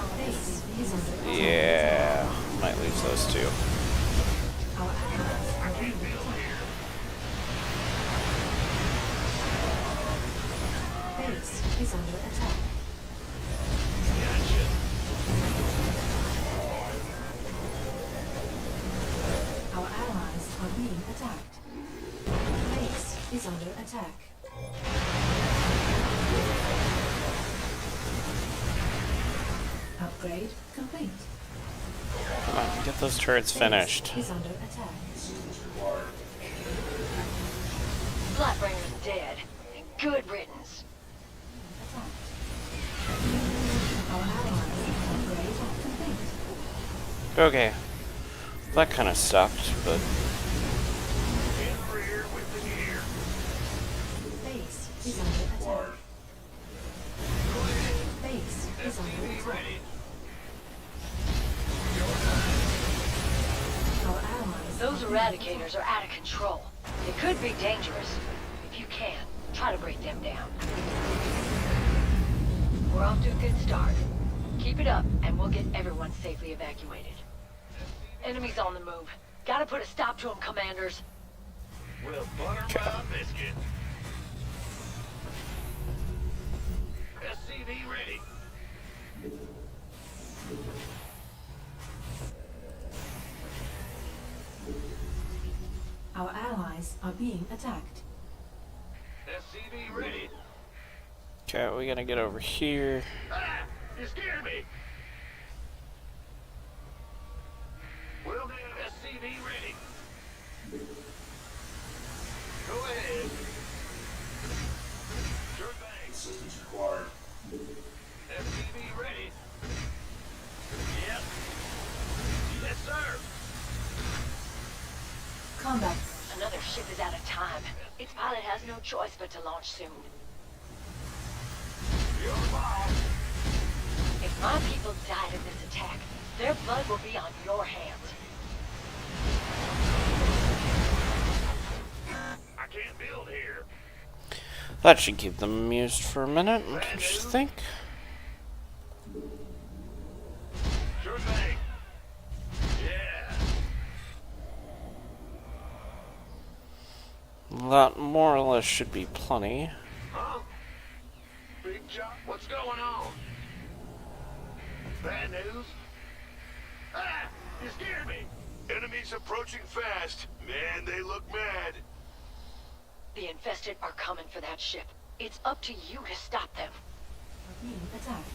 Our base is under attack. Yeah, might lose those two. Our allies are being attacked. Base is under attack. Our allies are being attacked. Base is under attack. Upgrade complete. Come on, get those turrets finished. Base is under attack. Blightbringer's dead. And good riddance. Our allies upgrade complete. Okay, that kind of sucked, but In the rear with the gear. Base is under attack. Base is under SCV attack. ready. Our allies Those eradicators are out of control. It could be dangerous. If you can, try to break them down. We're off to a good start. Keep it up, and we'll get everyone safely evacuated. Enemies on the move. Gotta put a stop to them, commanders. We'll butter my biscuit. SCV ready. Our allies are being attacked. SCV ready. okay, we gotta get over here. Ah! You scared me. Will do. SCV ready. Go ahead. Sure thing. Assistance required. SCV Combat. Another ship is out of time. Its pilot has no choice but to launch soon. If my people died in this attack, their blood will be on your hands. I can't build here. That should keep them amused for a minute, don't you think? Sure thing. Yeah. That more or less should be plenty. Huh? Big job. What's going on? Bad news? Ah! You scared me. Enemies approaching fast. Man, they look mad. The infested are coming for that ship. It's up to you to stop them. Being attacked.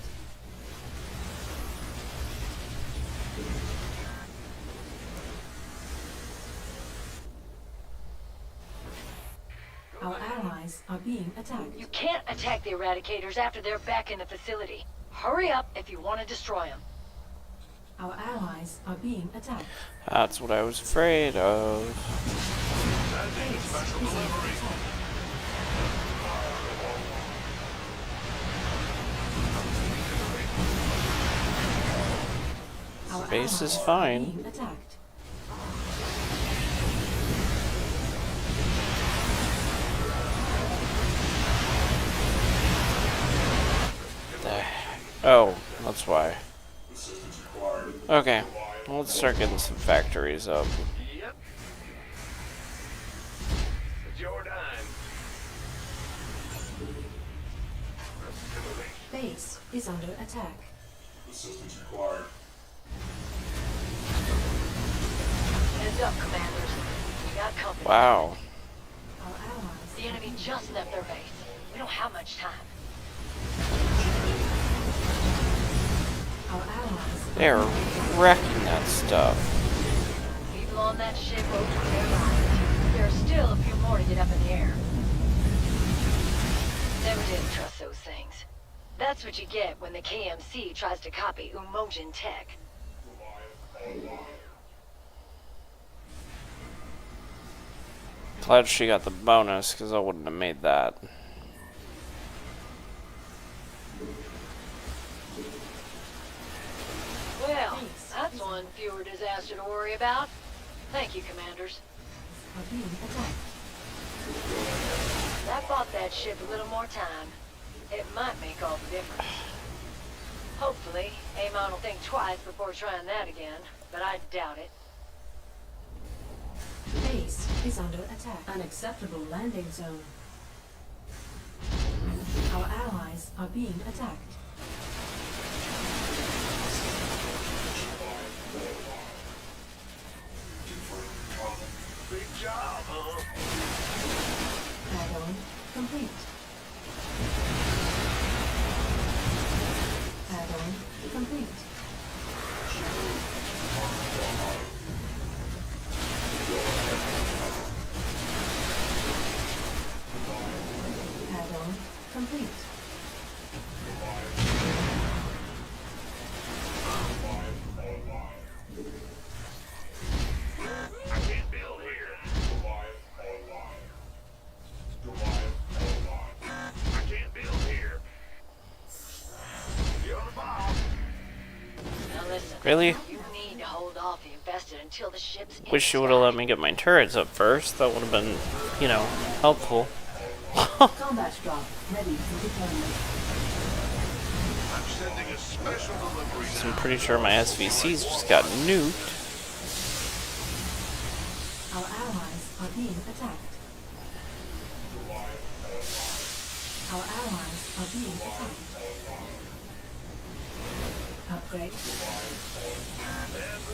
Our allies are being attacked. You can't attack the Eradicators after they're back in the facility. Hurry up if you want to destroy them. Our allies are being attacked. That's what I was afraid of. Special delivery. Our Base is allies are fine. being attacked. Oh, that's why. Okay, well, let's start getting some factories up. Yep. It's your time. Base is under attack. Assistance required. Heads up, commanders. We got company. Wow. Our allies. The enemy just left their base. We don't have much time. Our allies. They're wrecking that stuff. People on that ship owed for their lives. There are still a few more to get up in the air. Never did trust those things. That's what you get when the KMC tries to copy Umojan tech. Glad she got the bonus, because I wouldn't have made that. Well, that's one fewer disaster to worry about. Thank you, commanders. Are being attacked. That bought that ship a little more time. It might make all the difference. Hopefully, Amon will think twice before trying that again, but I doubt it. Base is under attack. Unacceptable landing zone. Our allies are being attacked. Big job, huh? Add-on complete. Add-on complete. Add-on complete. I can't build here. I can't build here. You're the boss. Now listen. Really? You need to hold off the infested until the ship's Wish you would have let me get my turrets up first. That would have been, you know, helpful. Combat drop ready for deployment. I'm sending a special delivery So I'm now. pretty sure my SVCs just got nuked. Our allies are being attacked. Our allies are being attacked. Upgrade. That's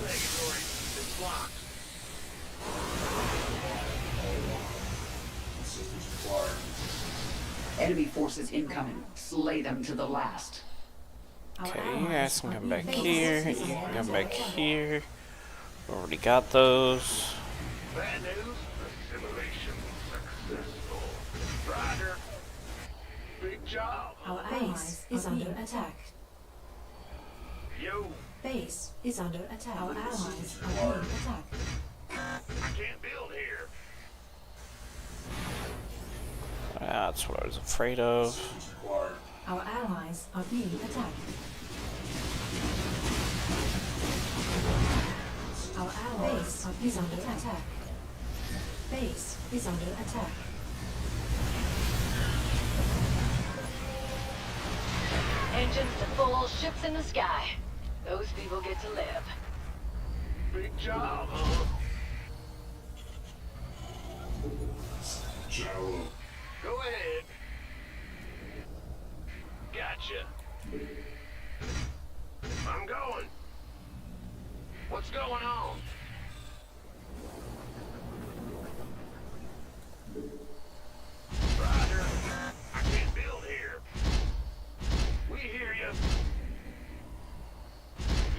negatory. It's blocked. Enemy forces incoming. Slay them to the last. Our Okay, you allies guys can are come being back attacked. here. You can come back here. Already got those. Bad news. Assimilation successful. Roger. Big job. Our allies is under attack. Yo. Base is under attack. Our allies are being attacked. I can't build here. That's what I was afraid of. Our allies are being attacked. Our ally base is under attack. Base is under attack. Engines to full, ships in the sky. Those people get to live. Big job, huh? Go ahead. Gotcha. I'm going. What's going on? Roger. I can't build here. We hear you.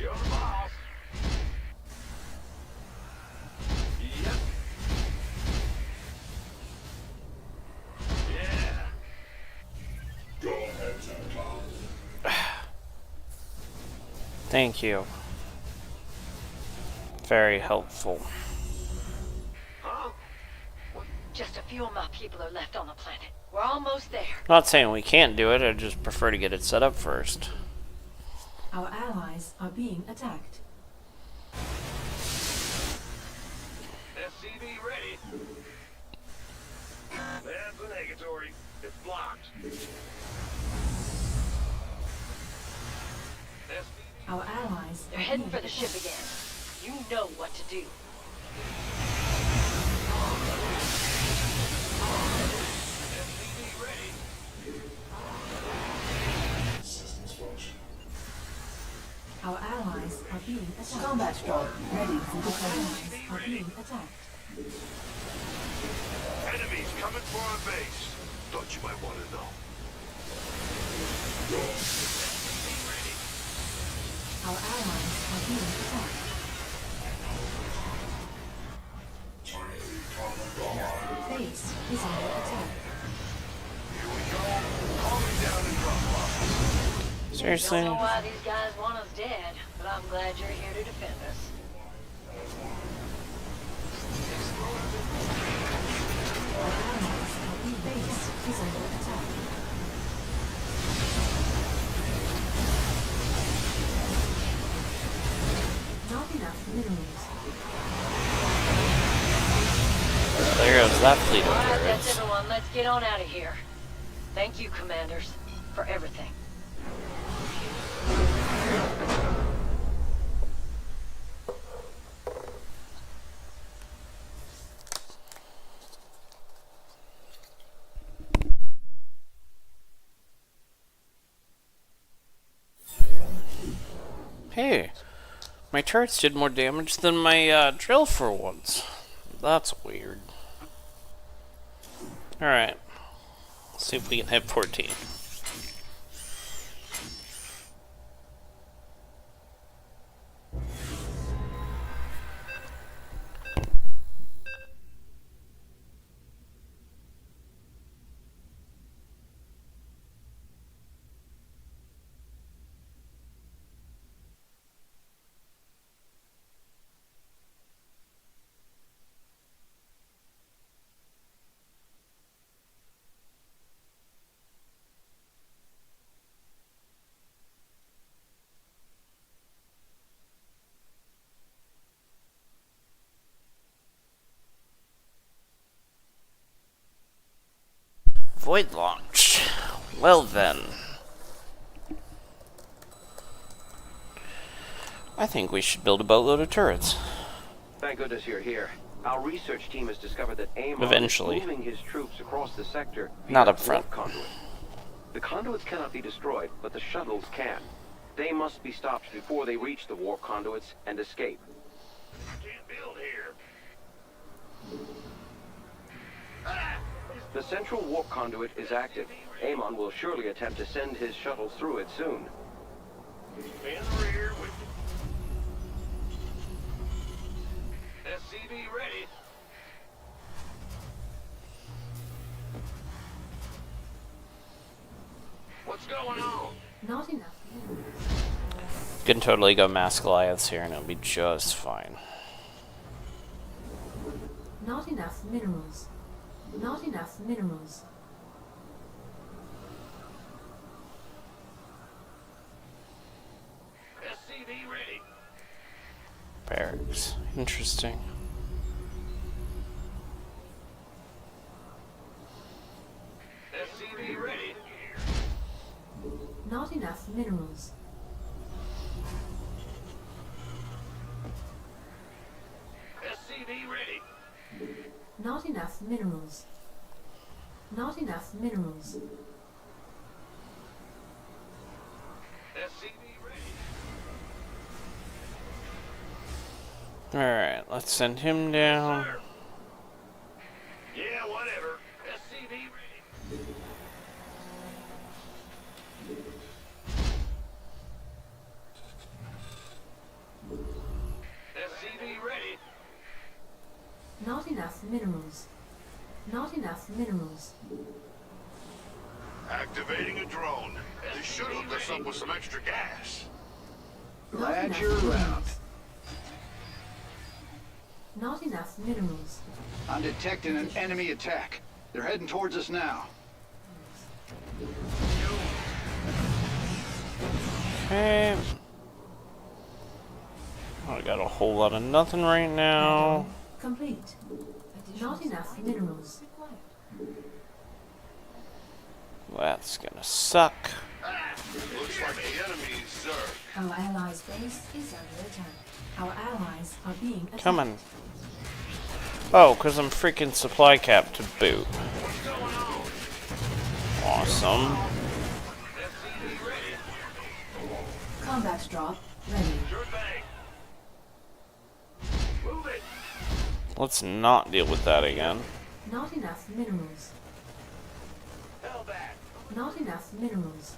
You're the boss. Yep. Yeah. Go ahead, Thank you. Very helpful. Huh? Just a few of my people are left on the planet. We're almost there. Not saying we can't do it, I just prefer to get it set up first. Our allies are being attacked. SCV ready. That's a negatory. It's blocked. Our allies They're heading for the ship again. You know what to do. SCV ready. Our allies are being attacked. Combat drone ready for deployment. Are being attacked. Enemies coming for our base. Thought you might want to know. Our allies are being attacked. Base is under attack. Here we go. Call me down and drop off. Seriously? Don't know why these guys want us dead, but I'm glad you're here to defend us. Our allies are being base is under attack. Not enough minerals. There goes that fleet of Alright, that's turrets. everyone. Let's get on out of here. Thank you, commanders, for everything. Hey, my turrets did more damage than my drill for once. That's weird. Alright. Let's see if we can hit 14. Void launch. Well then. I think we should build a boatload of turrets. Thank goodness you're here. Our research team has discovered that Amon Eventually. is moving his troops across the sector Not via up front. warp conduit. The conduits cannot be destroyed, but the shuttles can. They must be stopped before they reach the warp conduits and escape. I can't build here. The central warp conduit is active. Amon will surely attempt to send his shuttles through it soon. Stay in the rear with SCV ready. What's going on? Not enough. You can totally go mass Goliaths here and it'll be just fine. Not enough minerals. Not enough minerals. works. Interesting. SCV ready. Not enough minerals. SCV ready. Not enough minerals. Not enough minerals. SCV ready. Alright, let's send him down. Sir. Yeah, whatever. SCV ready. SCV ready. Not enough minerals. Not enough minerals. Activating a drone. This should hook us up with some extra gas. Glad you're around. Not enough minerals. I'm detecting an enemy attack. They're heading towards us now. Okay. I got a whole lot of nothing right now. Complete. Not enough minerals. That's gonna suck. Looks like the enemy's Zerg. Our allies' base is under attack. Our allies are being attacked. Come on. Oh, because I'm freaking supply capped to boot. Awesome. Combat drop ready. Move it. Let's not deal with that again. Not enough minerals. Hell back. Not enough minerals.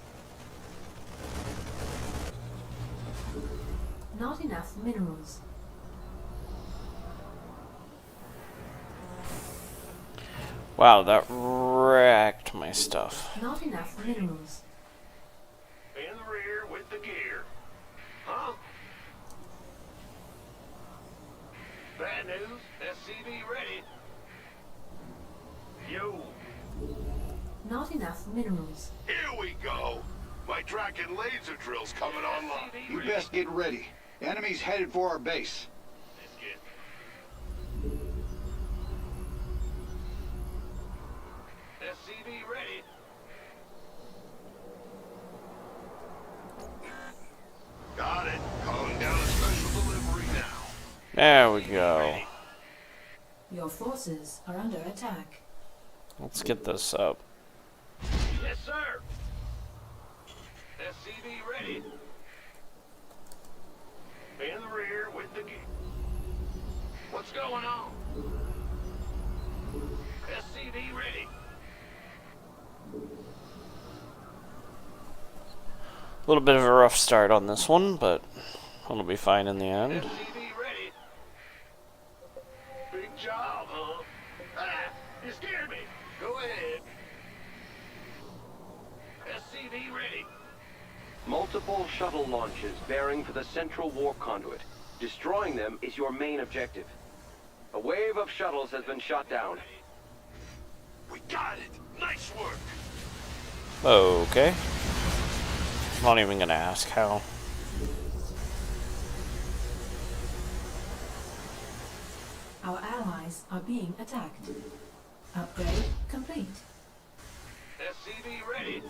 Not enough minerals. Wow, that wrecked my stuff. Not enough minerals. In the rear with the gear. Huh? Bad news. SCV ready. Yo. Not enough minerals. Here we go. My Draken laser drill's coming online. You best get ready. Enemy's headed for our base. SCV ready. Got it. Calling down a special delivery now. There we go. Your forces are under attack. Let's get this up. Yes, sir. SCV ready. In the rear with the gear. What's going on? SCV ready. A little bit of a rough start on this one, but it'll be fine in the end. SCV ready. Big job, huh? Ah, you scared me. Go ahead. SCV ready. Multiple shuttle launches bearing for the central warp conduit. Destroying them is your main objective. A wave of shuttles has been shot down. We got it. Nice work. Okay. Not even gonna ask how. Our allies are being attacked. Upgrade complete. SCV ready.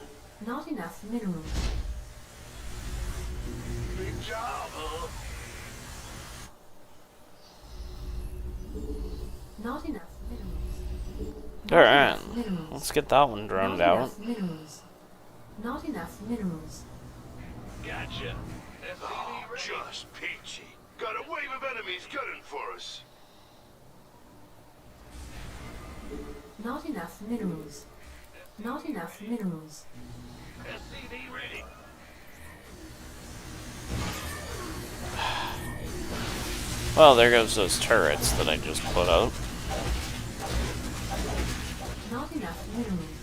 Not enough minerals. Big job, huh? Not enough minerals. Alright. Let's get that one droned out. Not enough minerals. Not enough minerals. Gotcha. Oh, just peachy. Got a wave of enemies gunning for us. Not enough minerals. Not enough minerals. SCV ready. Well, there goes those turrets that I just put up. Not enough minerals.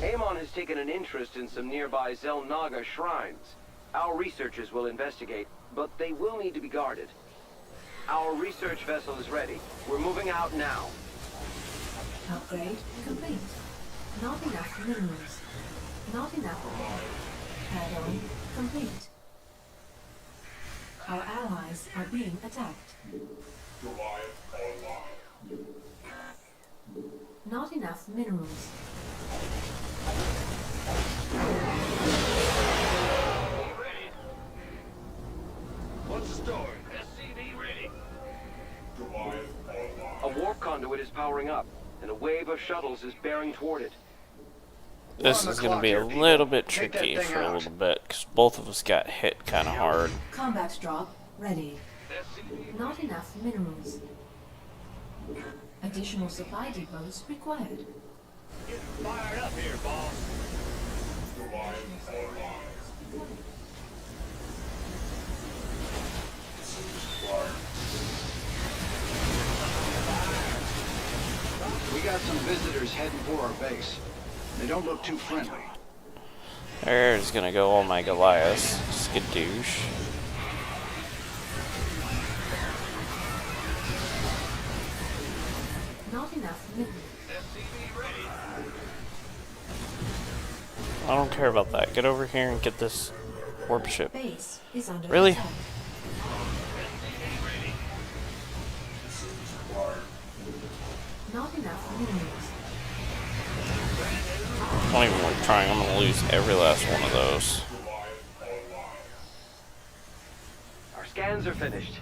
Amon has taken an interest in some nearby Zelnaga shrines. Our researchers will investigate, but they will need to be guarded. Our research vessel is ready. We're moving out now. Upgrade complete. Not enough minerals. Not enough. Add-on complete. Our allies are being attacked. Not enough minerals. Ready. What's the story? SCV ready. A warp conduit is powering up, and a wave of shuttles is bearing toward it. This is going to be a little bit tricky for a little bit, because both of us got hit kind of hard. Combat drop ready. Not enough minerals. Additional supply depots required. Getting fired up here, boss. We got some visitors heading for our base. They don't look too friendly. There's going to go all my Goliaths. Skadoosh. Not enough minerals. SCV ready. I don't care about that. Get over here and get this warp ship. Base is under Really? attack. Not enough minerals. Don't even worth trying. I'm going to lose every last one of those. Our scans are finished.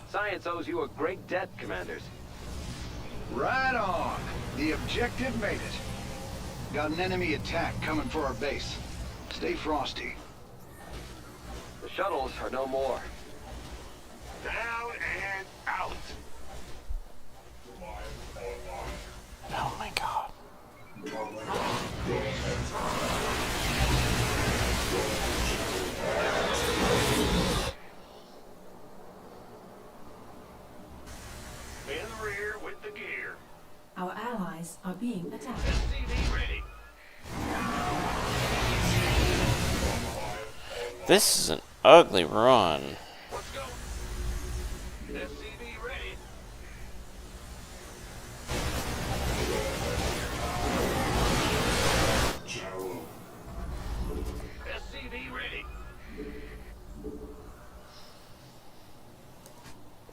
Science owes you a great debt, Commanders. Right on. The objective made it. Got an enemy attack coming for our base. Stay frosty. The shuttles are no more. Down and out. Oh my god. In the rear with the gear. Our allies are being attacked. SCV ready. This is an ugly run. Let's go. SCV ready. SCV ready.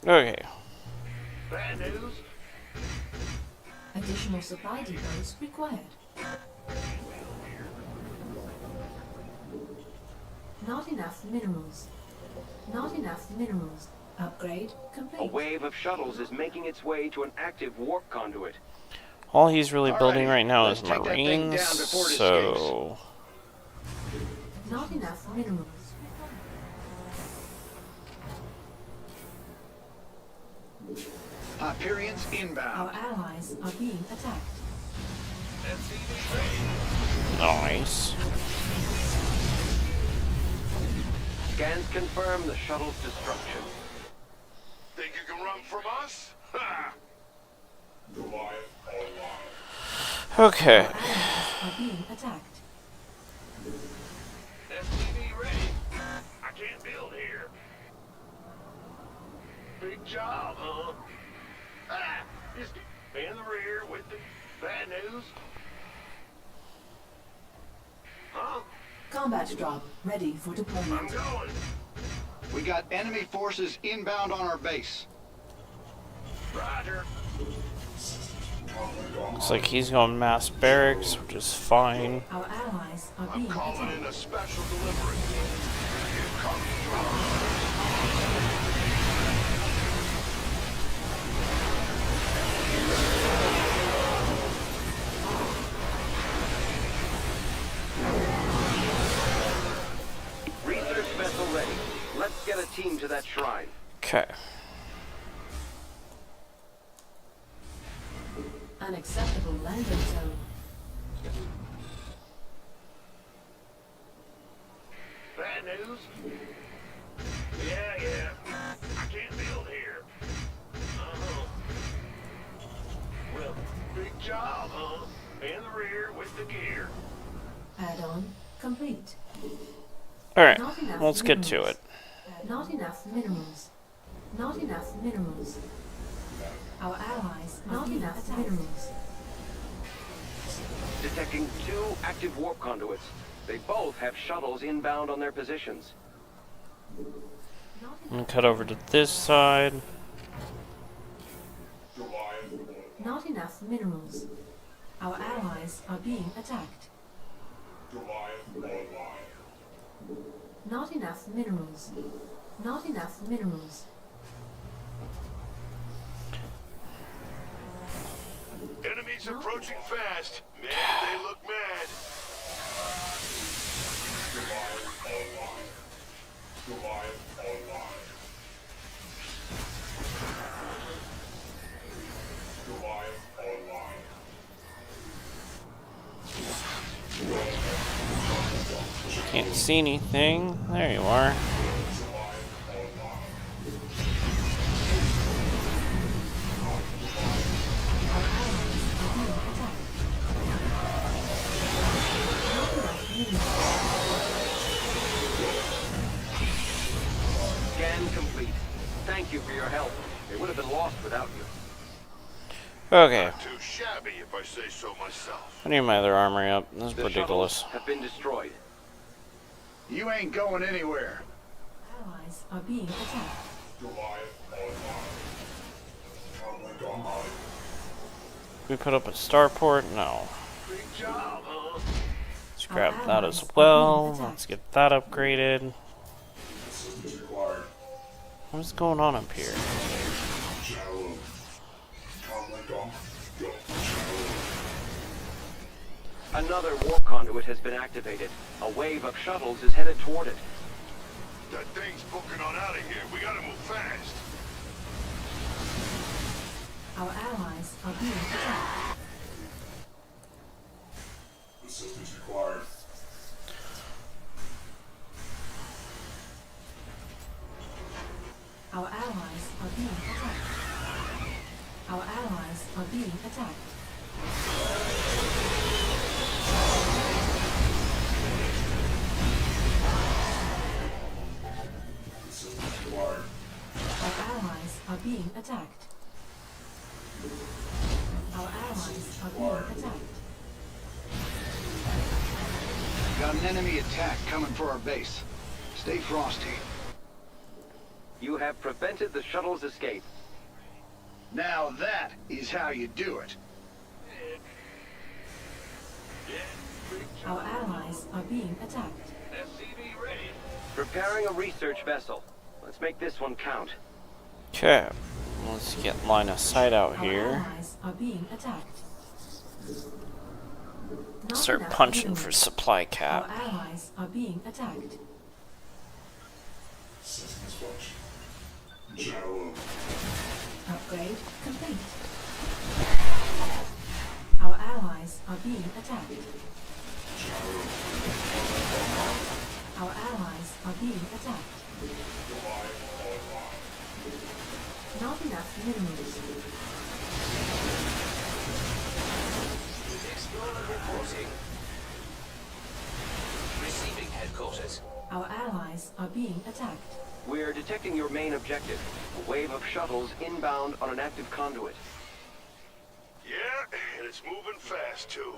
Okay. Bad news. Additional supply depots required. Not enough minerals. Not enough minerals. Upgrade A complete. wave of shuttles is making its way to an active warp conduit. All he's really building Alrighty, right now let's is take that thing Marines, down before it so... Not enough minerals. Hyperions Our inbound. allies are being attacked. SCV ready. Nice. Scans confirm the shuttle's destruction. Think you can run from us? Ha! Okay. Are being attacked. SCV ready. I can't build here. Big job, huh? Ah! Just in the rear with the bad news. Huh? Combat drop ready for I'm deployment. going. We got enemy forces inbound on our base. Roger. Looks like he's going mass barracks, which is fine. Our allies are I'm being calling attacked. in a special delivery. Here comes drop. Research vessel ready. Let's get a team to that shrine. Okay. Unacceptable landing zone. Bad news? Yeah. I can't build here. Uh-huh. Well, big job, huh? In the rear with the gear. Add-on complete. Alright, Not enough let's get to minerals. it. Not enough minerals. Not enough minerals. Our allies not enough minerals. Detecting 2 active warp conduits. They both have shuttles inbound on their positions. I'm gonna cut over to this side. Not enough minerals. Our allies are being attacked. Not enough minerals. Not enough minerals. Enemies approaching fast. Man, they look mad. Can't see anything. There you are. Scan complete. Thank you for your help. They would have been lost without you. Okay. Not too shabby, if I say so myself. I need my other armory up. This is The ridiculous. shuttles have been destroyed. You ain't going anywhere. Allies are being attacked. We put up a starport? No. Great job, huh? Let's grab that as well. Let's get that upgraded. What's going on up here? Another warp conduit has been activated. A wave of shuttles is headed toward it. That thing's booking on out of here. We gotta move fast. Our allies are being attacked. Assistance required. Our allies are being attacked. Our allies are being attacked. Assistance required. Our allies are being attacked. Our allies are being attacked. Got an enemy attack coming for our base. Stay frosty. You have prevented the shuttle's escape. Now that is how you do it. Our allies are being attacked. SCV ready. Preparing a research vessel. Let's make this one count. Okay. Let's get line of sight out Our here. allies are being attacked. Not Start enough punching minerals. for supply Our cap. allies are being attacked. Systems function. General. Upgrade complete. Our allies are being attacked. Our allies are being attacked. Not enough minerals. Explorer reporting. Receiving headquarters. Our allies are being attacked. We're detecting your main objective. A wave of shuttles inbound on an active conduit. Yeah, and it's moving fast, too.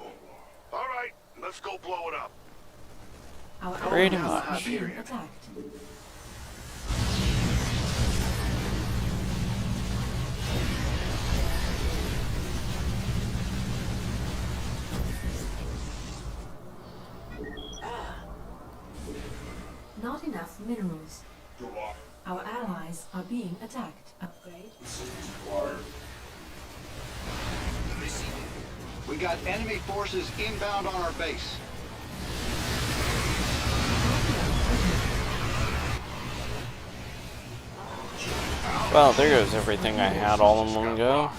All right, let's go blow it up. Our Pretty allies are much. being attacked. Not enough minerals. Our allies are being attacked. Upgrade. We got enemy forces inbound on our base. Well, there goes everything I had all in one go.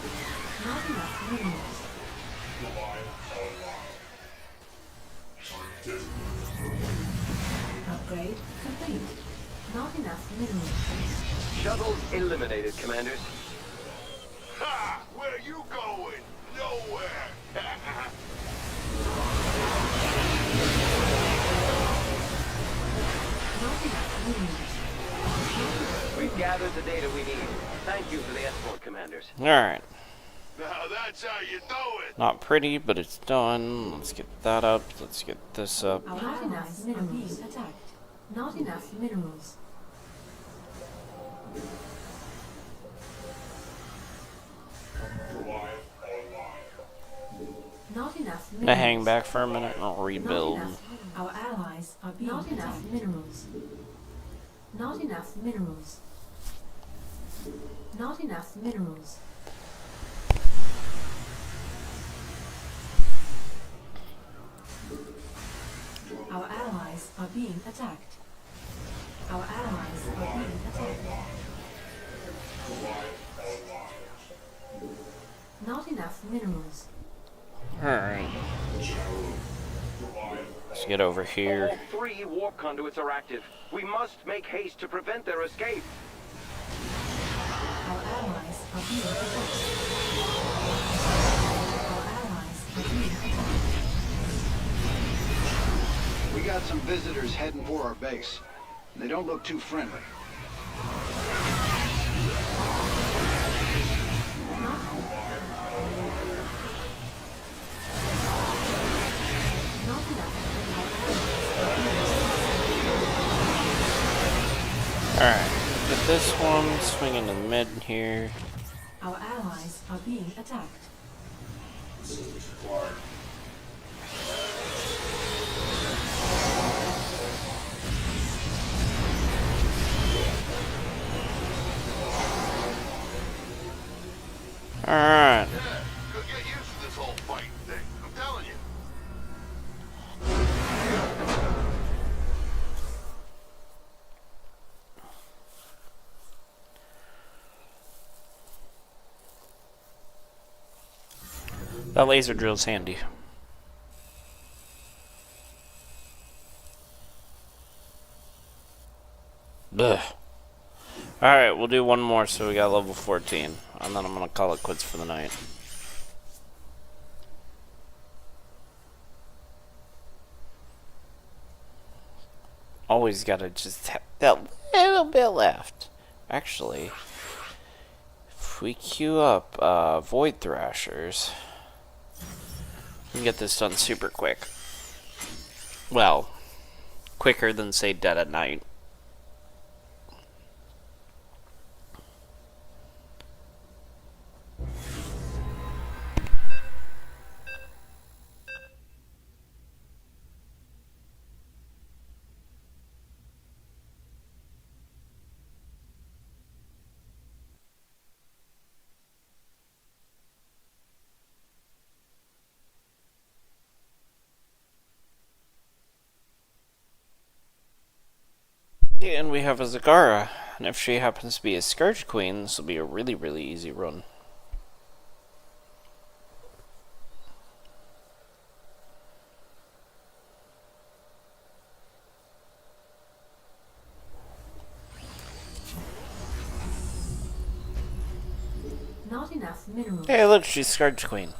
Not enough minerals. Upgrade complete. Not enough minerals. Shuttles eliminated, commanders. Ha! Where you going? Nowhere. Not enough minerals. We've gathered the data we need. Thank you for the escort, commanders. Alright. Now that's how you do it. Not pretty, but it's done. Let's get that up. Let's get this up. Our allies are being attacked. Not enough minerals. Not enough I minerals. hang back for a minute and Not rebuild. enough. Our allies are being Not enough minerals. Not enough minerals. Not enough minerals. Our allies are being attacked. Our allies are being attacked. Not enough minerals. Alright. Let's get over here. All 3 warp conduits are active. We must make haste to prevent their escape. Our allies are being attacked. Our allies are being attacked. We got some visitors heading for our base. They don't look too friendly. Alright, get this one, swing into the mid here. Our allies are being attacked. Alright. Yeah, could get used to this whole fighting thing. I'm telling you. That laser drill's handy. Ugh. Alright, we'll do one more so we got level 14. And then I'm gonna call it quits for the night. Always gotta just have that little bit left. Actually, if we queue up Void Thrashers, we can get this done super quick. Well, quicker than, say, Dead at Night. And we have a Zagara, and if she happens to be a Scourge Queen, this will be a really, really easy run. Not enough minerals. Hey, look, she's Scourge Queen.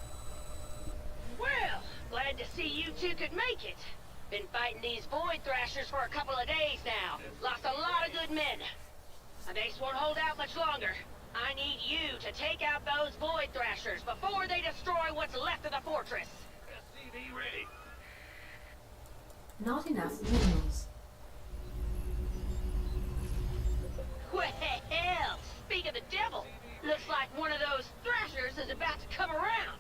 Well, glad to see you two could make it. Been fighting these Void Thrashers for a couple of days now. Lost a lot of good men. My base won't hold out much longer. I need you to take out those Void Thrashers before they destroy what's left of the fortress. SCV ready. Not enough minerals. Well, speak of the devil. Looks like one of those Thrashers is about to come around.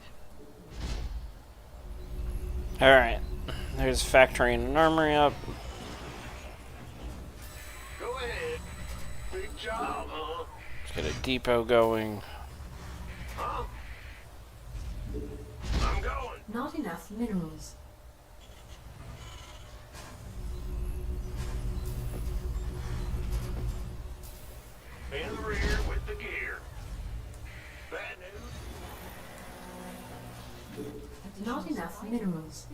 Alright, there's factory and an armory up. Go ahead. Big job, huh? Let's get a depot going. Huh? I'm going. Not enough minerals. In the rear with the gear. Bad news. Not enough minerals.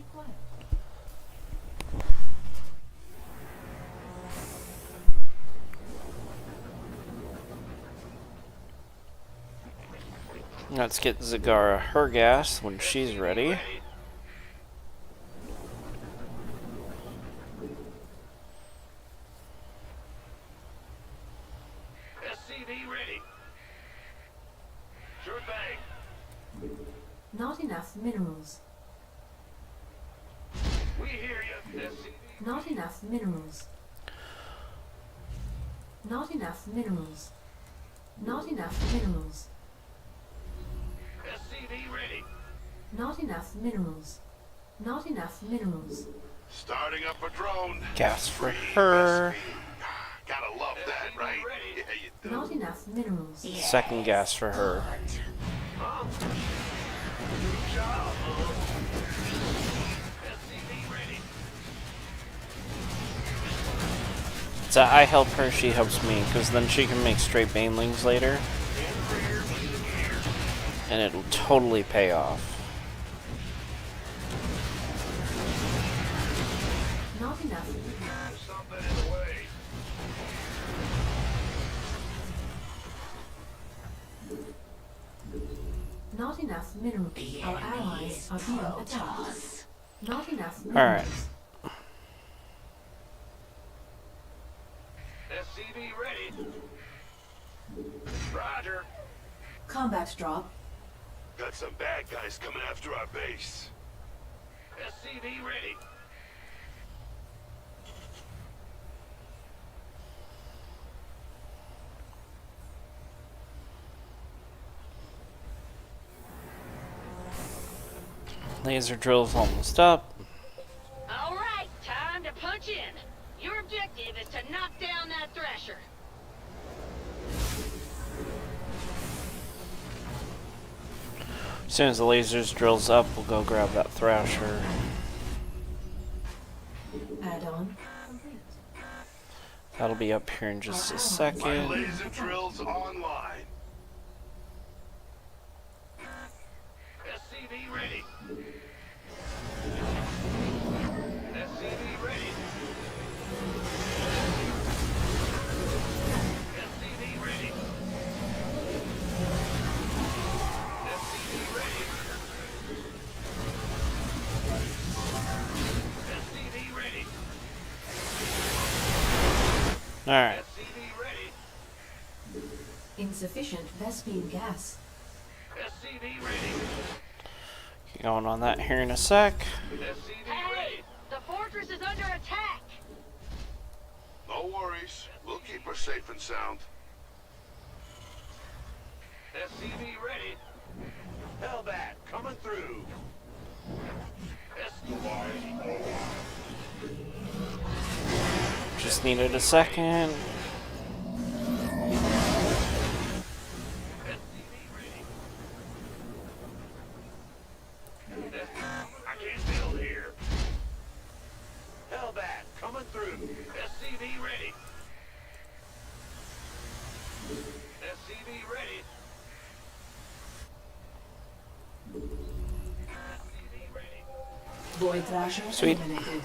Let's get Zagara her gas when she's ready. SCV ready. Sure thing. Not enough minerals. We hear you, SCV. Not enough minerals. Not enough minerals. Not enough minerals. SCV ready. Not enough minerals. Not enough minerals. Starting up a drone. Gas for her. Gotta love that, right? Yeah, you do. Not enough minerals. Second gas for her. So I help her, she helps me, because then she can make straight banelings later. And it'll totally pay off. Not enough. Something in the way. Not enough minerals. Our allies are being attacked. Not enough minerals. Alright. SCV ready. Roger. Combat drop. Got some bad guys coming after our base. SCV ready. Laser drill's almost up. All right, time to punch in. Your objective is to knock down that Thrasher. As soon as the lasers drill's up, we'll go grab that Thrasher. Add-on complete. That'll be up here in just a My second. laser drill's online. SCV ready. SCV ready. SCV ready. SCV ready. SCV ready. Alright. SCV ready. Insufficient Vespene gas. SCV ready. Going on that here in a sec. SCV Hey, ready. the fortress is under attack. No worries. We'll keep her safe and sound. SCV ready. Hellbat coming through. SCV Just needed a second. I can't build here. Hellbat coming through. SCV ready. SCV ready. SCV ready. Void Thrasher Sweet. eliminated.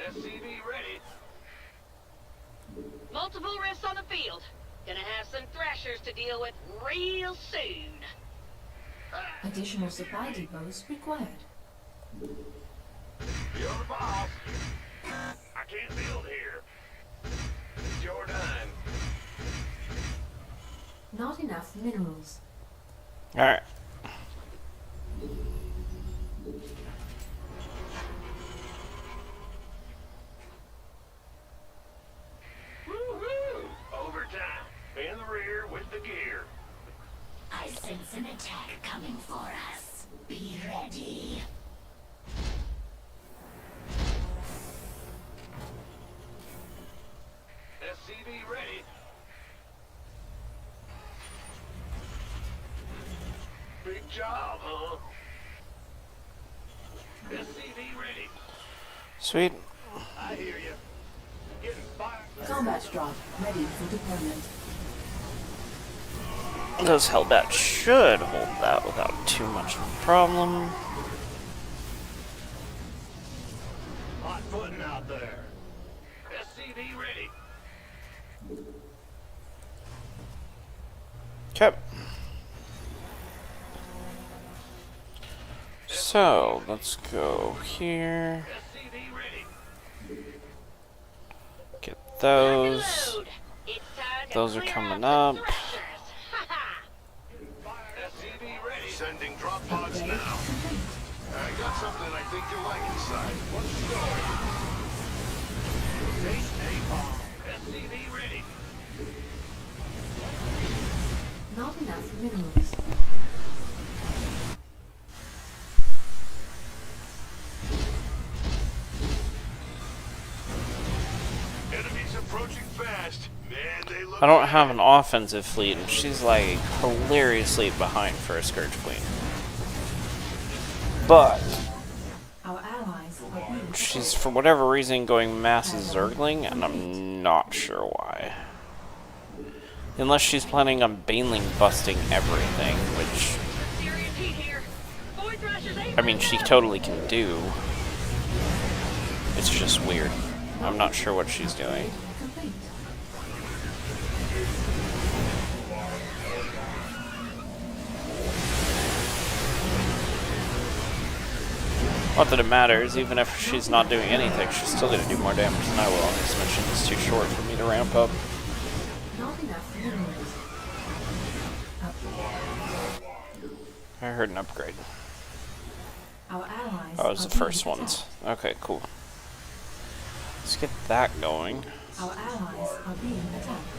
SCV ready. Multiple rifts on the field. Gonna have some Thrashers to deal with real soon. Additional supply depots required. You're the boss. I can't build here. It's your time. Not enough minerals. Alright. Woo-hoo! Overtime. In the rear with the gear. I sense an attack coming for us. Be ready. SCV ready. Big job, huh? SCV ready. Sweet. I hear you. Getting fired. Combat drop ready for deployment. Those Hellbats should hold that without too much of a problem. Hot footing out there. SCV ready. Okay. So, let's go here. SCV ready. Get those. Load. It's time to Those are clear coming out the up. Thrashers. Ha-ha. SCV ready. Sending drop pods now. I got something I think you'll like inside. What's the story? SCV ready. Not enough minerals. Enemies approaching fast. Man, they look I don't have an offensive fleet, and she's like hilariously behind for a Scourge Queen. But Our allies are being she's, for whatever reason, going mass Zergling, and I'm not sure why. Unless she's planning on Baneling busting everything, which, I mean, she totally can do. It's just weird. I'm not sure what she's doing. complete. Not that it matters, even if she's not doing anything, she's still going to do more damage than I will. This mission is too short for me to ramp up. Not enough minerals. I heard an upgrade. Our allies Oh, it was are the first being ones. attacked. Okay, cool. Let's get that going. Our allies are being attacked.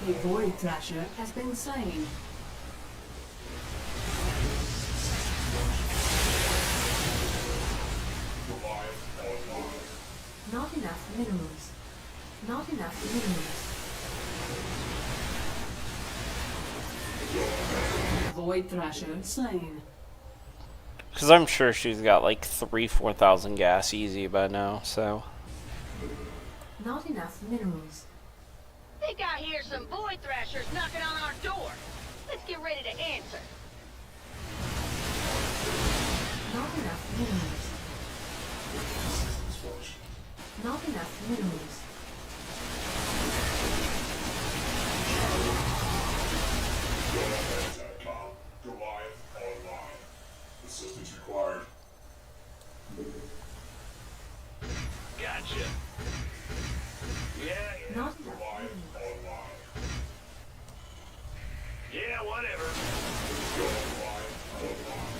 A Void Thrasher has been slain. Not enough minerals. Not enough minerals. Void Thrasher slain. Because I'm sure she's got like 3,000-4,000 gas easy by now, so. Not enough minerals. Think I hear some Void Thrashers knocking on our door. Let's get ready to answer. Not enough minerals. Not enough minerals. Goliath online. Assistance required. Gotcha. Yeah. Not enough Goliath minerals. online. Yeah, whatever. Goliath online.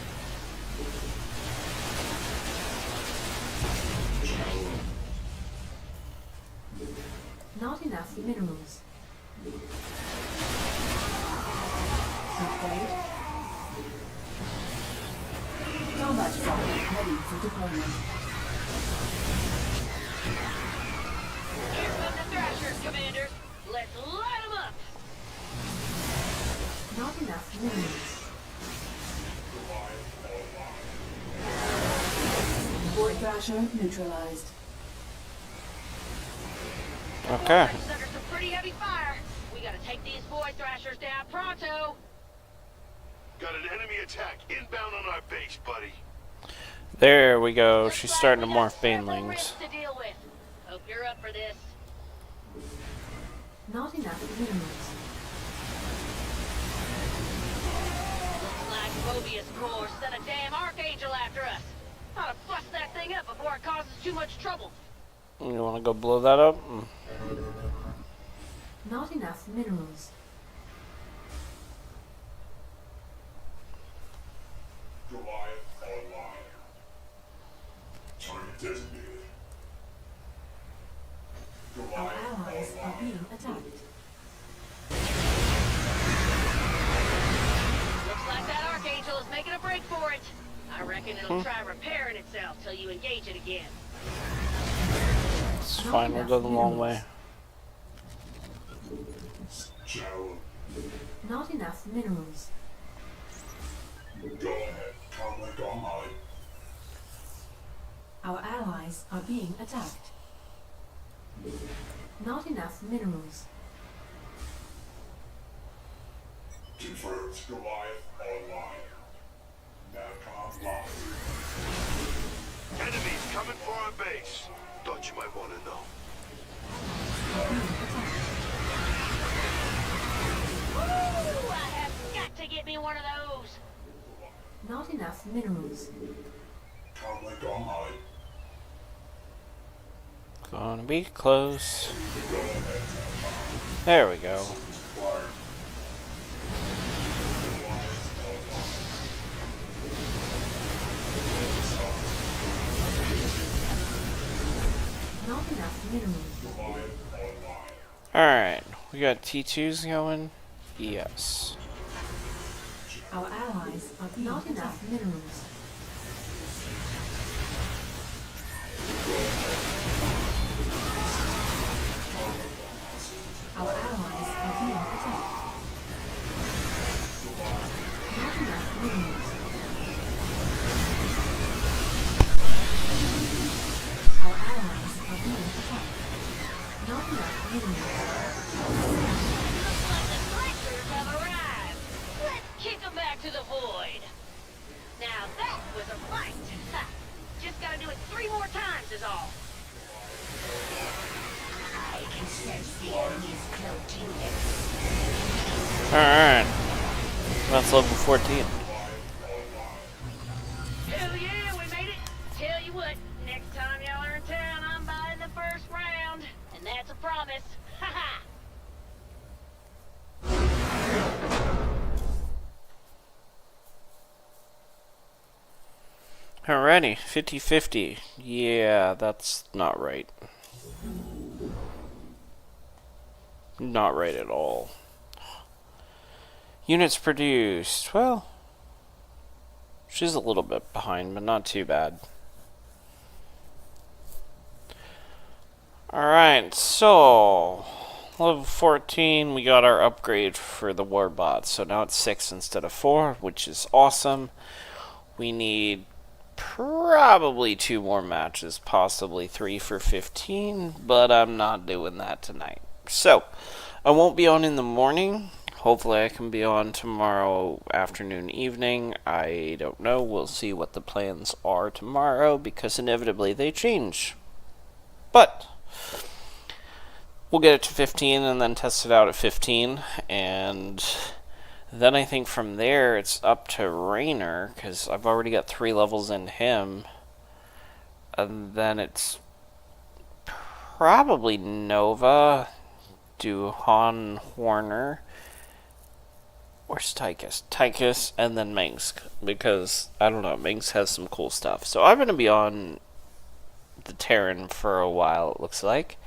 Not enough minerals. Upgrade. Combat drone ready for deployment. Here come the Thrashers, Commanders. Let's light them up. Not enough minerals. Void Thrasher neutralized. Okay. This is under some pretty heavy fire. We gotta take these Void Thrashers down pronto. Got an enemy attack inbound on our base, buddy. There we go. Looks She's like starting to we got morph several Banelings. risks to deal with. Hope you're up for this. Not enough minerals. Looks like Mobius Core sent a damn Archangel after us. Ought to bust that thing up before it causes too much trouble. You want to go blow that up? Not enough minerals. Goliath online. Target designated. Our Goliath allies are online. being attacked. Looks like that Archangel is making a break for it. I reckon it'll try repairing itself till you engage it again. It's fine, we'll go the long way. Shadow. Not enough minerals. Go ahead. Comlink online. Our allies are being attacked. Not enough minerals. Confirmed. Goliath online. Navcom locked. Enemies coming for our base. Thought you might want to know. Woo! I have got to get me one of those. Not enough minerals. Comlink online. Gonna be close. There we go. Required. minerals. Alright, we got T2s going. Yes. Our allies are being not enough minerals. Our allies are being attacked. Not enough minerals. Our allies are being attacked. Not enough minerals. Have arrived. Let's kick them back to the void. Now that was a fight. Ha. Just gotta do it 3 more times is all. I can sense the enemy's floating. Alright. That's level 14. Hell yeah, we made it. Tell you what, next time y'all are in town, I'm buying the first round. And that's a promise. Ha ha. Alrighty, 50-50. Yeah, that's not right. Not right at all. Units produced. Well, she's a little bit behind, but not too bad. Alright, so level 14, we got our upgrade for the warbot. So now it's 6 instead of 4, which is awesome. We need probably 2 more matches, possibly 3 for 15, but I'm not doing that tonight. So, I won't be on in the morning. Hopefully I can be on tomorrow afternoon, evening. I don't know. We'll see what the plans are tomorrow, because inevitably they change. But we'll get it to 15 and then test it out at 15, and then I think from there it's up to Raynor, because I've already got 3 levels in him. And then it's probably Nova, Duhan, Horner. Where's Tychus? Tychus, and then Minsk, because, I don't know, Minsk has some cool stuff. So I'm going to be on the Terran for a while, it looks like.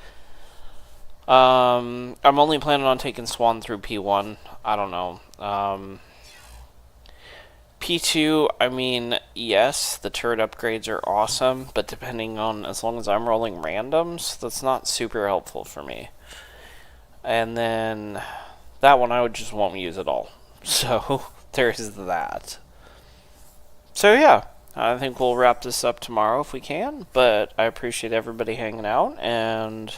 I'm only planning on taking Swann through P1. I don't know. P2, I mean, yes, the turret upgrades are awesome, but depending on, as long as I'm rolling randoms, that's not super helpful for me. And then that one I just won't use at all. So there's that. So yeah, I think we'll wrap this up tomorrow if we can, but I appreciate everybody hanging out, and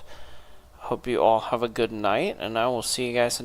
hope you all have a good night, and I will see you guys in the next